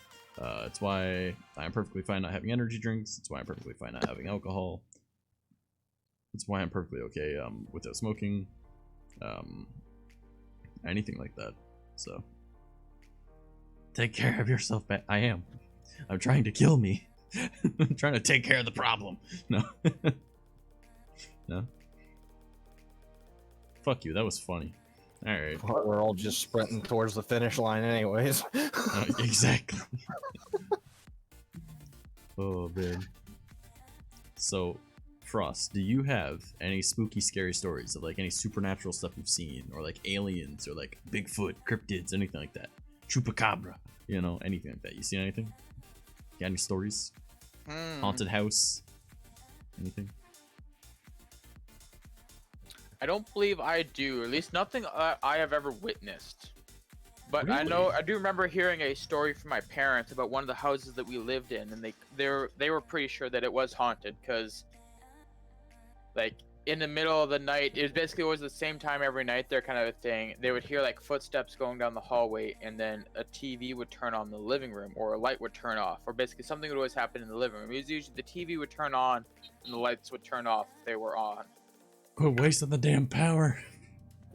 It's why I'm perfectly fine not having energy drinks. It's why I'm perfectly fine not having alcohol. It's why I'm perfectly okay without smoking. Anything like that. So take care of yourself. I am. I'm trying to kill me. I'm trying to take care of the problem. No. No. Fuck you. That was funny. All right. Well, we're all just sprinting towards the finish line, anyways. Exactly. Oh man. So, Frost, do you have any spooky, scary stories of like any supernatural stuff you've seen, or like aliens, or like Bigfoot, cryptids, anything like that? Chupacabra, you know, anything like that. You seen anything? Got any stories? Haunted house? Anything? I don't believe I do. At least nothing I have ever witnessed. But Really? I do remember hearing a story from my parents about one of the houses that we lived in, and they were pretty sure that it was haunted because, like, in the middle of the night, it was basically always the same time every night. There kind of a thing. They would hear like footsteps going down the hallway, and then a TV would turn on in the living room, or a light would turn off, or basically something would always happen in the living room. It was usually the TV would turn on and the lights would turn off if they were on. Quit wasting the damn power.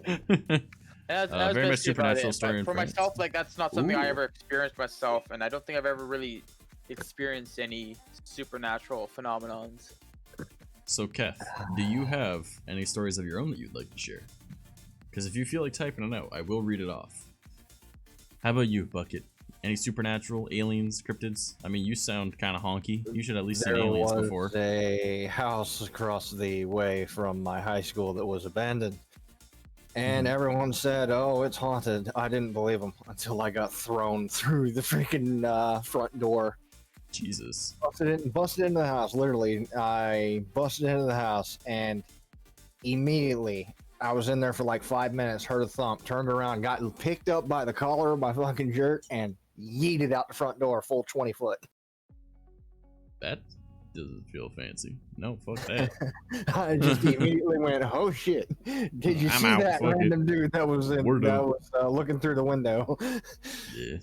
That's very much basically about supernatural it. story But in for France. myself, like that's not something I Ooh. ever experienced myself, and I don't think I've ever really experienced any supernatural phenomenons. So, Keth, do you have any stories of your own that you'd like to share? Because if you feel like typing it out, I will read it off. How about you, Bucket? Any supernatural, aliens, cryptids? I mean, you sound kind of honky. You should at least seen There aliens was before. a house across the way from my high school that was abandoned. And everyone said, oh, it's haunted. I didn't believe them until I got thrown through the freaking front door. Jesus. Busted into the house. Literally, I busted into the house and immediately I was in there for like 5 minutes, heard a thump, turned around, got picked up by the collar of my fucking jerk and yeeted out the front door full 20 foot. That doesn't feel fancy. No, fuck that. I just immediately went, "Oh shit! Did you I'm see out, that fuck it. random dude that was We're done." looking through the window?" Yeah.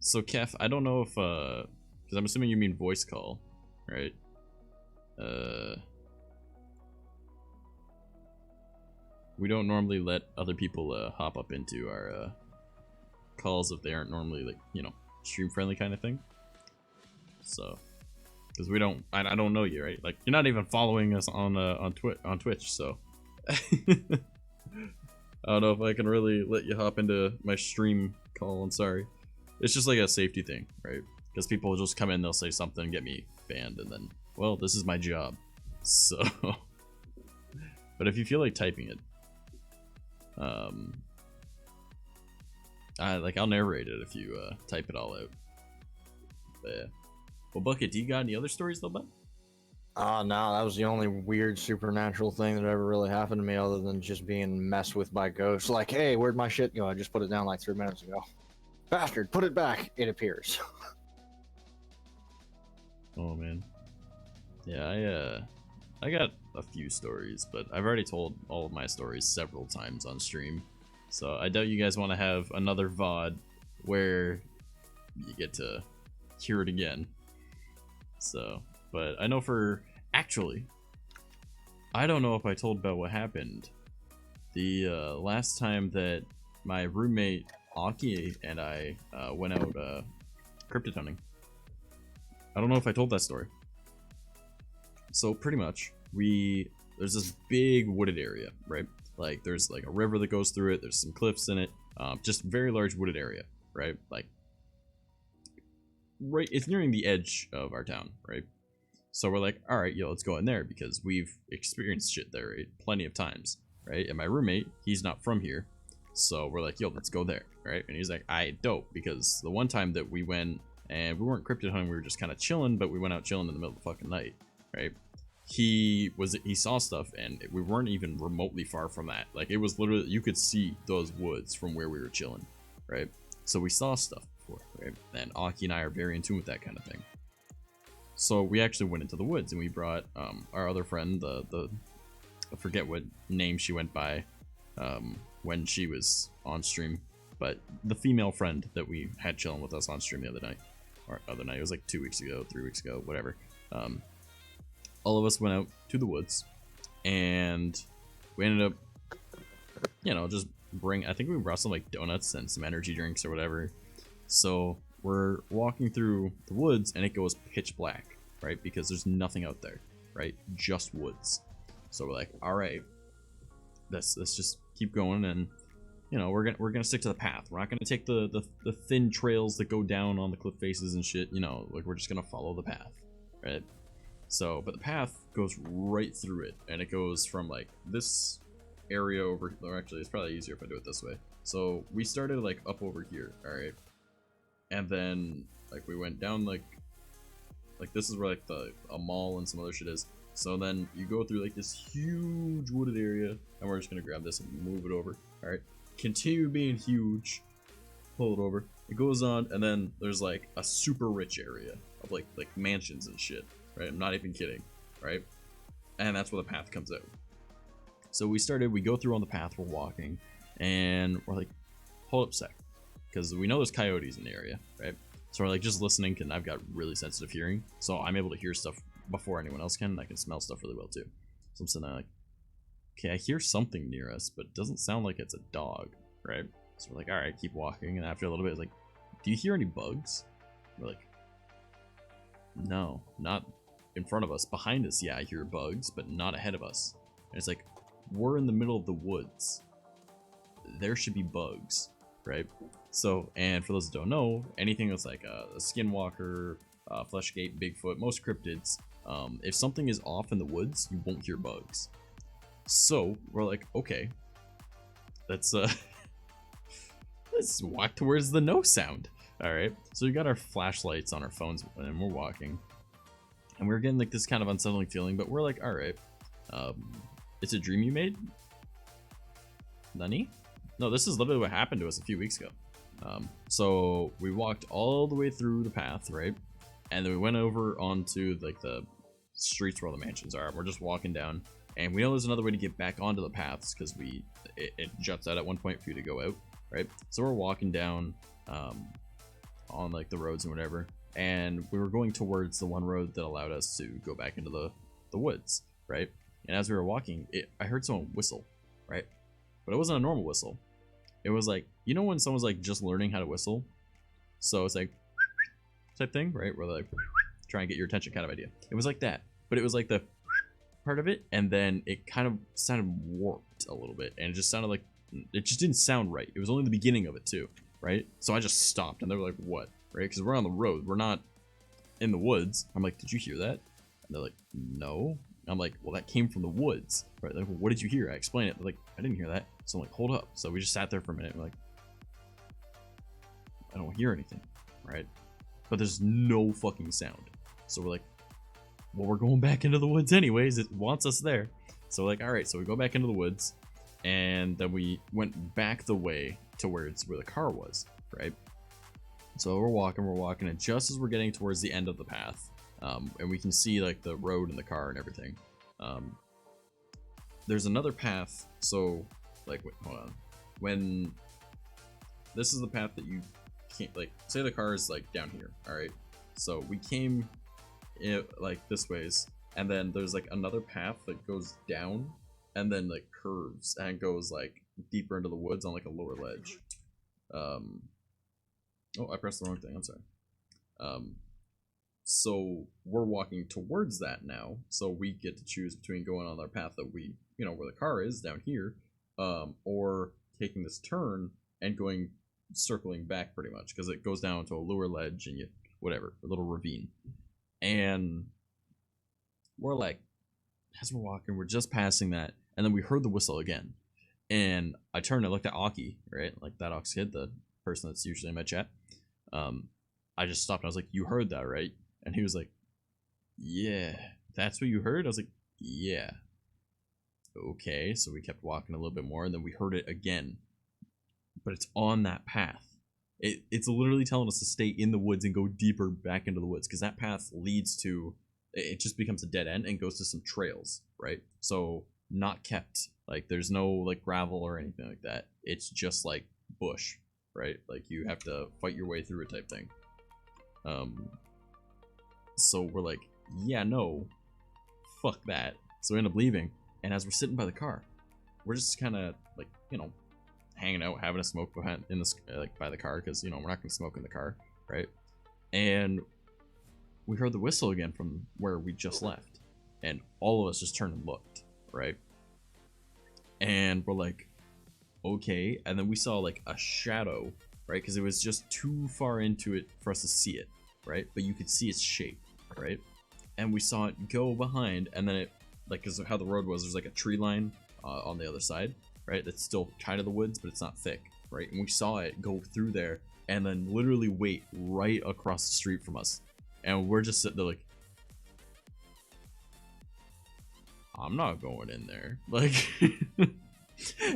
So Kef, I don't know if because I'm assuming you mean voice call, right? We don't normally let other people hop up into our calls if they aren't normally, like, you know, stream friendly kind of thing. So, because we don't, I don't know you, right? Like, you're not even following us on Twitch, so I don't know if I can really let you hop into my stream call. I'm sorry. It's just like a safety thing, right? Because people will just come in, they'll say something, get me banned, and then, well, this is my job. So, but if you feel like typing it, I'll narrate it if you type it all out. But yeah. Well, Bucket, do you got any other stories though, bud? No, that was the only weird supernatural thing that ever really happened to me, other than just being messed with by ghosts. Like, hey, where'd my shit go? I just put it down like 3 minutes ago. Bastard, put it back. It appears. Oh man. Yeah, I got a few stories, but I've already told all of my stories several times on stream. So I doubt you guys want to have another VOD where you get to hear it again. So, but I know actually, I don't know if I told about what happened the last time that my roommate Aki and I went out cryptid hunting. I don't know if I told that story. So pretty much, there's this big wooded area, right? Like there's like a river that goes through it. There's some cliffs in it. Just very large wooded area, right? Like it's nearing the edge of our town, right? So we're like, all right, let's go in there because we've experienced shit there, right? Plenty of times, right? And my roommate, he's not from here, so we're like, let's go there, right? And he's like, dope, because the one time that we went and we weren't cryptid hunting, we were just kind of chilling, but we went out chilling in the middle of the fucking night, right? He saw stuff, and we weren't even remotely far from that. Like, it was literally, you could see those woods from where we were chilling, right? So we saw stuff before, right? And Aki and I are very in tune with that kind of thing. So we actually went into the woods, and we brought our other friend, I forget what name she went by when she was on stream, but the female friend that we had chilling with us on stream the other night, it was like 2 weeks ago, 3 weeks ago, whatever. All of us went out to the woods, and we ended up, just I think we brought some like donuts and some energy drinks or whatever. So we're walking through the woods, and it goes pitch black, right? Because there's nothing out there, right? Just woods. So we're like, all right, let's just keep going, and we're gonna stick to the path. We're not gonna take the thin trails that go down on the cliff faces and shit. Like we're just gonna follow the path, right? So, but the path goes right through it, and it goes from like this area over, or actually it's probably easier if I do it this way. So we started like up over here, all right, and then like we went down like this is where like a mall and some other shit is. So then you go through like this huge wooded area, and we're just gonna grab this and move it over, all right. Continue being huge, pull it over. It goes on, and then there's like a super rich area of like mansions and shit. Right, I'm not even kidding, right? And that's where the path comes out. So we go through on the path, we're walking, and we're like, hold up a sec, because we know there's coyotes in the area, right? So we're like just listening, and I've got really sensitive hearing, so I'm able to hear stuff before anyone else can, and I can smell stuff really well too. So I'm sitting there like, okay, I hear something near us, but it doesn't sound like it's a dog, right? So we're like, all right, keep walking, and after a little bit, it's like, do you hear any bugs? We're like, no, not in front of us. Behind us, yeah, I hear bugs, but not ahead of us. And it's like, we're in the middle of the woods. There should be bugs, right? So, and for those that don't know, anything that's like a skinwalker, fleshgate, Bigfoot, most cryptids, if something is off in the woods, you won't hear bugs. So we're like, okay, let's walk towards the no sound. All right, so we got our flashlights on our phones and we're walking, and we're getting like this kind of unsettling feeling, but we're like, all right, it's a dream you made, Nani? No, this is literally what happened to us a few weeks ago. So we walked all the way through the path, right? And then we went over onto like the streets where all the mansions are. We're just walking down, and we know there's another way to get back onto the paths because it juts out at one point for you to go out, right? So we're walking down on like the roads and whatever, and we were going towards the one road that allowed us to go back into the woods, right? And as we were walking, I heard someone whistle, right? But it wasn't a normal whistle. It was like, you know when someone's like just learning how to whistle? So it's like type thing, right? Where they like try and get your attention kind of idea. It was like that, but it was like the part of it, and then it kind of sounded warped a little bit, and it just sounded like, it just didn't sound right. It was only the beginning of it too, right? So I just stopped, and they were like, what? Right? Because we're on the road, we're not in the woods. I'm like, did you hear that? And they're like, no. I'm like, well, that came from the woods, right? Like, well, what did you hear? I explain it. They're like, I didn't hear that. So I'm like, hold up. So we just sat there for a minute. We're like, I don't hear anything, right? But there's no fucking sound. So we're like, well, we're going back into the woods anyways. It wants us there. So we're like, all right. So we go back into the woods, and then we went back the way to where the car was, right? So we're walking, and just as we're getting towards the end of the path, and we can see like the road and the car and everything, there's another path. So like, wait, hold on. When this is the path that you can't, like, say the car is like down here, all right? So we came like this ways, and then there's like another path that goes down and then like curves and goes like deeper into the woods on like a lower ledge. Oh, I pressed the wrong thing. I'm sorry. So we're walking towards that now. So we get to choose between going on our path that we, you know, where the car is down here, or taking this turn and circling back pretty much, because it goes down to a lower ledge and whatever, a little ravine. And we're like, as we're walking, we're just passing that, and then we heard the whistle again. And I turned and looked at Aki, right? Like that Ox kid, the person that's usually in my chat. I just stopped and I was like, you heard that, right? And he was like, yeah, that's what you heard? I was like, yeah. Okay, so we kept walking a little bit more, and then we heard it again. But it's on that path. It's literally telling us to stay in the woods and go deeper back into the woods, because that path leads to, it just becomes a dead end and goes to some trails, right? So not kept, like there's no like gravel or anything like that. It's just like bush, right? Like you have to fight your way through it type thing. So we're like, yeah, no, fuck that. So we end up leaving, and as we're sitting by the car, we're just kind of like, you know, hanging out, having a smoke behind like by the car, because, you know, we're not gonna smoke in the car, right? And we heard the whistle again from where we just left, and all of us just turned and looked, right? And we're like, okay. And then we saw like a shadow, right? Because it was just too far into it for us to see it, right? But you could see its shape, right? And we saw it go behind, and then it, like, because of how the road was, there's like a tree line on the other side, right? That's still kind of the woods, but it's not thick, right? And we saw it go through there, and then literally wait right across the street from us. And we're just sitting there like, I'm not going in there. Like,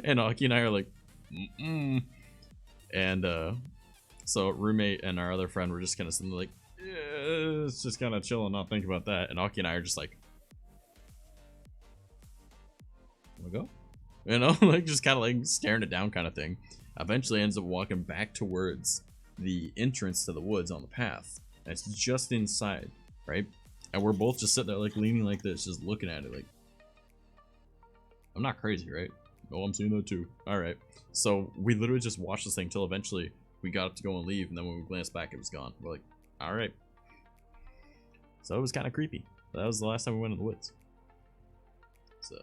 and Aki and I are like, mm-mm. And so roommate and our other friend were just kind of sitting there like, yeah, it's just kind of chill and not think about that. And Aki and I are just like, wanna go? You know, like just kind of like staring it down kind of thing. Eventually ends up walking back towards the entrance to the woods on the path. And it's just inside, right? And we're both just sitting there like leaning like this, just looking at it like, I'm not crazy, right? Oh, I'm seeing that too. All right. So we literally just watched this thing till eventually we got up to go and leave. And then when we glanced back, it was gone. We're like, all right. So it was kind of creepy. That was the last time we went in the woods. So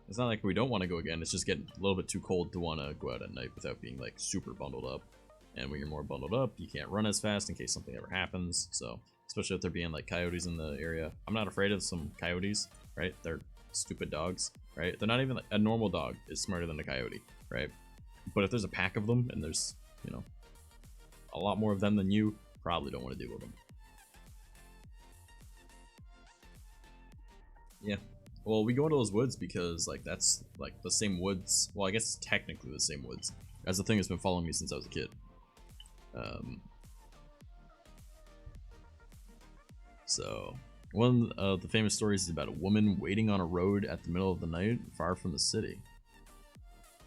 it's not like we don't want to go again. It's just getting a little bit too cold to want to go out at night without being like super bundled up. And when you're more bundled up, you can't run as fast in case something ever happens. So especially if there being like coyotes in the area. I'm not afraid of some coyotes, right? They're stupid dogs, right? They're not even like a normal dog is smarter than a coyote, right? But if there's a pack of them and there's, you know, a lot more of them than you, probably don't want to deal with them. Yeah. Well, we go into those woods because like that's like the same woods. Well, I guess it's technically the same woods as the thing that's been following me since I was a kid. So one of the famous stories is about a woman waiting on a road at the middle of the night, far from the city.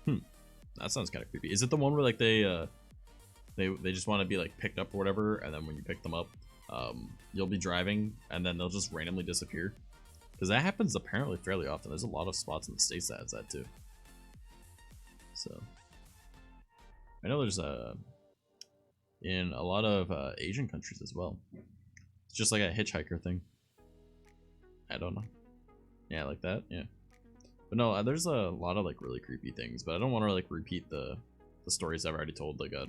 That sounds kind of creepy. Is it the one where like they just want to be like picked up or whatever, and then when you pick them up, you'll be driving and then they'll just randomly disappear? Because that happens apparently fairly often. There's a lot of spots in the States that has that too. So I know there's in a lot of Asian countries as well. It's just like a hitchhiker thing. I don't know. Yeah, like that. Yeah. But no, there's a lot of like really creepy things. But I don't want to like repeat the stories I've already told like a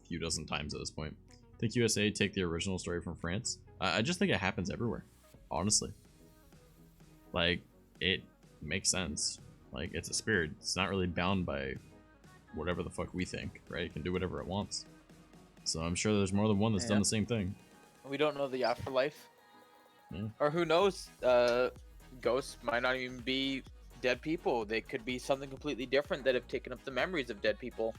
few dozen times at this point. I think USA take the original story from France. I just think it happens everywhere. Honestly. Like, it makes sense. Like, it's a spirit. It's not really bound by whatever the fuck we think, right? It can do whatever it wants. So I'm sure there's more than one that's done the same thing. We don't know the afterlife. Yeah. Or who knows, ghosts might not even be dead people. They could be something completely different that have taken up the memories of dead people.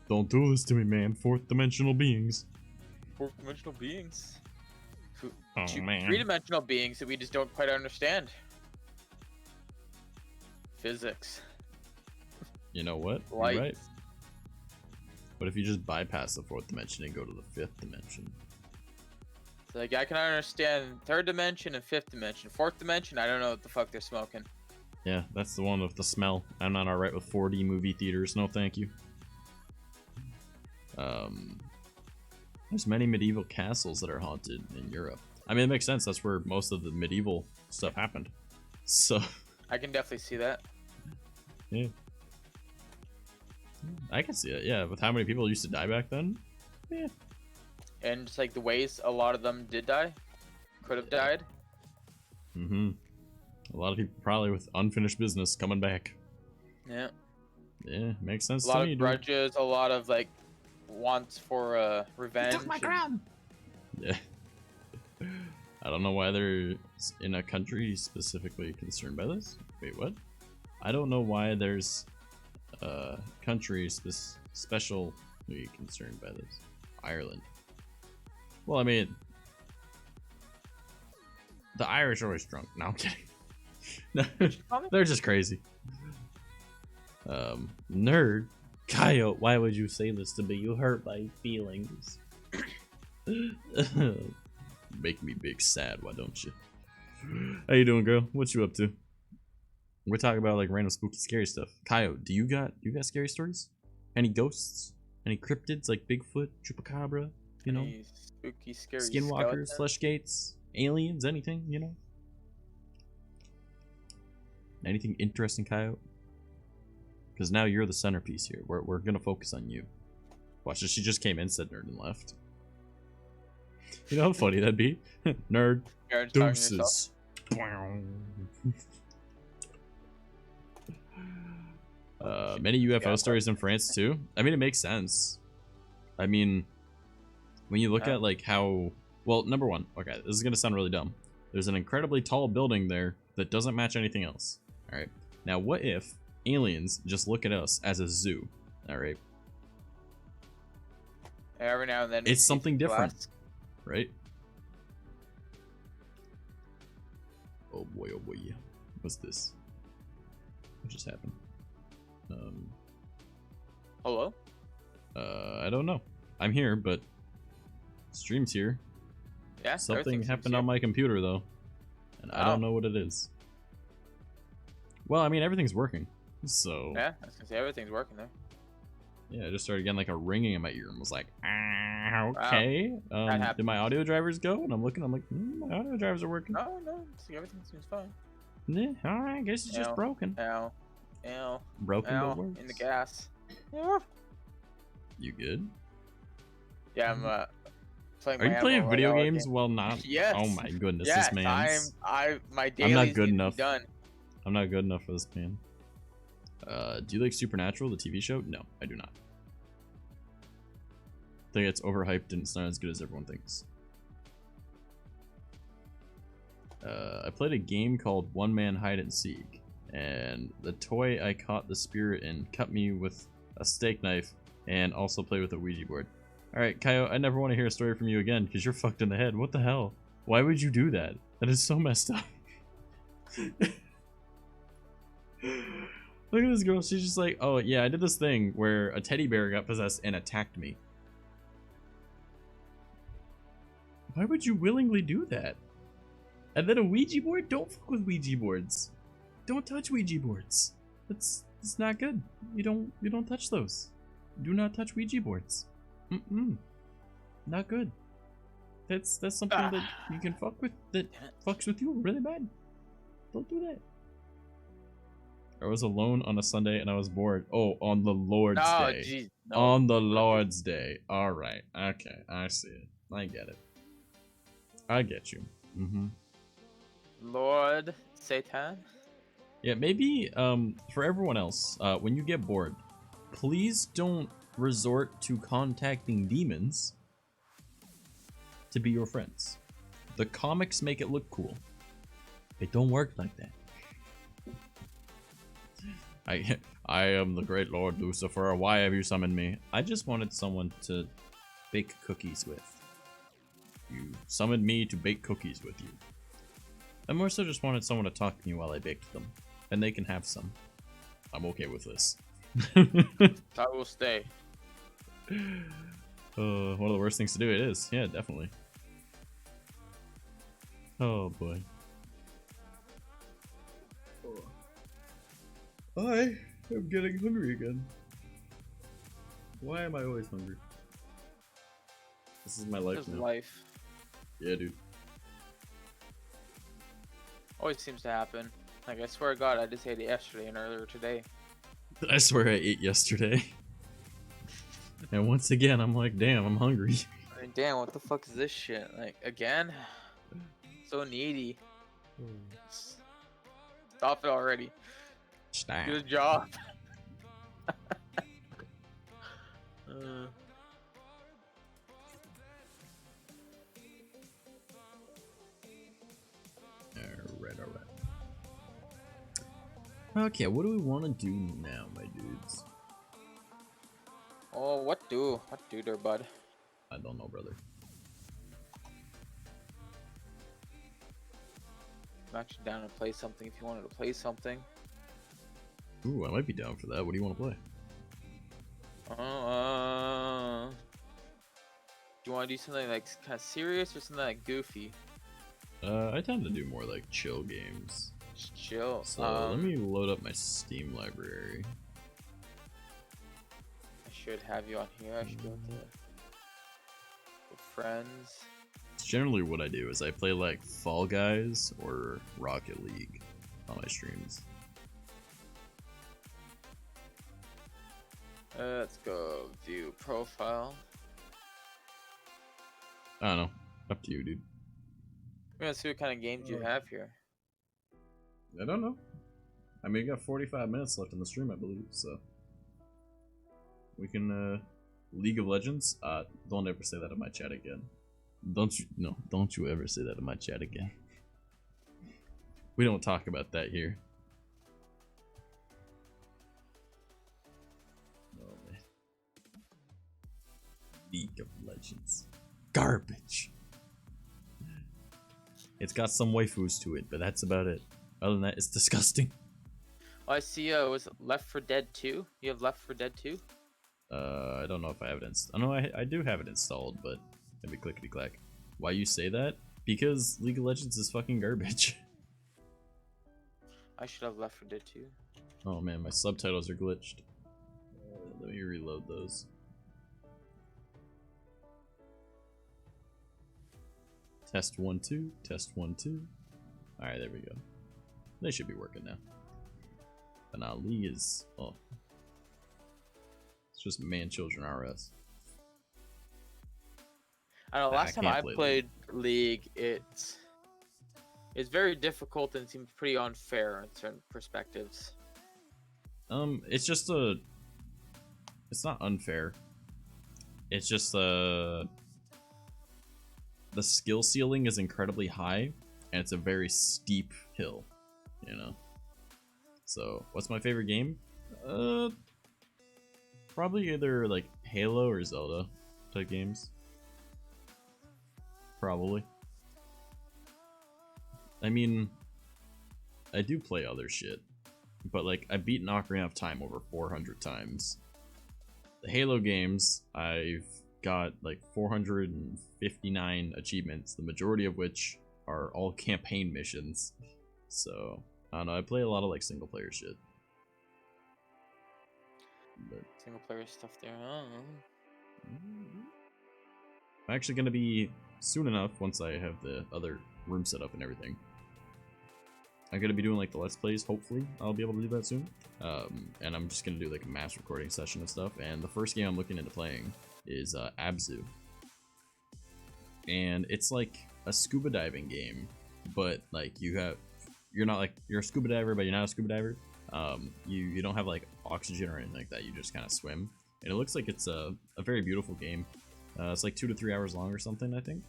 Don't do this to me, man. Fourth dimensional beings. Fourth dimensional beings? Oh, man. Three-dimensional beings that we just don't quite understand. Physics. You know what? Light. You're right. What if you just bypass the fourth dimension and go to the fifth dimension? So, like, I can understand third dimension and fifth dimension. Fourth dimension, I don't know what the fuck they're smoking. Yeah, that's the one with the smell. I'm not alright with 4D movie theaters. No, thank you. There's many medieval castles that are haunted in Europe. I mean, it makes sense. That's where most of the medieval stuff happened. So I can definitely see that. yeah, I can see it. Yeah, with how many people used to die back then. Yeah. And just like the ways a lot of them did die, could have died. Mm-hmm. A lot of people probably with unfinished business coming back. Yeah. Yeah, makes sense A lot to of me, dude. grudges, a lot of like wants for revenge. You took my crown. Yeah. I don't know why they're in a country specifically concerned by this. Wait, what? I don't know why there's a country specially concerned by this. Ireland. Well, I mean, the Irish are always drunk. No, I'm kidding. No, they're just crazy. Nerd. Coyote, why would you say this to me? You hurt my feelings. Make me big sad, why don't you? How you doing, girl? What you up to? We're talking about like random spooky scary stuff. Coyote, do you got scary stories? Any ghosts? Any cryptids like Bigfoot, Chupacabra? You know? Any spooky, scary Skinwalkers, skeletons? flesh gates, aliens, anything, you know? Anything interesting, Coyote? Because now you're the centerpiece here. We're gonna focus on you. Watch this. She just came in, said nerd, and left. You know how funny that'd be? Nerd. You're talking to yourself. Deuces. Many UFO stories in France too. I mean, it makes sense. I mean, when you look at like how, well, number one, okay, this is gonna sound really dumb. There's an incredibly tall building there that doesn't match anything else. All right. Now, what if aliens just look at us as a zoo? All right. Every now and then. we It's see something different, glass. right? Oh boy, oh boy. What's this? What just happened? Hello? I don't know. I'm here, but stream's here. Yeah. Something everything's happened here. on my computer though, and I don't know what it is. Well, I mean, everything's working, so Yeah, I was gonna say everything's working there. Yeah, I just started getting like a ringing in my ear and was like, okay. happens. Did my audio drivers go? And I'm looking, I'm like, my audio drivers are working. No, see, everything seems fine. Yeah, all right, I guess it's just broken. Ow. Ow. Broken Ow. but works. In the gas. You good? Yeah, I'm playing. Are my you playing Animal video Royale games game. while not? Yes. Oh my goodness, Yes, this man's. my dailies not good need to be enough. done. I'm not good enough for this man. Do you like Supernatural, the TV show? No, I do not. I think it's overhyped and it's not as good as everyone thinks. I played a game called One Man Hide and Seek, and the toy I caught the spirit in cut me with a steak knife and also played with a Ouija board. Alright, Kaio, I never want to hear a story from you again because you're fucked in the head. What the hell? Why would you do that? That is so messed up. Look at this girl. She's just like, oh yeah, I did this thing where a teddy bear got possessed and attacked me. Why would you willingly do that? And then a Ouija board? Don't fuck with Ouija boards. Don't touch Ouija boards. It's not good. You don't touch those. Do not touch Ouija boards. Not good. That's something that you can fuck with that fucks with you really bad. Don't do that. I was alone on a Sunday and I was bored. Oh, on the Lord's Day. Geez, no. On the Lord's Day. Alright. Okay. I see it. I get it. I get you. Lord Satan. Yeah, maybe for everyone else, when you get bored, please don't resort to contacting demons to be your friends. The comics make it look cool. It don't work like that. I am the great Lord Lucifer. Why have you summoned me? I just wanted someone to bake cookies with. You summoned me to bake cookies with you. I more so just wanted someone to talk to me while I baked them. And they can have some. I'm okay with this. I will stay. One of the worst things to do, it is. Yeah, definitely. Oh boy. I am getting hungry again. Why am I always hungry? This is my life Just now. life. Yeah, dude. Always seems to happen. Like, I swear to God, I just ate it yesterday and earlier today. I swear I ate yesterday. And once again, I'm like, damn, I'm hungry. I mean, damn, what the fuck is this shit? Like, again? So needy. Stop it already. Stop. Good job. Alright. Okay, what do we want to do now, my dudes? Oh, what do there, bud? I don't know, brother. I'm actually down to play something if you wanted to play something. Ooh, I might be down for that. What do you want to play? Do you want to do something like kind of serious or something like goofy? I tend to do more like chill games. Just chill. So let me load up my Steam library. I should have you on here. I should go to friends. It's generally what I do is I play like Fall Guys or Rocket League on my streams. Let's go view profile. I don't know. Up to you, dude. We're gonna see what kind of games you have here. I don't know. I mean, we got 45 minutes left in the stream, I believe, so we can League of Legends. Don't ever say that in my chat again. Don't you ever say that in my chat again. We don't talk about that here. Oh man. League of Legends. Garbage. It's got some waifus to it, but that's about it. Other than that, it's disgusting. Oh, I see. Was it Left 4 Dead 2? You have Left 4 Dead 2? I don't know if I have it installed. I know I do have it installed, but maybe clickety clack. Why you say that? Because League of Legends is fucking garbage. I should have Left 4 Dead 2. Oh man, my subtitles are glitched. Let me reload those. Test 1 2, test 1 2. All right, there we go. They should be working now. But now League is it's just man children RS. I don't know. Last time can't I play played League, it's very difficult and seems pretty unfair in certain perspectives. It's just it's not unfair. It's just the skill ceiling is incredibly high, and it's a very steep hill, you know. So, what's my favorite game? Probably either like Halo or Zelda type games. Probably. I mean, I do play other shit, but like I beat Ocarina of Time over 400 times. The Halo games, I've got like 459 achievements, the majority of which are all campaign missions. So, I don't know, I play a lot of like single player shit. But Single player stuff there. Huh? I'm actually going to be soon enough, once I have the other room set up and everything. I'm going to be doing like the Let's Plays, hopefully. I'll be able to do that soon. And I'm just going to do like a mass recording session and stuff. And the first game I'm looking into playing is Abzu. And it's like a scuba diving game, but like you're a scuba diver, but you're not a scuba diver. You don't have like oxygen or anything like that. You just kind of swim. And it looks like it's a very beautiful game. It's like 2 to 3 hours long or something, I think.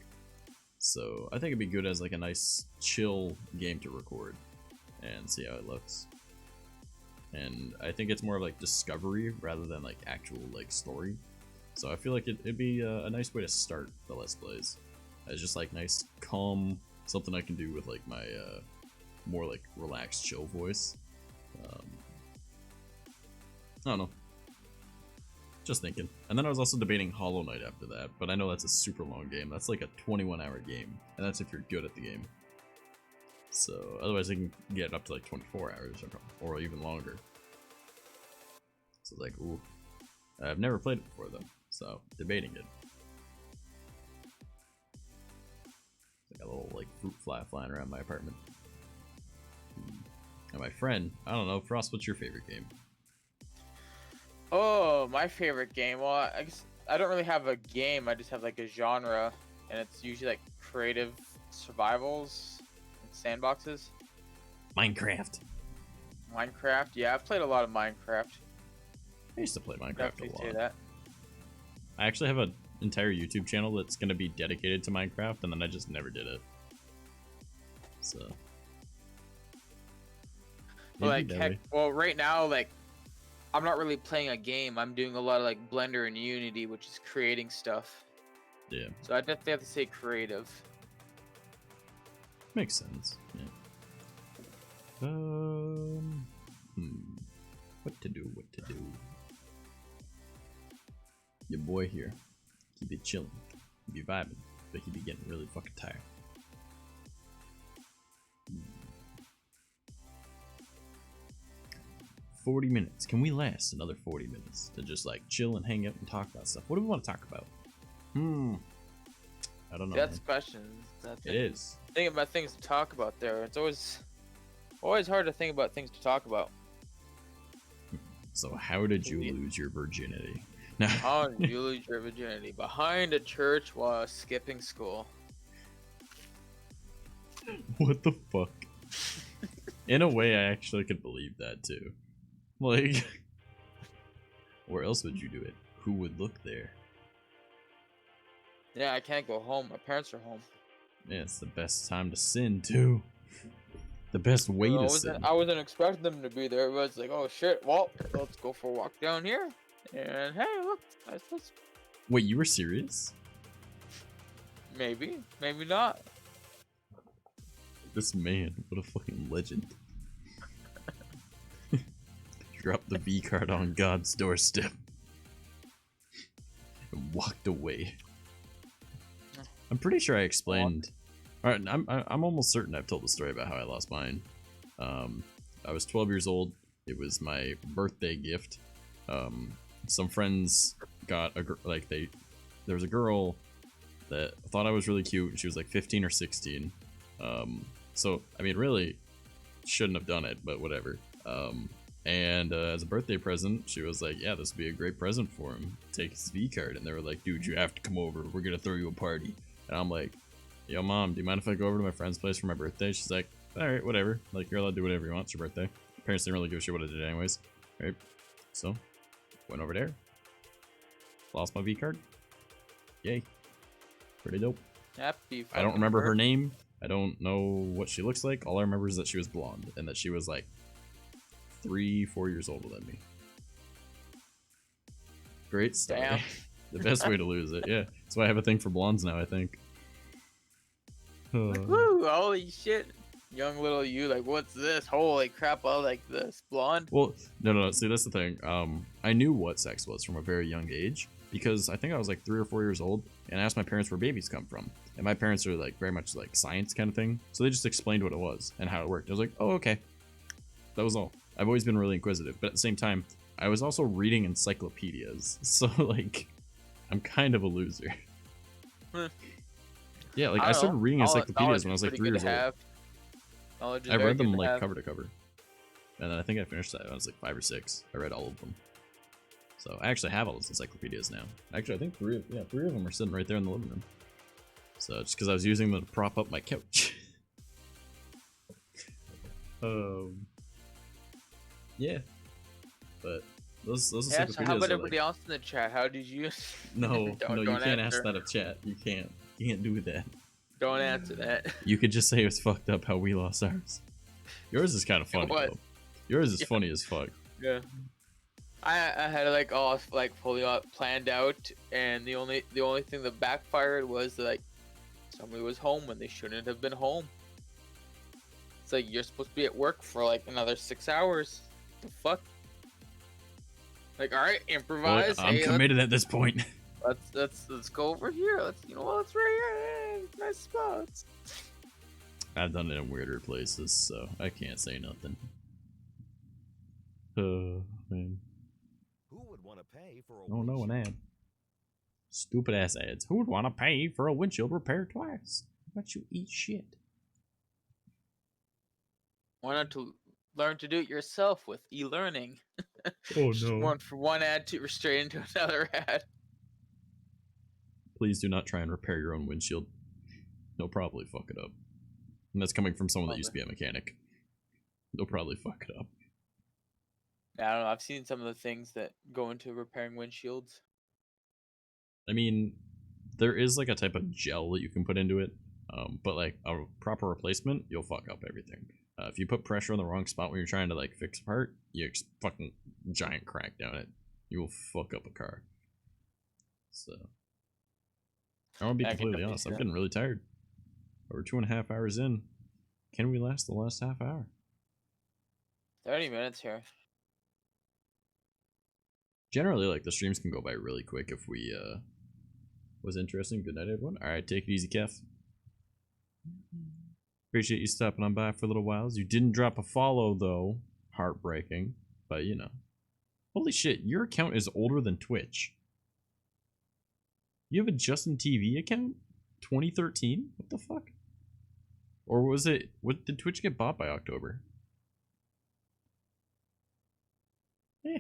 So I think it'd be good as like a nice chill game to record and see how it looks. And I think it's more of like discovery rather than like actual like story. So I feel like it'd be a nice way to start the Let's Plays. It's just like nice, calm, something I can do with like my more like relaxed, chill voice. I don't know. Just thinking. And then I was also debating Hollow Knight after that, but I know that's a super long game. That's like a 21-hour game, and that's if you're good at the game. So otherwise I can get up to like 24 hours or even longer. So it's like, ooh. I've never played it before though, so debating it. It's like a little like fruit fly flying around my apartment. And my friend, I don't know, Frost, what's your favorite game? Oh, my favorite game. Well, I guess I don't really have a game. I just have like a genre, and it's usually like creative survivals and sandboxes. Minecraft. Minecraft. Yeah, I've played a lot of Minecraft. I used to play Minecraft Definitely a say lot. that. I actually have an entire YouTube channel that's going to be dedicated to Minecraft, and then I just never did it. So. But like, Maybe, heck, well, right now, like, I'm not really playing a game. I'm doing a lot of like Blender and Unity, which is creating stuff. yeah, So I definitely have to say creative. makes sense. Yeah. What to do? What to do? Your boy here, he be chilling, he be vibing, but he be getting really fucking tired. 40 minutes. Can we last another 40 minutes to just like chill and hang out and talk about stuff? What do we want to talk about? I don't know. That's man. the question. That's It is. Thinking about things to talk about there. It's always hard to think about things to talk about. So how did you lose your virginity? No. How did you lose your virginity? Behind a church while skipping school. What the fuck? In a way, I actually could believe that too. Like, where else would you do it? Who would look there? Yeah, I can't go home. My parents are home. Yeah, it's the best time to sin too. The best way to sin. I wasn't expecting them to be there, but it's like, oh shit, well, let's go for a walk down here. And hey, look, that's Wait, you were serious? maybe, maybe not. This man, what a fucking legend. Dropped the V card on God's doorstep and walked away. I'm pretty sure I explained. All right, I'm almost certain I've told the story about how I lost mine. I was 12 years old. It was my birthday gift some friends got there was a girl that thought I was really cute, and she was like 15 or 16. So I mean, really shouldn't have done it, but whatever. And as a birthday present, she was like, yeah, this would be a great present for him. Take his V card. And they were like, dude, you have to come over. We're gonna throw you a party. And I'm like, yo, mom, do you mind if I go over to my friend's place for my birthday? She's like, all right, whatever. Like, you're allowed to do whatever you want. It's your birthday. Parents didn't really give a shit what I did anyways. Right? So, went over there. Lost my V card. Yay. Pretty dope. Happy. I don't remember her name. I don't know what she looks like. All I remember is that she was blonde and that she was like 3-4 years older than me. Great story. Damn. The best way to lose it. Yeah. That's why I have a thing for blondes now, I think. Woo! Holy shit! Young little you, like, what's this? Holy crap! I like this blonde. Well, no. See, that's the thing. I knew what sex was from a very young age because I think I was like 3 or 4 years old and I asked my parents where babies come from. And my parents are like very much like science kind of thing, so they just explained what it was and how it worked. I was like, oh, okay. That was all. I've always been really inquisitive, but at the same time, I was also reading encyclopedias, so like, I'm kind of a loser. Yeah, like I started reading encyclopedias when I was like 3 years old. I read them like cover to cover, and then I think I finished that when I was like 5 or 6. I read all of them, so I actually have all those encyclopedias now. Actually, I think three of them are sitting right there in the living room. So just because I was using them to prop up my couch. Yeah, but those encyclopedias. So how about are everybody else in the chat? How did you? No, Don't you can't answer. ask that of chat. You can't do that. Don't answer that. You could just say it was fucked up how we lost ours. Yours is kind of funny though. Yours is funny as fuck. Yeah. I had like all like fully planned out, and the only thing that backfired was that, like, somebody was home when they shouldn't have been home. It's like you're supposed to be at work for like another 6 hours. The fuck? Like, all right, improvise. Well, I'm committed at this point. Let's go over here. Let's right here. Nice spots. I've done it in weirder places, so I can't say nothing. Man. Who would want to pay for a No, an ad. Stupid ass ads. Who would want to pay for a windshield repair twice? How about you eat shit? Why not to learn to do it yourself with e-learning? Oh Just one from one ad to straight into another ad. Please do not try and repair your own windshield. They'll probably fuck it up. And that's coming from someone that used to be a mechanic. They'll probably fuck it up. I don't know. I've seen some of the things that go into repairing windshields. I mean, there is like a type of gel that you can put into it, but like a proper replacement, you'll fuck up everything. If you put pressure in the wrong spot when you're trying to like fix a part, you fucking giant crack down it. You will fuck up a car. So, I want to be completely honest. I'm getting really tired. We're 2.5 hours in. Can we last the last half hour? 30 minutes here. Generally, like, the streams can go by really quick if we, was interesting. Good night, everyone. Alright, take it easy, Kef. Appreciate you stopping on by for a little while. You didn't drop a follow, though. Heartbreaking. But, you know. Holy shit, your account is older than Twitch. You have a Justin TV account? 2013? What the fuck? Or was it... What did Twitch get bought by October? Eh.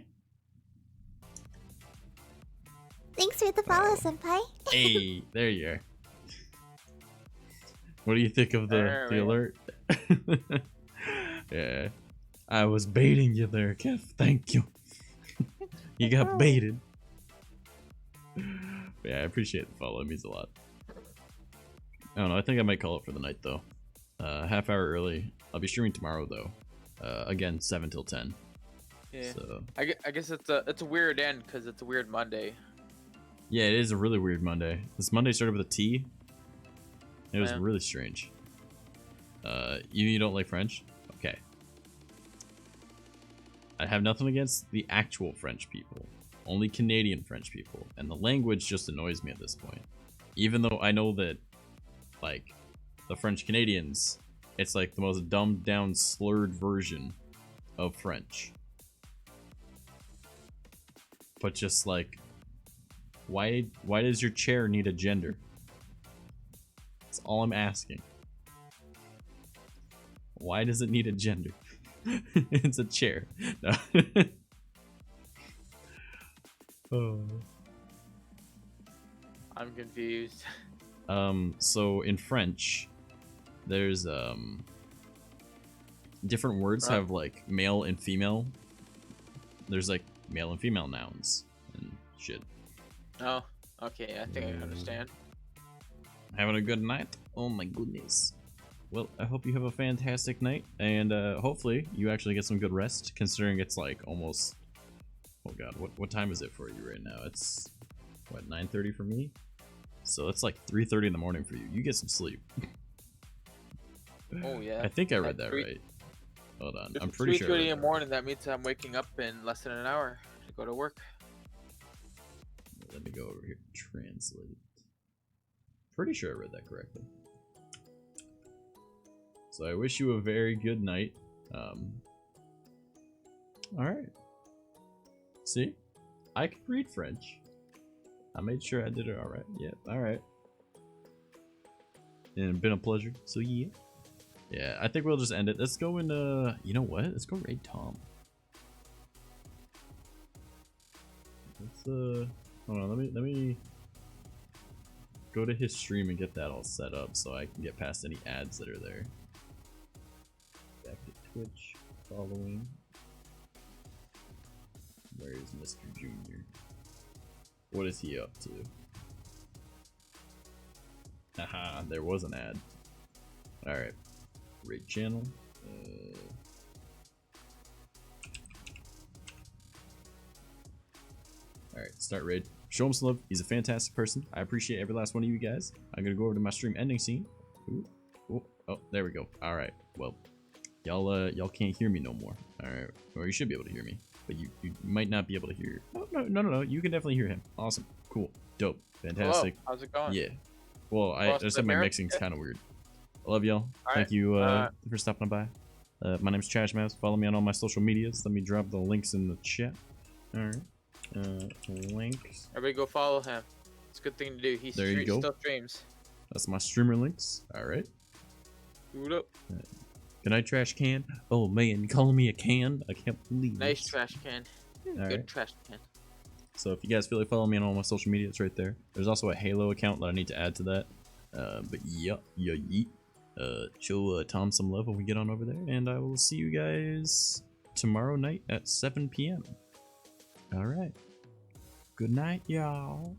Thanks for the follow, Senpai. Hey, there you are. What do you think of the alert? Yeah. I was baiting you there, Kev. Thank you. You got baited. Yeah, I appreciate the follow. It means a lot. I don't know. I think I might call it for the night, though. Half hour early. I'll be streaming tomorrow, though. Again, 7 till 10. Yeah. So. I guess it's a weird end because it's a weird Monday. Yeah, it is a really weird Monday. This Monday started with a T. It was really strange. You don't like French? Okay. I have nothing against the actual French people. Only Canadian French people. And the language just annoys me at this point. Even though I know that, like, the French Canadians, it's like the most dumbed down, slurred version of French. but just like, why does your chair need a gender? That's all I'm asking. Why does it need a gender? It's a chair. No. Oh. I'm confused. So in French, there's different words have like male and female. There's like male and female nouns and shit. Oh, okay. I think I understand. Having a good night? Oh my goodness. Well, I hope you have a fantastic night, and hopefully you actually get some good rest, considering it's like almost... Oh god, what time is it for you right now? It's, what, 9:30 for me? So it's like 3:30 in the morning for you. You get some sleep. Oh yeah. I think I read At that 3 right. Hold on, If I'm it's pretty sure. I 3:30 read in the that morning, that means I'm waking up in less than an hour to go to work. right. Let me go over here. Translate. Pretty sure I read that correctly. So I wish you a very good night. Alright. See? I can read French. I made sure I did it alright. Yeah, alright. And it's been a pleasure. So yeah. Yeah, I think we'll just end it. Let's go and you know what? Let's go raid Tom. Let's hold on, let me go to his stream and get that all set up so I can get past any ads that are there. Back to Twitch, following. Where is Mr. Junior? What is he up to? Haha, there was an ad. Alright. Raid channel. Alright, start raid. Show him some love. He's a fantastic person. I appreciate every last one of you guys. I'm gonna go over to my stream ending scene. Ooh. Ooh. Oh, there we go. Alright, well. Y'all can't hear me no more. Alright. Or you should be able to hear me. But you might not be able to hear. Oh, no. You can definitely hear him. Awesome. Cool. Dope. Fantastic. Hello. How's it going? Yeah. Well, I said my mixing's kind of weird. I love y'all. Thank you for stopping by. My name's Trash Mouse. Follow me on all my social medias. Let me drop the links in the chat. Alright. Links. Everybody go follow him. It's a good thing to do. He There you go. still streams. That's my streamer links. Alright. Boot up. Good night, Trash Can. Oh man, you calling me a can? I can't believe Nice this. trash can. Alright. Good trash can. So if you guys feel like following me on all my social media, it's right there. There's also a Halo account that I need to add to that. But yeah, yeet. Show Tom some love when we get on over there, and I will see you guys tomorrow night at 7 p.m. Alright. Good night, y'all.